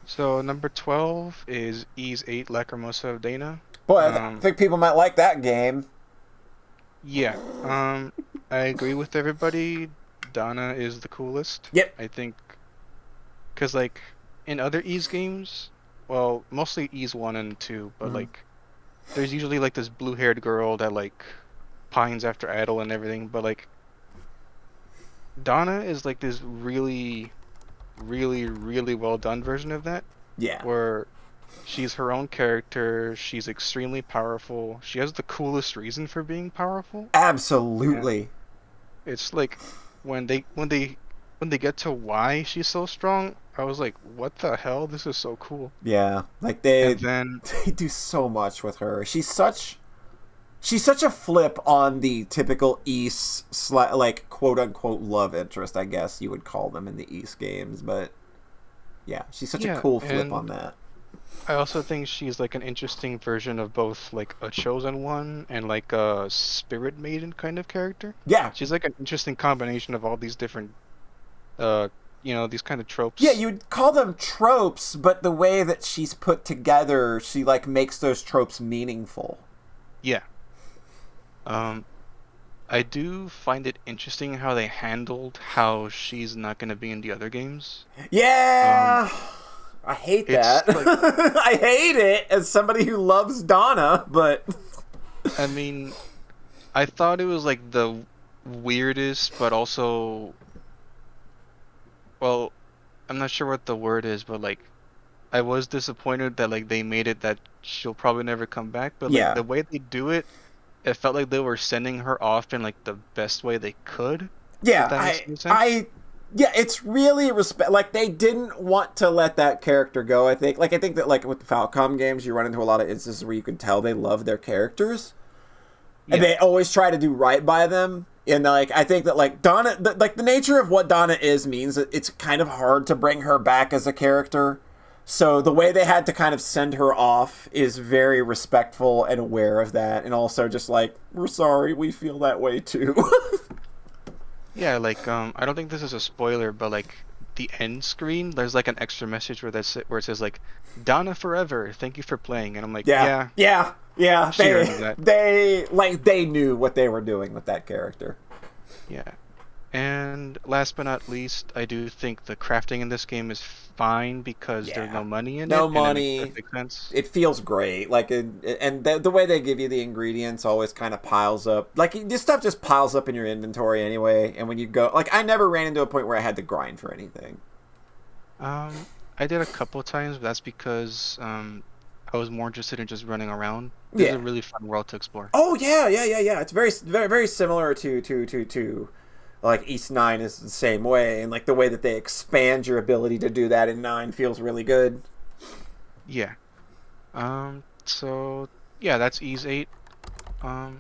So number 12 is Ease 8 Lacrimosa of Dana.
Boy, I think people might like that game.
Yeah. I agree with everybody. Dana is the coolest.
Yep.
I think, because like in other Ease games, well, mostly Ease 1 and 2, but like there's usually like this blue-haired girl that like pines after Idol and everything, but like Dana is like this really, really, really well done version of that.
Yeah.
Where she's her own character, she's extremely powerful, she has the coolest reason for being powerful.
Absolutely.
And it's like when they get to why she's so strong, I was like, what the hell? This is so cool.
Yeah, like they do so much with her. She's such a flip on the typical East like quote unquote love interest, I guess you would call them in the East games, but yeah, she's such a cool flip on that.
I also think she's like an interesting version of both like a chosen one and like a spirit maiden kind of character.
Yeah.
She's like an interesting combination of all these different these kind of tropes.
Yeah, you'd call them tropes, but the way that she's put together, she like makes those tropes meaningful.
Yeah. I do find it interesting how they handled how she's not going to be in the other games.
Yeah. I hate that.
Like,
I hate it as somebody who loves Donna, but
I mean, I thought it was like the weirdest, but also, well, I'm not sure what the word is, but like, I was disappointed that like they made it that she'll probably never come back. But like the way they do it, it felt like they were sending her off in like the best way they could.
Yeah, yeah, it's really like they didn't want to let that character go. I think that like with the Falcom games, you run into a lot of instances where you can tell they love their characters, and they always try to do right by them. And like I think that like Donna, like the nature of what Donna is means that it's kind of hard to bring her back as a character. So the way they had to kind of send her off is very respectful and aware of that, and also just like, we're sorry, we feel that way too.
Yeah, like I don't think this is a spoiler, but like the end screen, there's like an extra message where it says like, Donna forever, thank you for playing, and I'm like, yeah. They
knew what they were doing with that character.
Yeah. And last but not least, I do think the crafting in this game is fine because there's no money in it.
No money.
And it makes perfect sense.
It feels great. Like, and the way they give you the ingredients always kind of piles up. Like, this stuff just piles up in your inventory anyway. And when you go, like, I never ran into a point where I had to grind for anything.
I did a couple of times, but that's because I was more interested in just running around. It's a really fun world to explore.
Oh yeah. It's very, very, very similar to like East 9 is the same way, and like the way that they expand your ability to do that in 9 feels really good.
Yeah. So yeah, that's Ease 8. My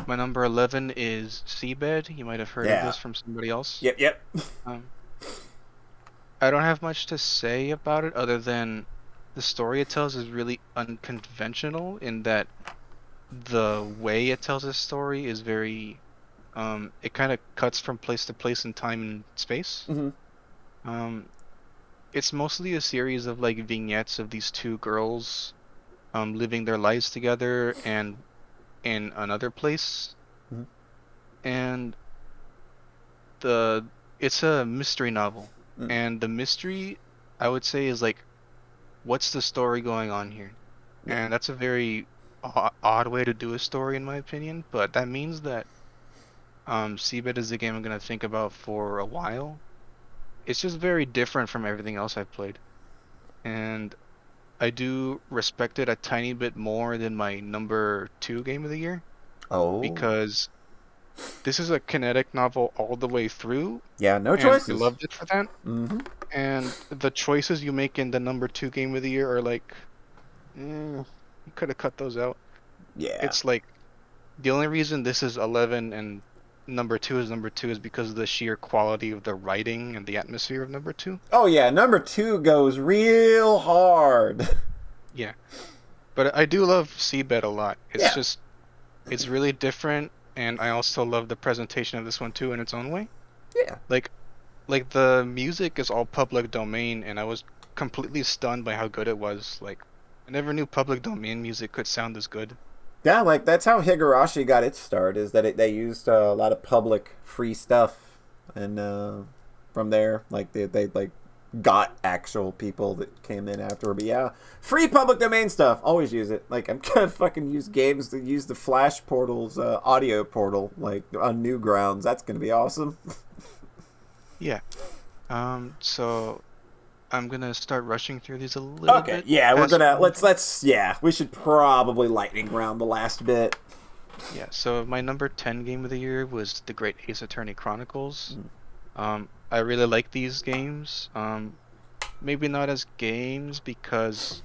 number 11 is Seabed. You might have heard of this from somebody else.
Yep.
I don't have much to say about it other than the story it tells is really unconventional in that the way it tells a story is very it kind of cuts from place to place in time and space.
Mm-hmm.
It's mostly a series of like vignettes of these two girls living their lives together and in another place.
Mhm.
And the it's a mystery novel.
Mm.
And the mystery I would say is like, what's the story going on here?
Yeah.
And that's a very odd way to do a story in my opinion, but that means that Seabed is a game I'm gonna think about for a while. It's just very different from everything else I've played. And I do respect it a tiny bit more than my number 2 game of the year
Oh.
because this is a kinetic novel all the way through,
Yeah, no
and I
choices.
loved it for that.
Mm-hmm.
And the choices you make in the number 2 game of the year are like, you could have cut those out.
Yeah.
It's like the only reason this is 11 and number 2 is because of the sheer quality of the writing and the atmosphere of number 2.
Oh yeah, number 2 goes real hard.
Yeah. But I do love Seabed a lot. It's
Yeah.
just, it's really different, and I also love the presentation of this one too in its own way.
Yeah.
Like the music is all public domain, and I was completely stunned by how good it was. Like, I never knew public domain music could sound this good.
Yeah, like that's how Higurashi got its start. Is that they used a lot of public free stuff, and from there, like they like got actual people that came in afterward. But yeah, free public domain stuff. Always use it. Like I'm gonna fucking use games to use the Flash Portal's audio portal like on Newgrounds. That's gonna be awesome.
Yeah. So I'm gonna start rushing through these a little bit.
Yeah, we're
Past
gonna
one.
let's we should probably lightning round the last bit.
Yeah, so my number 10 game of the year was The Great Ace Attorney Chronicles. I really like these games. Maybe not as games because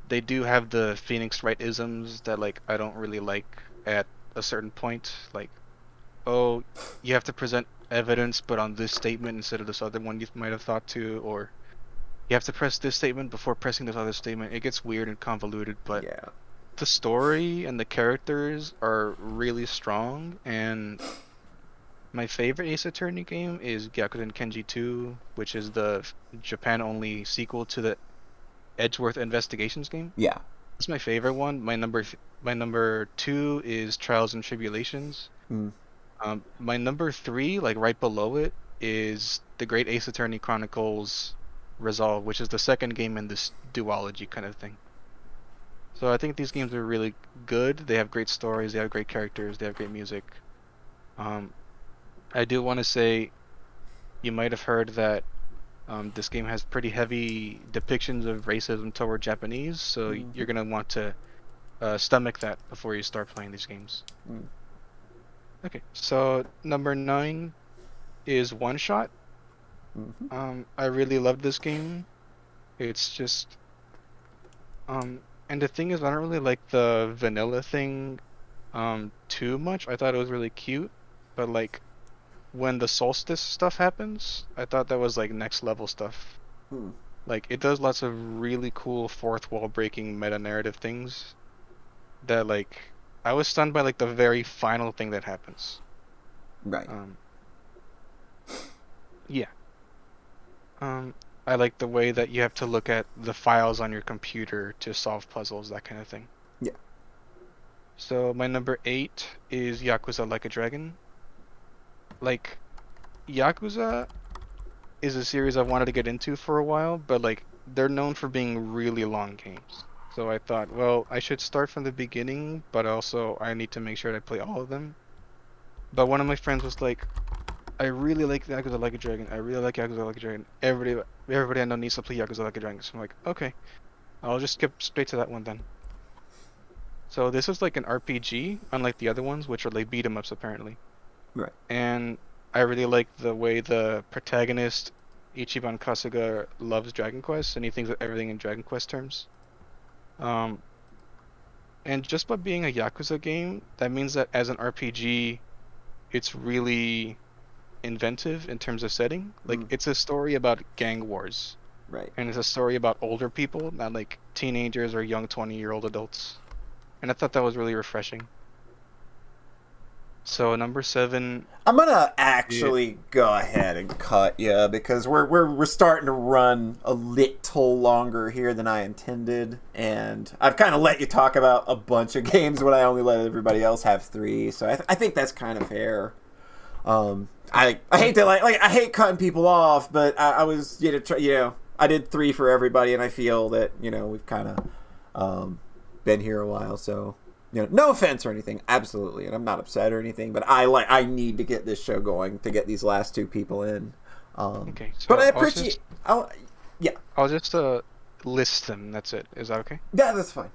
they do have the Phoenix Wright isms that like I don't really like at a certain point. Like, oh, you have to present evidence but on this statement instead of this other one you might have thought to, or you have to press this statement before pressing this other statement. It gets weird and convoluted, but
Yeah.
the story and the characters are really strong, and my favorite Ace Attorney game is Gyakuten Kenji 2, which is the Japan-only sequel to the Edgeworth Investigations game.
Yeah.
It's my favorite one. My number 2 is Trials and Tribulations.
Mm.
My number 3, like right below it, is The Great Ace Attorney Chronicles Resolve, which is the second game in this duology kind of thing. So I think these games are really good. They have great stories, they have great characters, they have great music. I do want to say, you might have heard that this game has pretty heavy depictions of racism toward Japanese, so you're going to want to stomach that before you start playing these games.
Mm.
Okay, so number 9 is One Shot.
Mm-hmm.
I really love this game. It's just... and the thing is, I don't really like the vanilla thing too much. I thought it was really cute, but like when the solstice stuff happens, I thought that was like next level stuff. Like it does lots of really cool fourth wall breaking meta narrative things that like I was stunned by like the very final thing that happens.
Right.
Yeah. I like the way that you have to look at the files on your computer to solve puzzles, that kind of thing.
Yeah.
So my number 8 is Yakuza Like a Dragon. Like, Yakuza is a series I've wanted to get into for a while, but like they're known for being really long games. So I thought, well, I should start from the beginning, but also I need to make sure that I play all of them. But one of my friends was like, I really like Yakuza Like a Dragon. I really like Yakuza Like a Dragon. Everybody I know needs to play Yakuza Like a Dragon. So I'm like, okay, I'll just skip straight to that one then. So this is like an RPG, unlike the other ones, which are like beat 'em ups apparently.
Right.
And I really like the way the protagonist, Ichiban Kasuga, loves Dragon Quest, and he thinks of everything in Dragon Quest terms. And just by being a Yakuza game, that means that as an RPG, it's really inventive in terms of setting. Like, it's a story about gang wars.
Right.
And it's a story about older people, not like teenagers or young 20-year-old adults. and I thought that was really refreshing. So number 7,
I'm gonna actually go ahead and cut you because we're starting to run a little longer here than I intended, and I've kind of let you talk about a bunch of games when I only let everybody else have 3. So I think that's kind of fair. I hate to I hate cutting people off, but I was I did 3 for everybody, and I feel that we've kind of been here a while, so. No offense or anything, absolutely, and I'm not upset or anything, but I need to get this show going to get these last 2 people in.
Okay, so
but I appreciate. I'll
just list them. That's it. Is that okay?
Yeah, that's fine.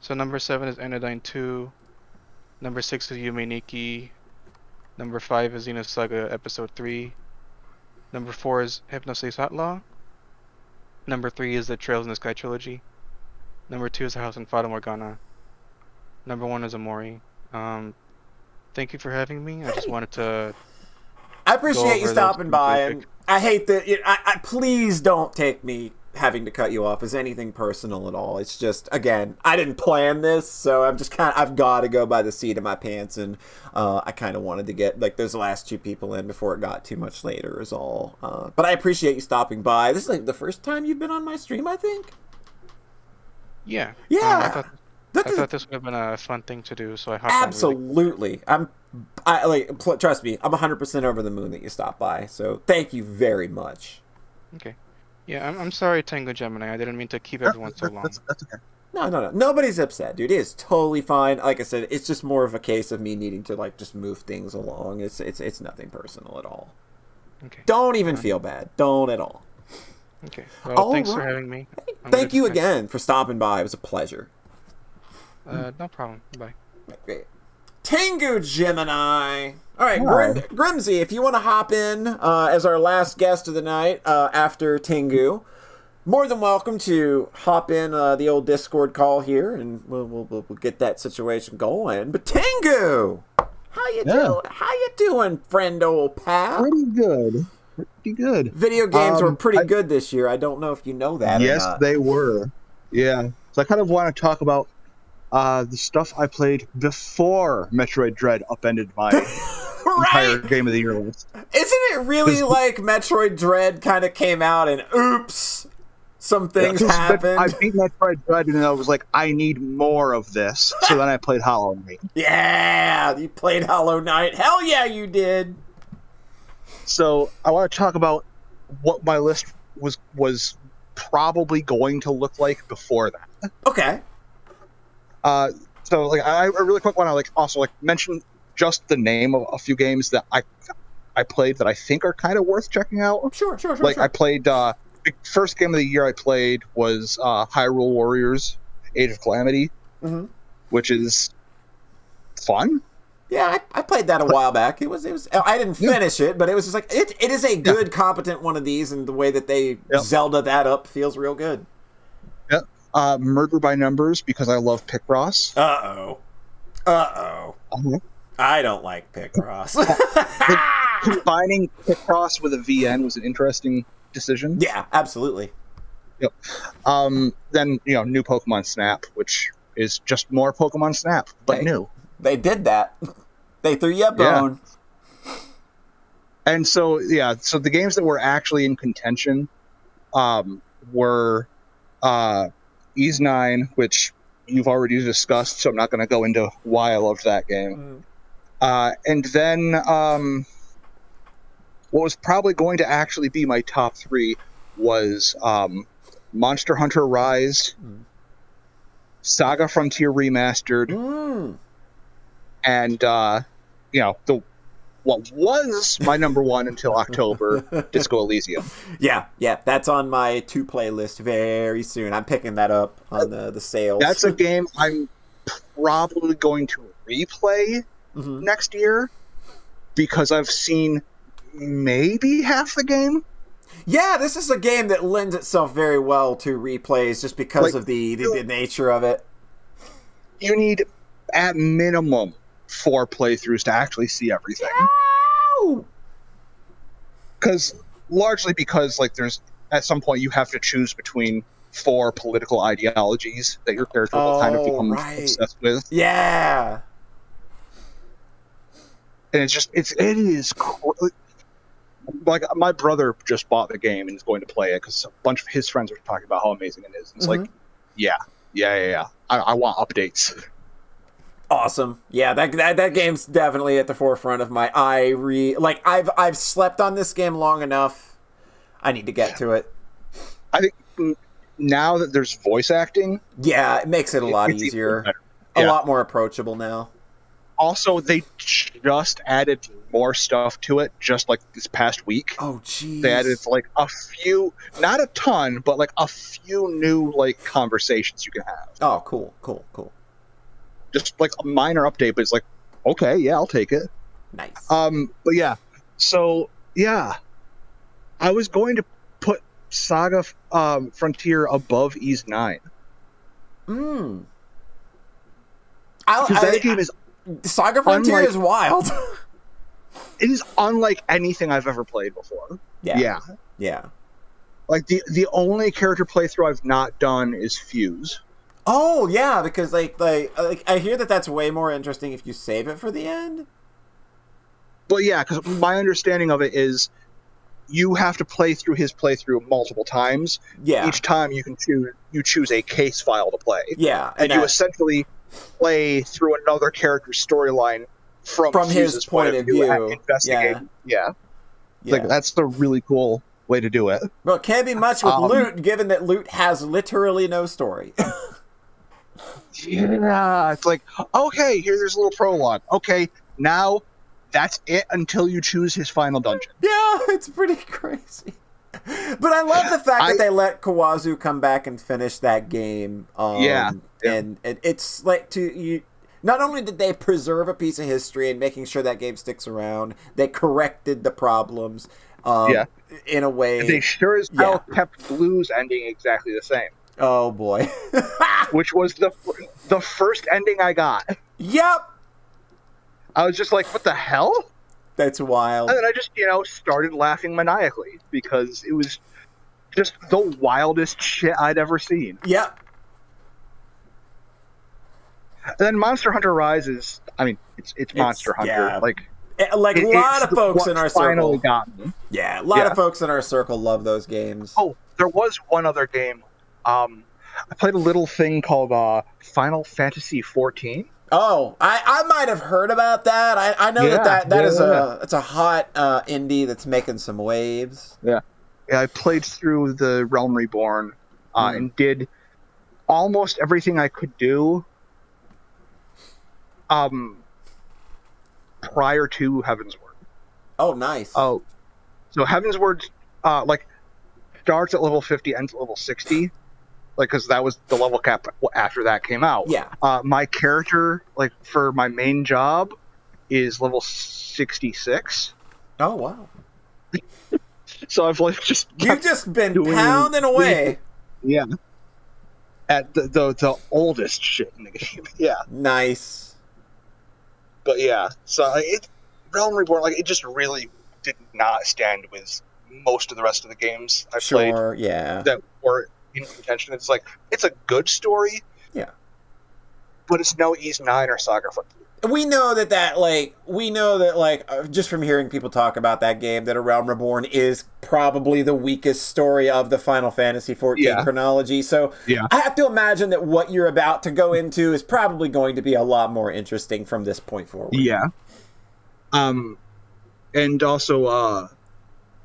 So number 7 is Anodyne 2. Number 6 is Yume Nikki. Number 5 is Xenosaga Episode 3. Number 4 is Hypnosis Outlaw. Number 3 is the Trails in the Sky trilogy. Number 2 is the House in Fata Morgana. Number 1 is Amori. Thank you for having me. I just wanted to.
I appreciate you stopping by, and I hate that. I please don't take me having to cut you off as anything personal at all. It's just, again, I didn't plan this, so I've got to go by the seat of my pants, and I kind of wanted to get those last 2 people in before it got too much later. Is all. But I appreciate you stopping by. This is the first time you've been on my stream, I think.
Yeah.
Yeah.
I thought this would have been a fun thing to do, so I hopped
absolutely. Trust me, I'm 100% over the moon that you stopped by. So thank you very much.
Okay. Yeah, I'm sorry, Tengu Gemini. I didn't mean to keep everyone so long.
That's okay.
No. Nobody's upset, dude. It is totally fine. Like I said, it's just more of a case of me needing to just move things along. It's nothing personal at all.
Okay.
Don't even feel bad. Don't at all.
Okay. Well, thanks for having me.
Thank you again for stopping by. It was a pleasure.
No problem. Bye.
Great. Tengu Gemini. All right, Grimsy, if you want to hop in as our last guest of the night after Tengu, more than welcome to hop in the old Discord call here, and we'll get that situation going. But Tengu, how you doing? How you doing, friend, old pal?
Pretty good.
Video games were pretty good this year. I don't know if you know that.
Yes,
or not.
they were. Yeah. So I kind of want to talk about the stuff I played before Metroid Dread upended my entire Game of the Year list.
Isn't it really like Metroid Dread kind of came out and oops, some things happened?
I beat Metroid Dread and I was like, I need more of this. So then I played Hollow Knight.
Yeah, you played Hollow Knight. Hell yeah, you did.
So I want to talk about what my list was probably going to look like before that.
Okay.
So I really quick want to also mention just the name of a few games that I played that I think are kind of worth checking out.
Sure.
I played the first game of the year I played was Hyrule Warriors: Age of Calamity, which is fun.
Yeah, I played that a while back. It was. I didn't finish it, but it was just it is a good, competent one of these, and the way that they Zelda that up feels real good.
Yep. Murder by Numbers, because I love Picross.
Uh-oh. I don't like Picross.
Combining Picross with a VN was an interesting decision.
Yeah, absolutely.
Yep. Then, new Pokemon Snap, which is just more Pokemon Snap, but new.
They did that. They threw you a bone.
Yeah. And so the games that were actually in contention were Ys 9, which you've already discussed, so I'm not going to go into why I loved that game. And then what was probably going to actually be my top 3 was Monster Hunter Rise, Saga Frontier Remastered, and what was my number 1 until October, Disco Elysium.
Yeah, that's on my to-play list very soon. I'm picking that up on the sales.
That's a game I'm probably going to replay next year, because I've seen maybe half the game.
Yeah, this is a game that lends itself very well to replays just because of the nature of it.
You need, at minimum, 4 playthroughs to actually see everything. Largely because there's at some point you have to choose between
4 political ideologies that your character will kind of become obsessed with.
Yeah.
And it is like my brother just bought the game and is going to play it because a bunch of his friends are talking about how amazing it is. And it's like, yeah. I want updates.
Awesome. Yeah, that game's definitely at the forefront of my I've slept on this game long enough. I need to get to it.
I think now that there's voice acting,
yeah, it makes it a lot easier. A lot more approachable now.
Also, they just added more stuff to it just like this past week.
Oh, jeez.
They added like a few, not a ton, but like a few new like conversations you can have.
Oh, cool.
Just like a minor update, but it's like, okay, yeah, I'll take it.
Nice.
But yeah, so yeah, I was going to put Saga Frontier above Ys 9.
Because
that game is
Saga Frontier is wild.
It is unlike anything I've ever played before.
Yeah.
Like the only character playthrough I've not done is Fuse.
Oh yeah, because like I hear that's way more interesting if you save it for the end.
Well, yeah, because my understanding of it is you have to play through his playthrough multiple times.
Yeah.
Each time you choose a case file to play.
Yeah,
and you essentially play through another character's storyline from
his point of view.
Investigating. Yeah. Like that's the really cool way to do it.
Well, it can't be much with loot, given that loot has literally no story.
Yeah, it's like, okay, there's a little prologue. Okay, now that's it until you choose his final dungeon.
Yeah, it's pretty crazy. But I love the fact that they let Kawazu come back and finish that game. And it's like not only did they preserve a piece of history and making sure that game sticks around, they corrected the problems in a way.
They sure as hell kept Blue's ending exactly the same.
Oh boy.
Which was the first ending I got.
Yep.
I was just like, what the hell?
That's wild.
And then I just, started laughing maniacally because it was just the wildest shit I'd ever seen.
Yep.
And then Monster Hunter Rise is, it's Monster Hunter.
Yeah.
Like
a lot of folks in our circle.
Got me.
Yeah, a lot of folks in our circle love those games.
Oh, there was one other game. I played a little thing called Final Fantasy 14.
Oh, I might have heard about that. I know it's a hot indie that's making some waves.
Yeah, I played through the Realm Reborn and did almost everything I could do prior to Heavensward.
Oh, nice.
Oh, so Heavensward starts at level 50, ends at level 60. Because that was the level cap after that came out.
Yeah.
My character, for my main job, is level 66.
Oh, wow.
So I've
you've just been pounding away.
Yeah. At the oldest shit in the game. Yeah.
Nice.
But yeah, so Realm Reborn, it just really did not stand with most of the rest of the games I played.
Yeah.
That were in contention. It's it's a good story.
Yeah.
But it's no Ys 9 or Saga Frontier.
We know that just from hearing people talk about that game, that A Realm Reborn is probably the weakest story of the Final Fantasy XIV chronology. So I have to imagine that what you're about to go into is probably going to be a lot more interesting from this point forward.
Yeah. And also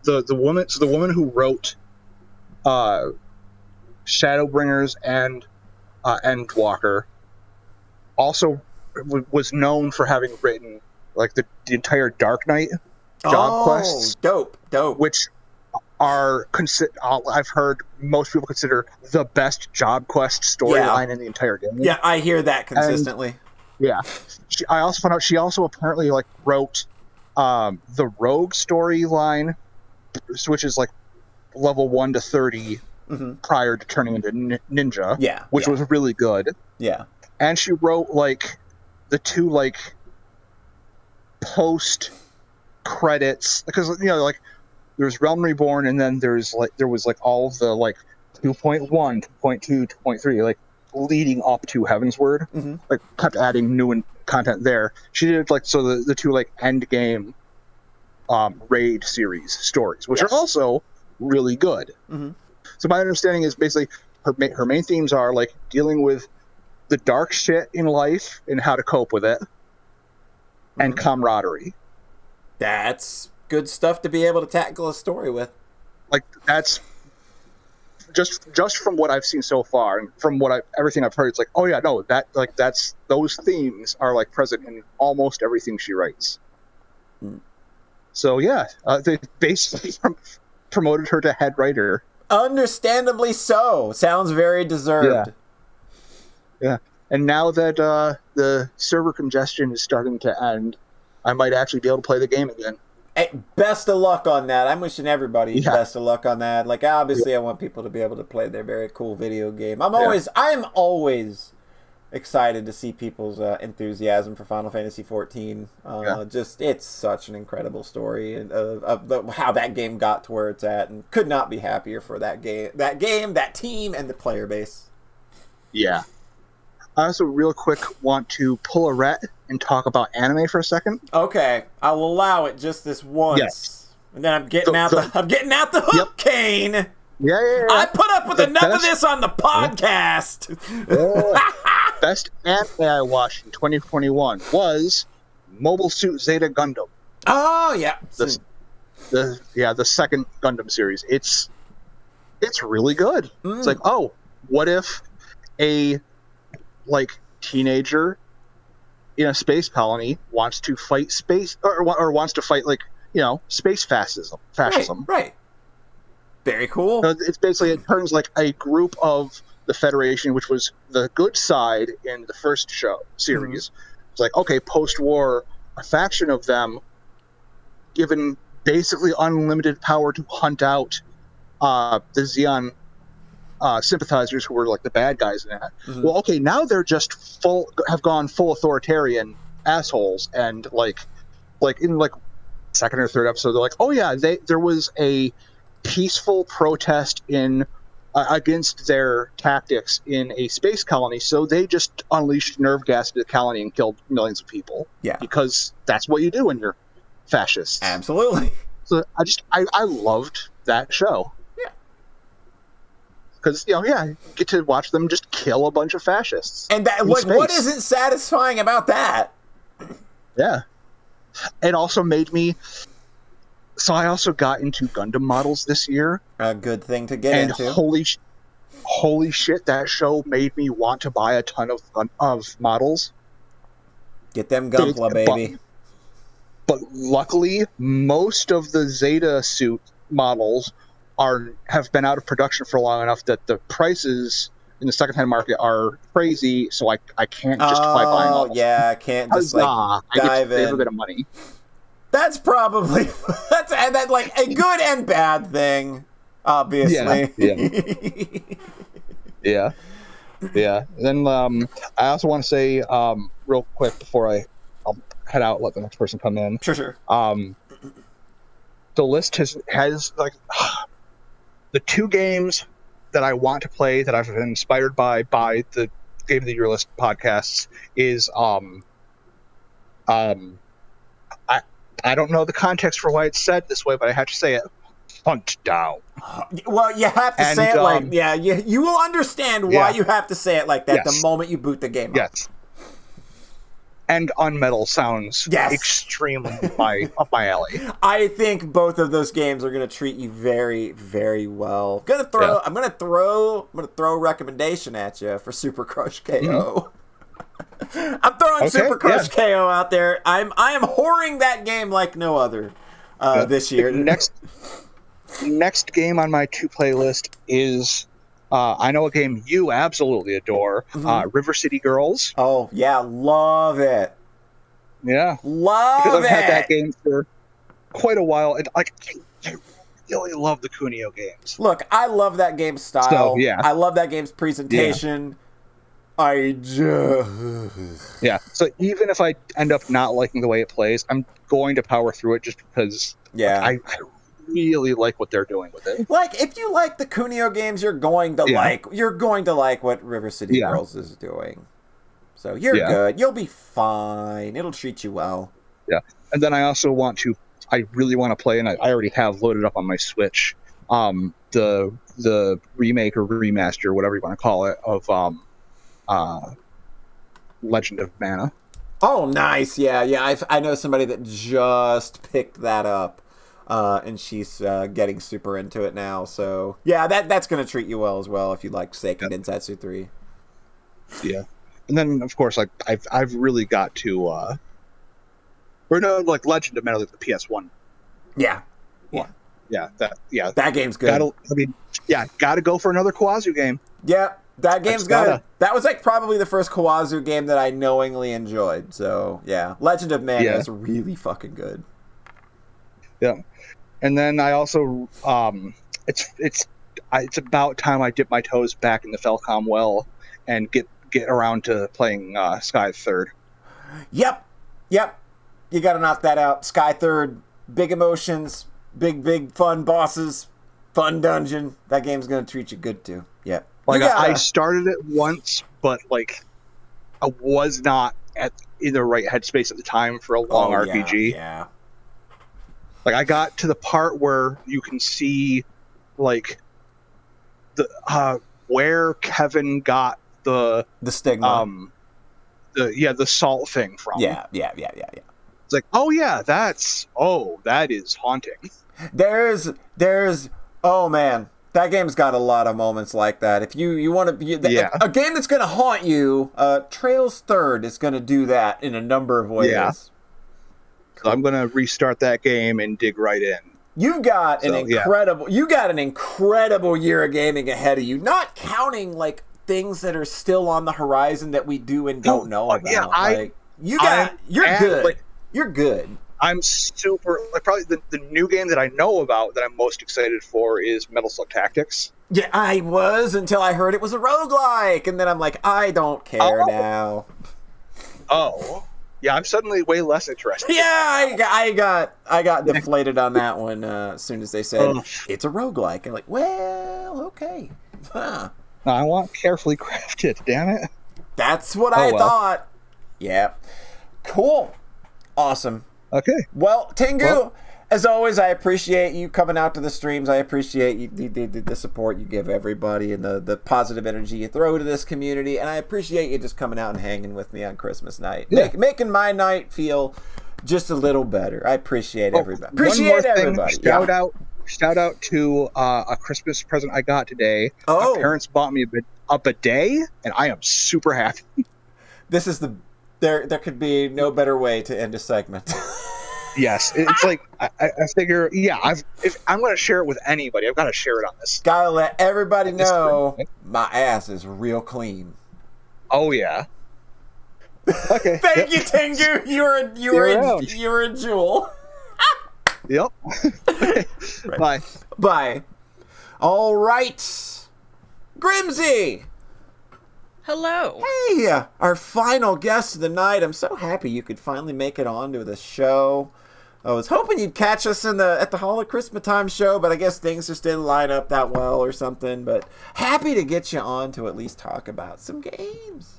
the woman who wrote Shadowbringers and Endwalker also was known for having written the entire Dark Knight job quests.
Dope.
Which are I've heard most people consider the best job quest storyline in the entire game.
Yeah, I hear that consistently.
I also found out she also apparently wrote the Rogue storyline, which is level 1 to 30. Mm-hmm. Prior to turning into Ninja, which was really good.
Yeah,
and she wrote the two post credits because there's Realm Reborn and then there was all the 2.1, 2.2, 2.3, like leading up to Heavensward, like kept adding new content there. She did like the two like end game raid series stories, which are also really good. So my understanding is basically her main themes are like dealing with the dark shit in life and how to cope with it, and camaraderie.
That's good stuff to be able to tackle a story with.
Like that's just from what I've seen so far, and from everything I've heard, it's like, oh yeah, no, that's those themes are like present in almost everything she writes. So yeah, they basically promoted her to head writer.
Understandably so. Sounds very deserved.
Yeah. And now that the server congestion is starting to end, I might actually be able to play the game again.
Hey, best of luck on that. I'm wishing everybody best of luck on that. Like, obviously, I want people to be able to play their very cool video game. I am always excited to see people's enthusiasm for Final Fantasy XIV. Just, it's such an incredible story of how that game got to where it's at, and could not be happier for that game, that team, and the player base.
Yeah. I also real quick want to pull a Rhett and talk about anime for a second.
Okay, I'll allow it just this once.
Yes.
And then I'm getting out the hook, Kane.
Yeah.
I put up with enough of this on the podcast.
Best anime I watched in 2021 was Mobile Suit Zeta Gundam.
Oh yeah.
The second Gundam series. It's really good. It's like, oh, what if a teenager in a space colony wants to fight space or wants to fight space fascism.
Right. Very cool.
It's basically, it turns like a group of the Federation, which was the good side in the first series. It's like, okay, post-war, a faction of them given basically unlimited power to hunt out the Xeon sympathizers who were like the bad guys in that. Well, okay, now they're just have gone full authoritarian assholes, and like in second or third episode, they're like, oh yeah, there was a peaceful protest in against their tactics in a space colony, so they just unleashed nerve gas into the colony and killed millions of people. Yeah, because that's what you do when you're fascists.
Absolutely.
So I loved that show. Because, you get to watch them just kill a bunch of fascists.
And that, what isn't satisfying about that?
Yeah. It also made me... So I also got into Gundam models this year.
A good thing to get into.
And holy shit, that show made me want to buy a ton of models.
Get them Gunpla, baby.
But luckily, most of the Zeta suit models have been out of production for long enough that the prices in the secondhand market are crazy, so I can't justify buying all.
Yeah, I can't just dive in.
A bit of money.
That's probably that's like a good and bad thing, obviously.
Yeah. Then I also want to say real quick before I'll head out, let the next person come in.
Sure.
The list has like the two games that I want to play that I've been inspired by the Game of the Year list podcasts is I don't know the context for why it's said this way, but I have to say it. Hunt Down.
Well, you have to say it you will understand why you have to say it like that the moment you boot the game up.
Yes. And Unmetal sounds extremely up my alley.
I think both of those games are going to treat you very, very well. I'm gonna throw a recommendation at you for Super Crush KO. I'm throwing Super Crush KO out there. I am whoring that game like no other this year.
Next game on my to-play list is I know a game you absolutely adore, River City Girls.
Oh, yeah, love it.
Yeah.
Because
I've had that game for quite a while. And I really love the Kunio games.
Look, I love that game's style. So, I love that game's presentation. So even if I end up not liking the way it plays, I'm going to power through it just because I
really like what they're doing with it.
Like, if you like the Kunio games, you're going to like what River City Girls is doing. So you're good. You'll be fine. It'll treat you well.
Yeah. And then I really want to play, and I already have loaded up on my Switch, the remake or remaster, whatever you want to call it, of Legend of Mana.
Oh, nice. Yeah. I know somebody that just picked that up, and she's getting super into it now. So, yeah, that's going to treat you well as well if you like Seiken Densetsu 3.
Yeah. And then, of course, like I've really got to... Legend of Mana, like the PS1.
Yeah.
That
game's good.
Gotta go for another Kawazu game.
Yeah, that game's good. That was like probably the first Kawazu game that I knowingly enjoyed. So yeah, Legend of Mana is really fucking good.
Yeah, and then I also it's about time I dip my toes back in the Falcom well and get around to playing Sky Third.
Yep. You got to knock that out. Sky Third, big emotions, big fun bosses, fun dungeon. That game's gonna treat you good too. Yep.
Like I started it once, but like I was not in the right headspace at the time for a long RPG.
Yeah.
Like I got to the part where you can see like the where Kevin got the
stigma.
The salt thing from.
Yeah.
It's like, that is haunting.
There's oh man, that game's got a lot of moments like that. If you want to a game that's going to haunt you, Trails Third is going to do that in a number of ways. Yeah.
So I'm going to restart that game and dig right in.
You've got an incredible year of gaming ahead of you, not counting like things that are still on the horizon that we do and don't know about. Yeah, you're good.
I'm super probably the new game that I know about that I'm most excited for is Metal Slug Tactics.
Yeah, I was until I heard it was a roguelike, and then I'm like, I don't care now.
Oh. Yeah, I'm suddenly way less interested.
Yeah, I got deflated on that one as soon as they said it's a roguelike. I'm like, well, okay. Huh.
I want carefully crafted, damn it.
That's what I thought. Yeah. Cool. Awesome.
Okay.
Well, Tengu, as always, I appreciate you coming out to the streams. I appreciate the support you give everybody and the positive energy you throw to this community. And I appreciate you just coming out and hanging with me on Christmas night. Yeah. Making my night feel just a little better. I appreciate everybody. Appreciate everybody.
Shout out to a Christmas present I got today. My parents bought me a bidet, and I am super happy.
This is there could be no better way to end a segment.
Yes, it's like I figure. Yeah, if I'm going to share it with anybody, I've got to share it on this.
Gotta let everybody know my ass is real clean.
Oh yeah. Okay.
Thank you, Tengu. You were a jewel.
Yep.
Right. Bye. All right, Grimsy.
Hello.
Hey, our final guest of the night. I'm so happy you could finally make it onto the show. I was hoping you'd catch us at the Hall of Christmas Time show, but I guess things just didn't line up that well or something. But happy to get you on to at least talk about some games.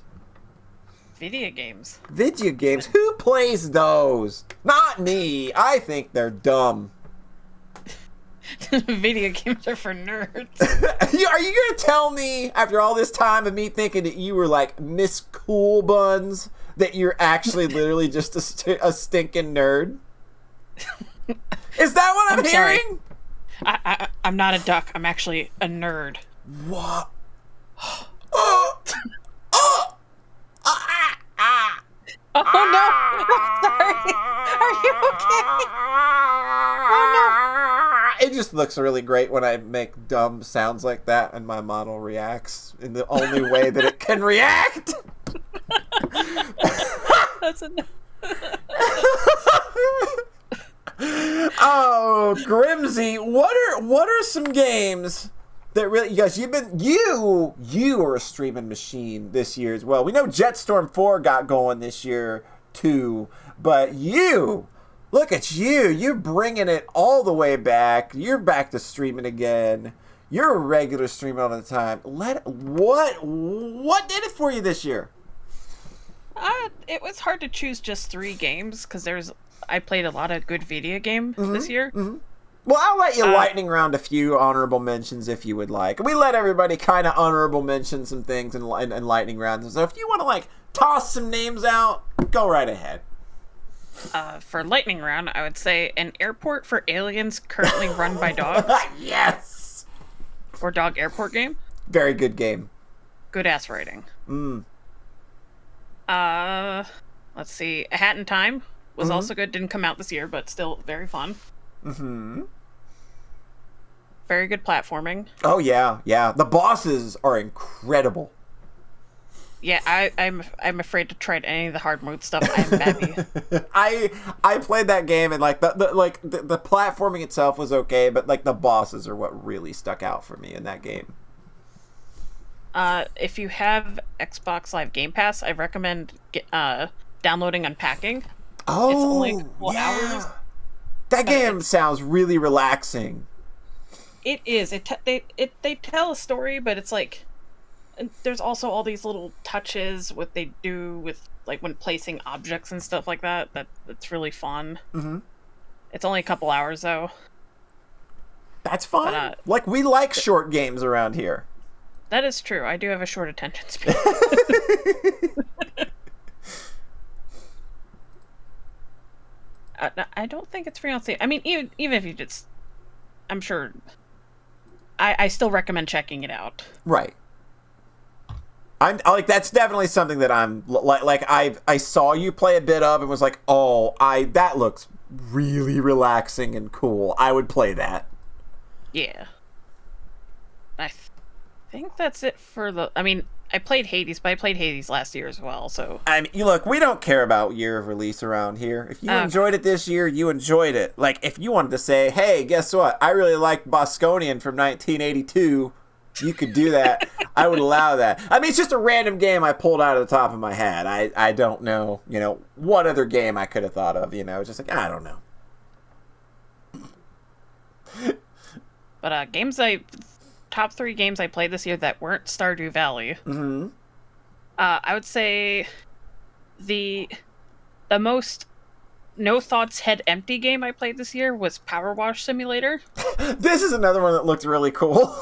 Video games.
Video games? Who plays those? Not me. I think they're dumb.
Video games are for nerds.
Are you going to tell me, after all this time of me thinking that you were like Miss Cool Buns, that you're actually literally just a stinking nerd? Is that what I'm hearing?
I'm not a duck. I'm actually a nerd.
What?
Oh no! I'm sorry. Are you okay? Oh no!
It just looks really great when I make dumb sounds like that and my model reacts in the only way that it can react.
That's enough.
Oh, Grimsy, what are some games that really, you guys, you are a streaming machine this year as well. We know Jetstorm 4 got going this year too, but you Look at you. You're bringing it all the way back. You're back to streaming again. You're a regular streamer all the time. What did it for you this year?
It was hard to choose just 3 games because I played a lot of good video games this year.
Well, I'll let you lightning round a few honorable mentions if you would like. We let everybody kind of honorable mention some things in lightning rounds. So if you want to like toss some names out, go right ahead.
For lightning round, I would say an airport for aliens currently run by dogs.
Yes.
Or dog airport game.
Very good game.
Good ass writing. Let's see. A Hat in Time was also good. Didn't come out this year, but still very fun. Very good platforming.
Oh yeah. The bosses are incredible.
Yeah, I'm afraid to try any of the hard mode stuff. I'm babby.
I played that game and like the platforming itself was okay, but like the bosses are what really stuck out for me in that game.
If you have Xbox Live Game Pass, I recommend downloading Unpacking.
Oh,
it's only a couple hours.
That game sounds really relaxing.
It is. They tell a story, but it's like. And there's also all these little touches, what they do with, like, when placing objects and stuff like that. That's really fun. It's only a couple hours, though.
That's fun. But, like, we like short games around here.
That is true. I do have a short attention span. I don't think it's free on Steam. I mean, even if you just... I'm sure... I still recommend checking it out.
Right. I'm like, that's definitely something that I'm like I saw you play a bit of and was like, that looks really relaxing and cool. I would play that.
Yeah. I think that's it for the. I mean, I played Hades, but I played Hades last year as well. So
I mean, look, we don't care about year of release around here. If you enjoyed it this year, you enjoyed it. Like, if you wanted to say, hey, guess what? I really liked Bosconian from 1982. You could do that. I would allow that. I mean, it's just a random game I pulled out of the top of my head. I don't know, what other game I could have thought of, just like, I don't know.
But top 3 games I played this year that weren't Stardew Valley. I would say the most no thoughts head empty game I played this year was Power Wash Simulator.
This is another one that looked really cool.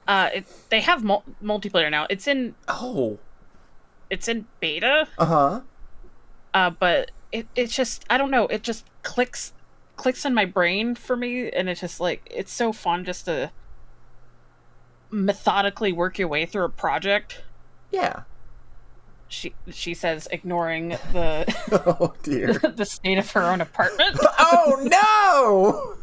They have multiplayer now. It's in beta. But it's just, I don't know. It just clicks in my brain for me, and it's just like, it's so fun just to methodically work your way through a project.
Yeah.
She says, ignoring the
oh dear
the state of her own apartment.
Oh no.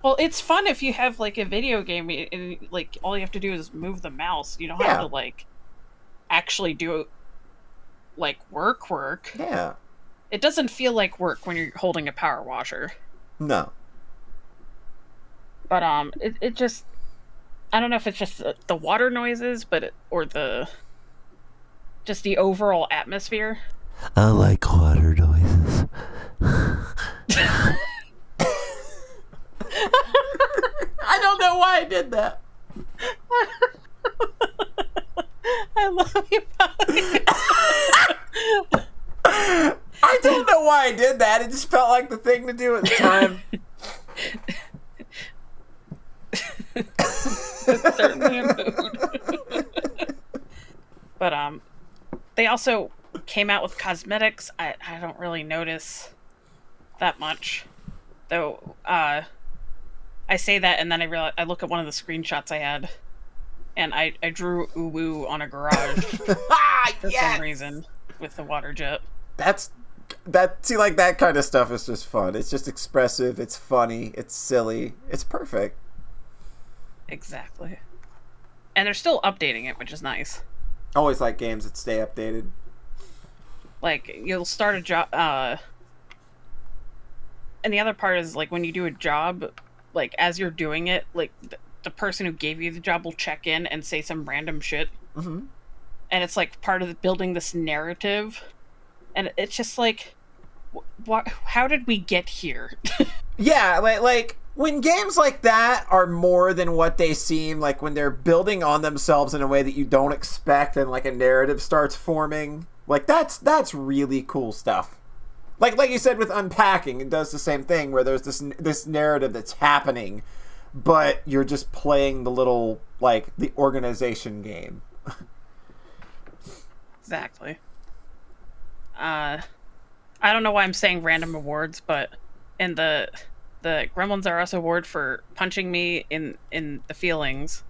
Well, it's fun if you have, like, a video game and, like, all you have to do is move the mouse. You don't have to, like, actually do, like, work.
Yeah.
It doesn't feel like work when you're holding a power washer.
No.
But, it just... I don't know if it's just the water noises, or just the overall atmosphere.
I like water noises.
I don't know why I did that.
I love you, Polly.
I don't know why I did that. It just felt like the thing to do at the time.
It's certainly a mood. But they also came out with cosmetics. I don't really notice that much, though. I say that, and then I realize, I look at one of the screenshots I had, and I drew Uwu on a garage for some reason with the water jet.
See, like, that kind of stuff is just fun. It's just expressive. It's funny. It's silly. It's perfect.
Exactly. And they're still updating it, which is nice.
Always like games that stay updated.
Like, you'll start a job, and the other part is, like, when you do a job, like, as you're doing it, like, the person who gave you the job will check in and say some random shit. And it's, like, part of building this narrative. And it's just, like, how did we get here?
Yeah, like when games like that are more than what they seem, like when they're building on themselves in a way that you don't expect, and like a narrative starts forming, like that's really cool stuff. Like you said with Unpacking, it does the same thing where there's this narrative that's happening, but you're just playing the little, like, the organization game.
Exactly. I don't know why I'm saying random awards, but in the GremlinzRUs award for punching me in the feelings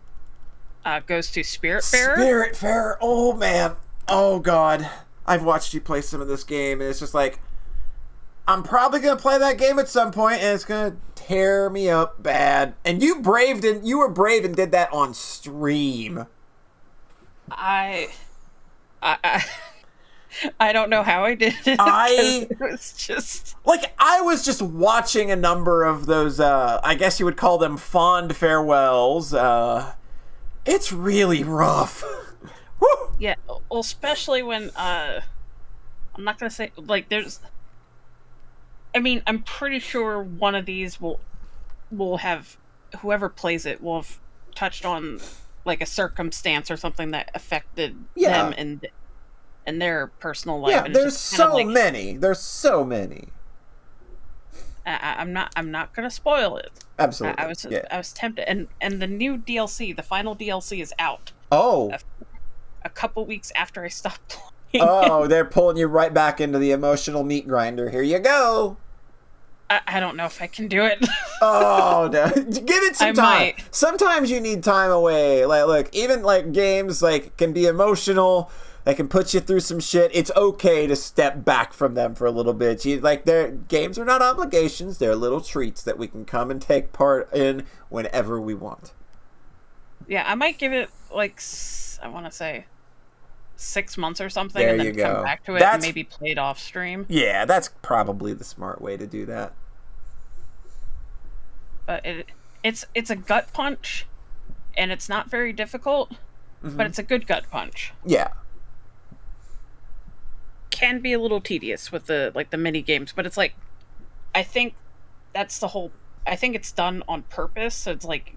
goes to Spiritfarer.
Spiritfarer, oh man, oh god, I've watched you play some of this game, and it's just like, I'm probably gonna play that game at some point, and it's gonna tear me up bad. And you were brave and did that on stream.
I don't know how I did it. It was just
like, I was just watching a number of those, I guess you would call them fond farewells. It's really rough. Woo!
Yeah, well, especially when, I'm not gonna say, like, I'm pretty sure one of these will have, whoever plays it will have touched on, like, a circumstance or something that affected them in their personal life.
Yeah,
and
there's so many. There's so many.
I'm not gonna spoil it.
Absolutely.
I was tempted, and the new DLC, the final DLC, is out.
Oh.
A couple weeks after I stopped playing.
Oh, they're pulling you right back into the emotional meat grinder. Here you go.
I don't know if I can do it.
Oh no! Give it some time.
Might.
Sometimes you need time away. Like, look, even like games like can be emotional. They can put you through some shit. It's okay to step back from them for a little bit. Their games are not obligations. They're little treats that we can come and take part in whenever we want.
Yeah, I might give it like, I want to say 6 months or something,
There
and then
you go.
come back to it and maybe play it off stream.
Yeah, that's probably the smart way to do that.
But it's a gut punch, and it's not very difficult, but it's a good gut punch.
Yeah.
Can be a little tedious with the mini games, but it's like, I think that's the whole. I think it's done on purpose, so it's like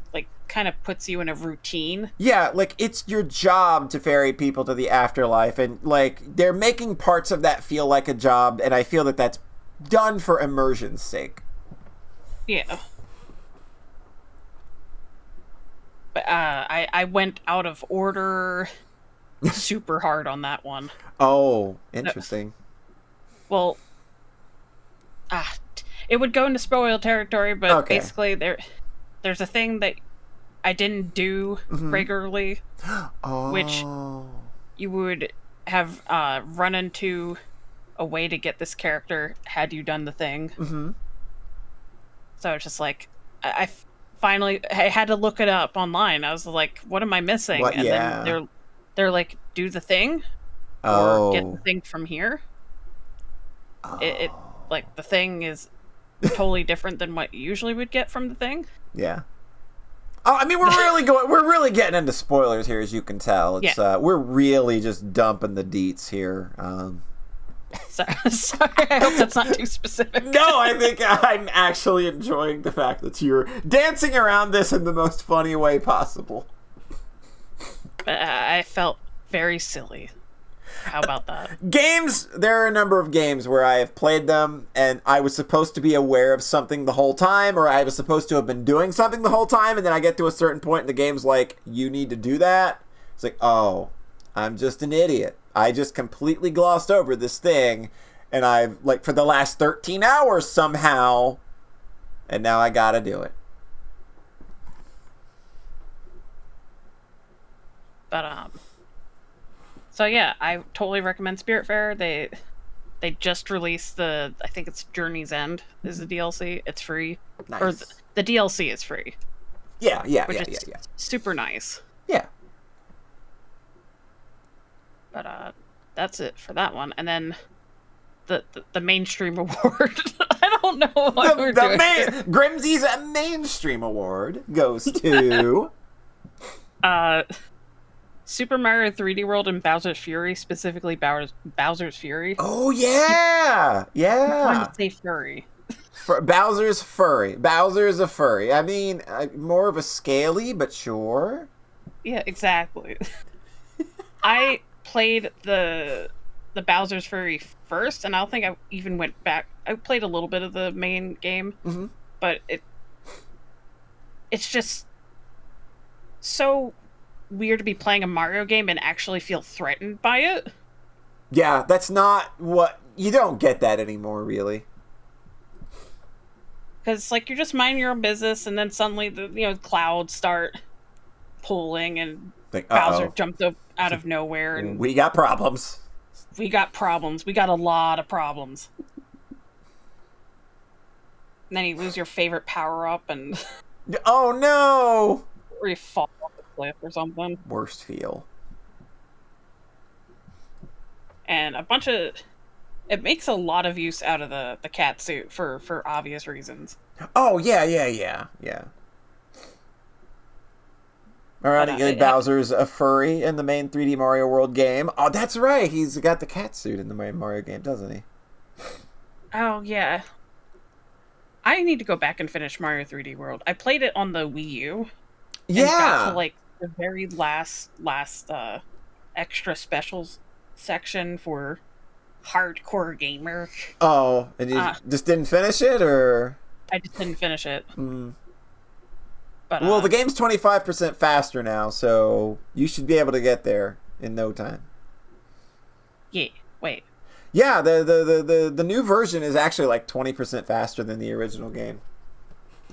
kind of puts you in a routine.
Yeah, like, it's your job to ferry people to the afterlife, and like they're making parts of that feel like a job, and I feel that that's done for immersion's sake.
Yeah. But I went out of order super hard on that one.
Oh, interesting.
Well, it would go into spoil territory, but basically there's a thing that I didn't do regularly, which you would have run into a way to get this character had you done the thing. So it's just like, I finally had to look it up online. I was like, what am I missing? Then they're like, do the thing or get the thing from here. It like, the thing is totally different than what you usually would get from the thing.
Yeah. Oh, I mean, we're really getting into spoilers here, as you can tell. It's we're really just dumping the deets here.
Sorry, I hope that's not too specific.
No, I think I'm actually enjoying the fact that you're dancing around this in the most funny way possible.
I felt very silly. How about that?
Games, there are a number of games where I have played them and I was supposed to be aware of something the whole time, or I was supposed to have been doing something the whole time, and then I get to a certain point and the game's like, you need to do that. It's like, oh, I'm just an idiot. I just completely glossed over this thing, and I've, like, for the last 13 hours somehow, and now I gotta do it.
But, so yeah, I totally recommend Spiritfarer. They just released I think it's Journey's End is the DLC. It's free.
Nice.
Or the DLC is free.
Yeah.
Super nice.
Yeah.
But that's it for that one. And then the mainstream award. I don't know what we're doing.
Grimsy's mainstream award goes to
Super Mario 3D World and Bowser's Fury, specifically Bowser's Fury.
Oh yeah,
I wanted
yeah.
to say furry.
Bowser's furry. Bowser's a furry. I mean, more of a scaly, but sure.
Yeah, exactly. I played the Bowser's Fury first, and I don't think I even went back. I played a little bit of the main game, but it's just so weird to be playing a Mario game and actually feel threatened by it.
Yeah, that's not what... You don't get that anymore, really.
Because, like, you're just minding your own business, and then suddenly the clouds start pulling, and
Like,
Bowser jumped up out of nowhere. And
we got problems.
We got problems. We got a lot of problems. And then you lose your favorite power-up, and...
Oh, no!
Or you fall off the cliff or something.
Worst feel.
And a bunch of... It makes a lot of use out of the cat suit for obvious reasons.
Oh, yeah. Alright, Bowser's a furry in the main 3D Mario World game. Oh, that's right. He's got the cat suit in the main Mario game, doesn't he?
Oh, yeah. I need to go back and finish Mario 3D World. I played it on the Wii U.
Yeah.
And got to, like, the very last extra specials section for hardcore gamer.
Oh, and you just didn't finish it, or?
I just didn't finish it. But,
well, the game's 25% faster now, so you should be able to get there in no time.
Yeah, wait.
Yeah, the new version is actually like 20% faster than the original game.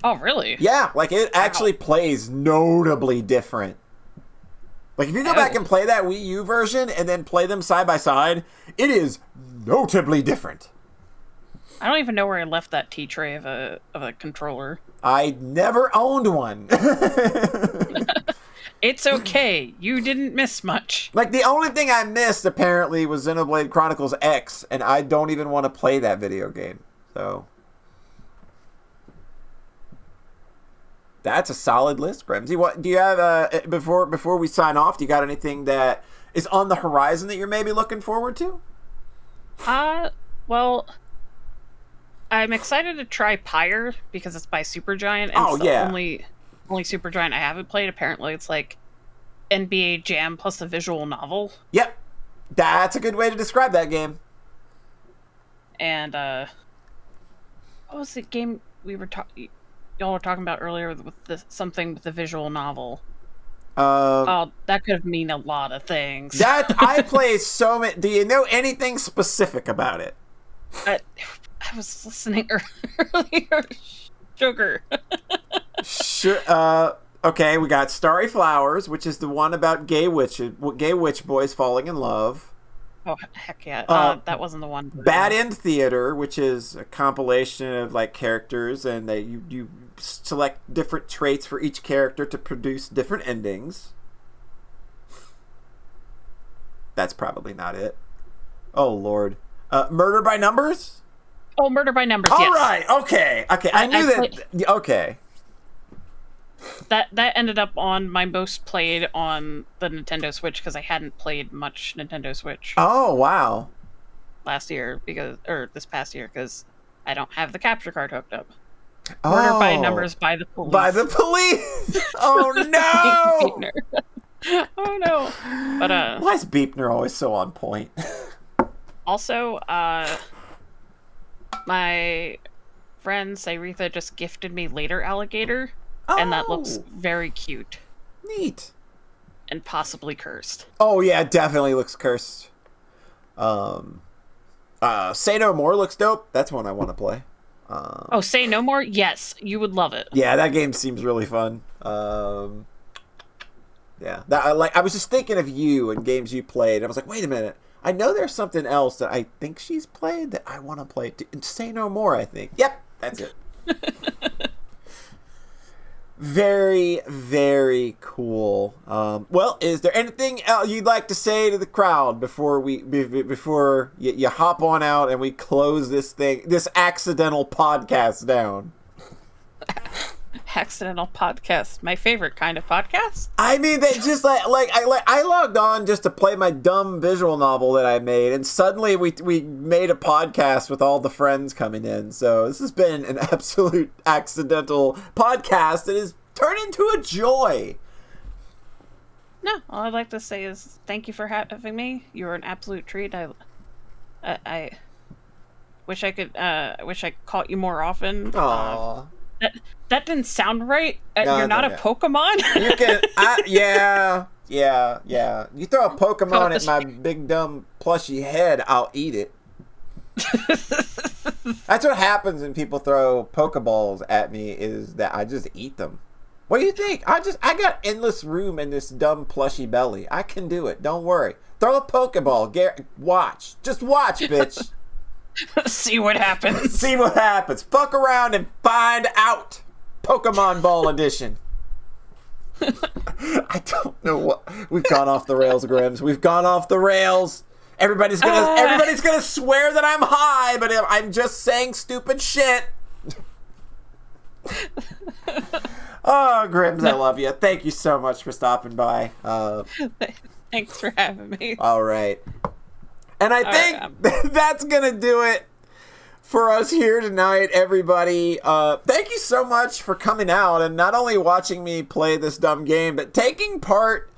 Oh, really?
Yeah, like it actually plays notably different. Like if you go back and play that Wii U version and then play them side by side, it is notably different.
I don't even know where I left that tea tray of a controller.
I never owned one.
It's okay. You didn't miss much.
Like, the only thing I missed, apparently, was Xenoblade Chronicles X, and I don't even want to play that video game. So, that's a solid list, Grimsy. What do you have, before we sign off, do you got anything that is on the horizon that you're maybe looking forward to?
Well, I'm excited to try Pyre, because it's by Supergiant, and it's the only Supergiant I haven't played. Apparently it's like NBA Jam plus a visual novel.
Yep, that's a good way to describe that game.
And what was the game y'all were talking about earlier with something with the visual novel? That could mean a lot of things.
That I play so many. Do you know anything specific about it?
I was listening earlier. Sugar.
Sure. Okay, we got Starry Flowers, which is the one about gay witch boys falling in love.
Oh, heck yeah. That wasn't the one.
Bad End Theater, which is a compilation of like characters, and you select different traits for each character to produce different endings. That's probably not it. Oh, Lord. Murder by Numbers?
Oh, Murder by Numbers,
All
yes.
right, okay. I knew that. Okay.
That ended up on my most played on the Nintendo Switch, because I hadn't played much Nintendo Switch.
Oh, wow.
This past year, because I don't have the capture card hooked up. Murder by Numbers by the police.
By the police! Oh, no!
Oh, no. But,
why is Beepner always so on point?
Also, my friend Cyretha just gifted me Later Alligator, and that looks very cute.
Neat.
And possibly cursed.
Oh, yeah, it definitely looks cursed. Say No More looks dope. That's one I want to play.
Say No More? Yes, you would love it.
Yeah, that game seems really fun. Yeah, I was just thinking of you and games you played. I was like, wait a minute. I know there's something else that I think she's played that I want to play. Say No More, I think. Yep, that's it. Very, very cool. Well, is there anything else you'd like to say to the crowd before you hop on out and we close this accidental podcast down?
Accidental podcast, my favorite kind of podcast.
I mean, they just I logged on just to play my dumb visual novel that I made, and suddenly we made a podcast with all the friends coming in. So this has been an absolute accidental podcast that has turned into a joy.
No, all I'd like to say is thank you for having me. You were an absolute treat. I wish I could caught you more often.
Aww.
That didn't sound right.
No,
You're not a Pokemon.
You can, yeah. You throw a Pokemon at my big dumb plushy head, I'll eat it. That's what happens when people throw Pokeballs at me, is that I just eat them. What do you think? I got endless room in this dumb plushy belly. I can do it. Don't worry. Throw a Pokeball. Watch. Just watch, bitch.
See what happens.
See what happens. Fuck around and find out. Pokemon Ball Edition. I don't know what. We've gone off the rails, Grims. We've gone off the rails. Everybody's gonna swear that I'm high, but I'm just saying stupid shit. Oh, Grims, I love you. Thank you so much for stopping by.
Thanks for having me.
All right. And I think that's going to do it for us here tonight, everybody. Thank you so much for coming out and not only watching me play this dumb game, but taking part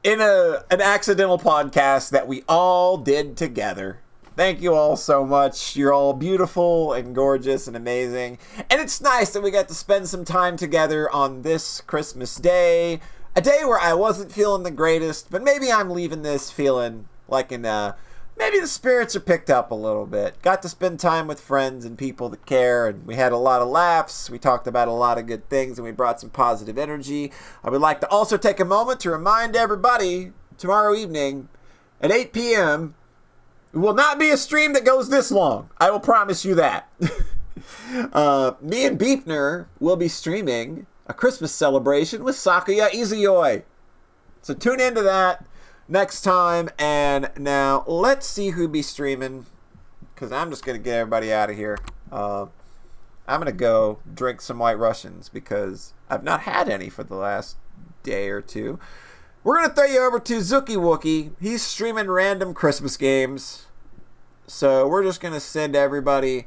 in an accidental podcast that we all did together. Thank you all so much. You're all beautiful and gorgeous and amazing. And it's nice that we got to spend some time together on this Christmas day. A day where I wasn't feeling the greatest, but maybe I'm leaving this feeling like maybe the spirits are picked up a little bit. Got to spend time with friends and people that care, and we had a lot of laughs. We talked about a lot of good things, and we brought some positive energy. I would like to also take a moment to remind everybody, tomorrow evening at 8 p.m., it will not be a stream that goes this long. I will promise you that. Me and Beepner will be streaming a Christmas celebration with Sakuya Izuyoi. So tune into that next time. And now let's see who'll be streaming, because I'm just going to get everybody out of here. I'm going to go drink some White Russians because I've not had any for the last day or two. We're going to throw you over to Zuki Wookie. He's streaming random Christmas games. So we're just going to send everybody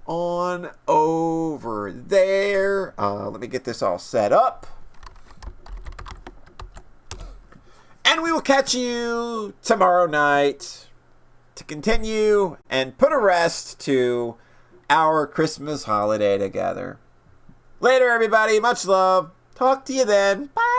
on over there. Let me get this all set up. And we will catch you tomorrow night to continue and put a rest to our Christmas holiday together. Later, everybody. Much love. Talk to you then. Bye.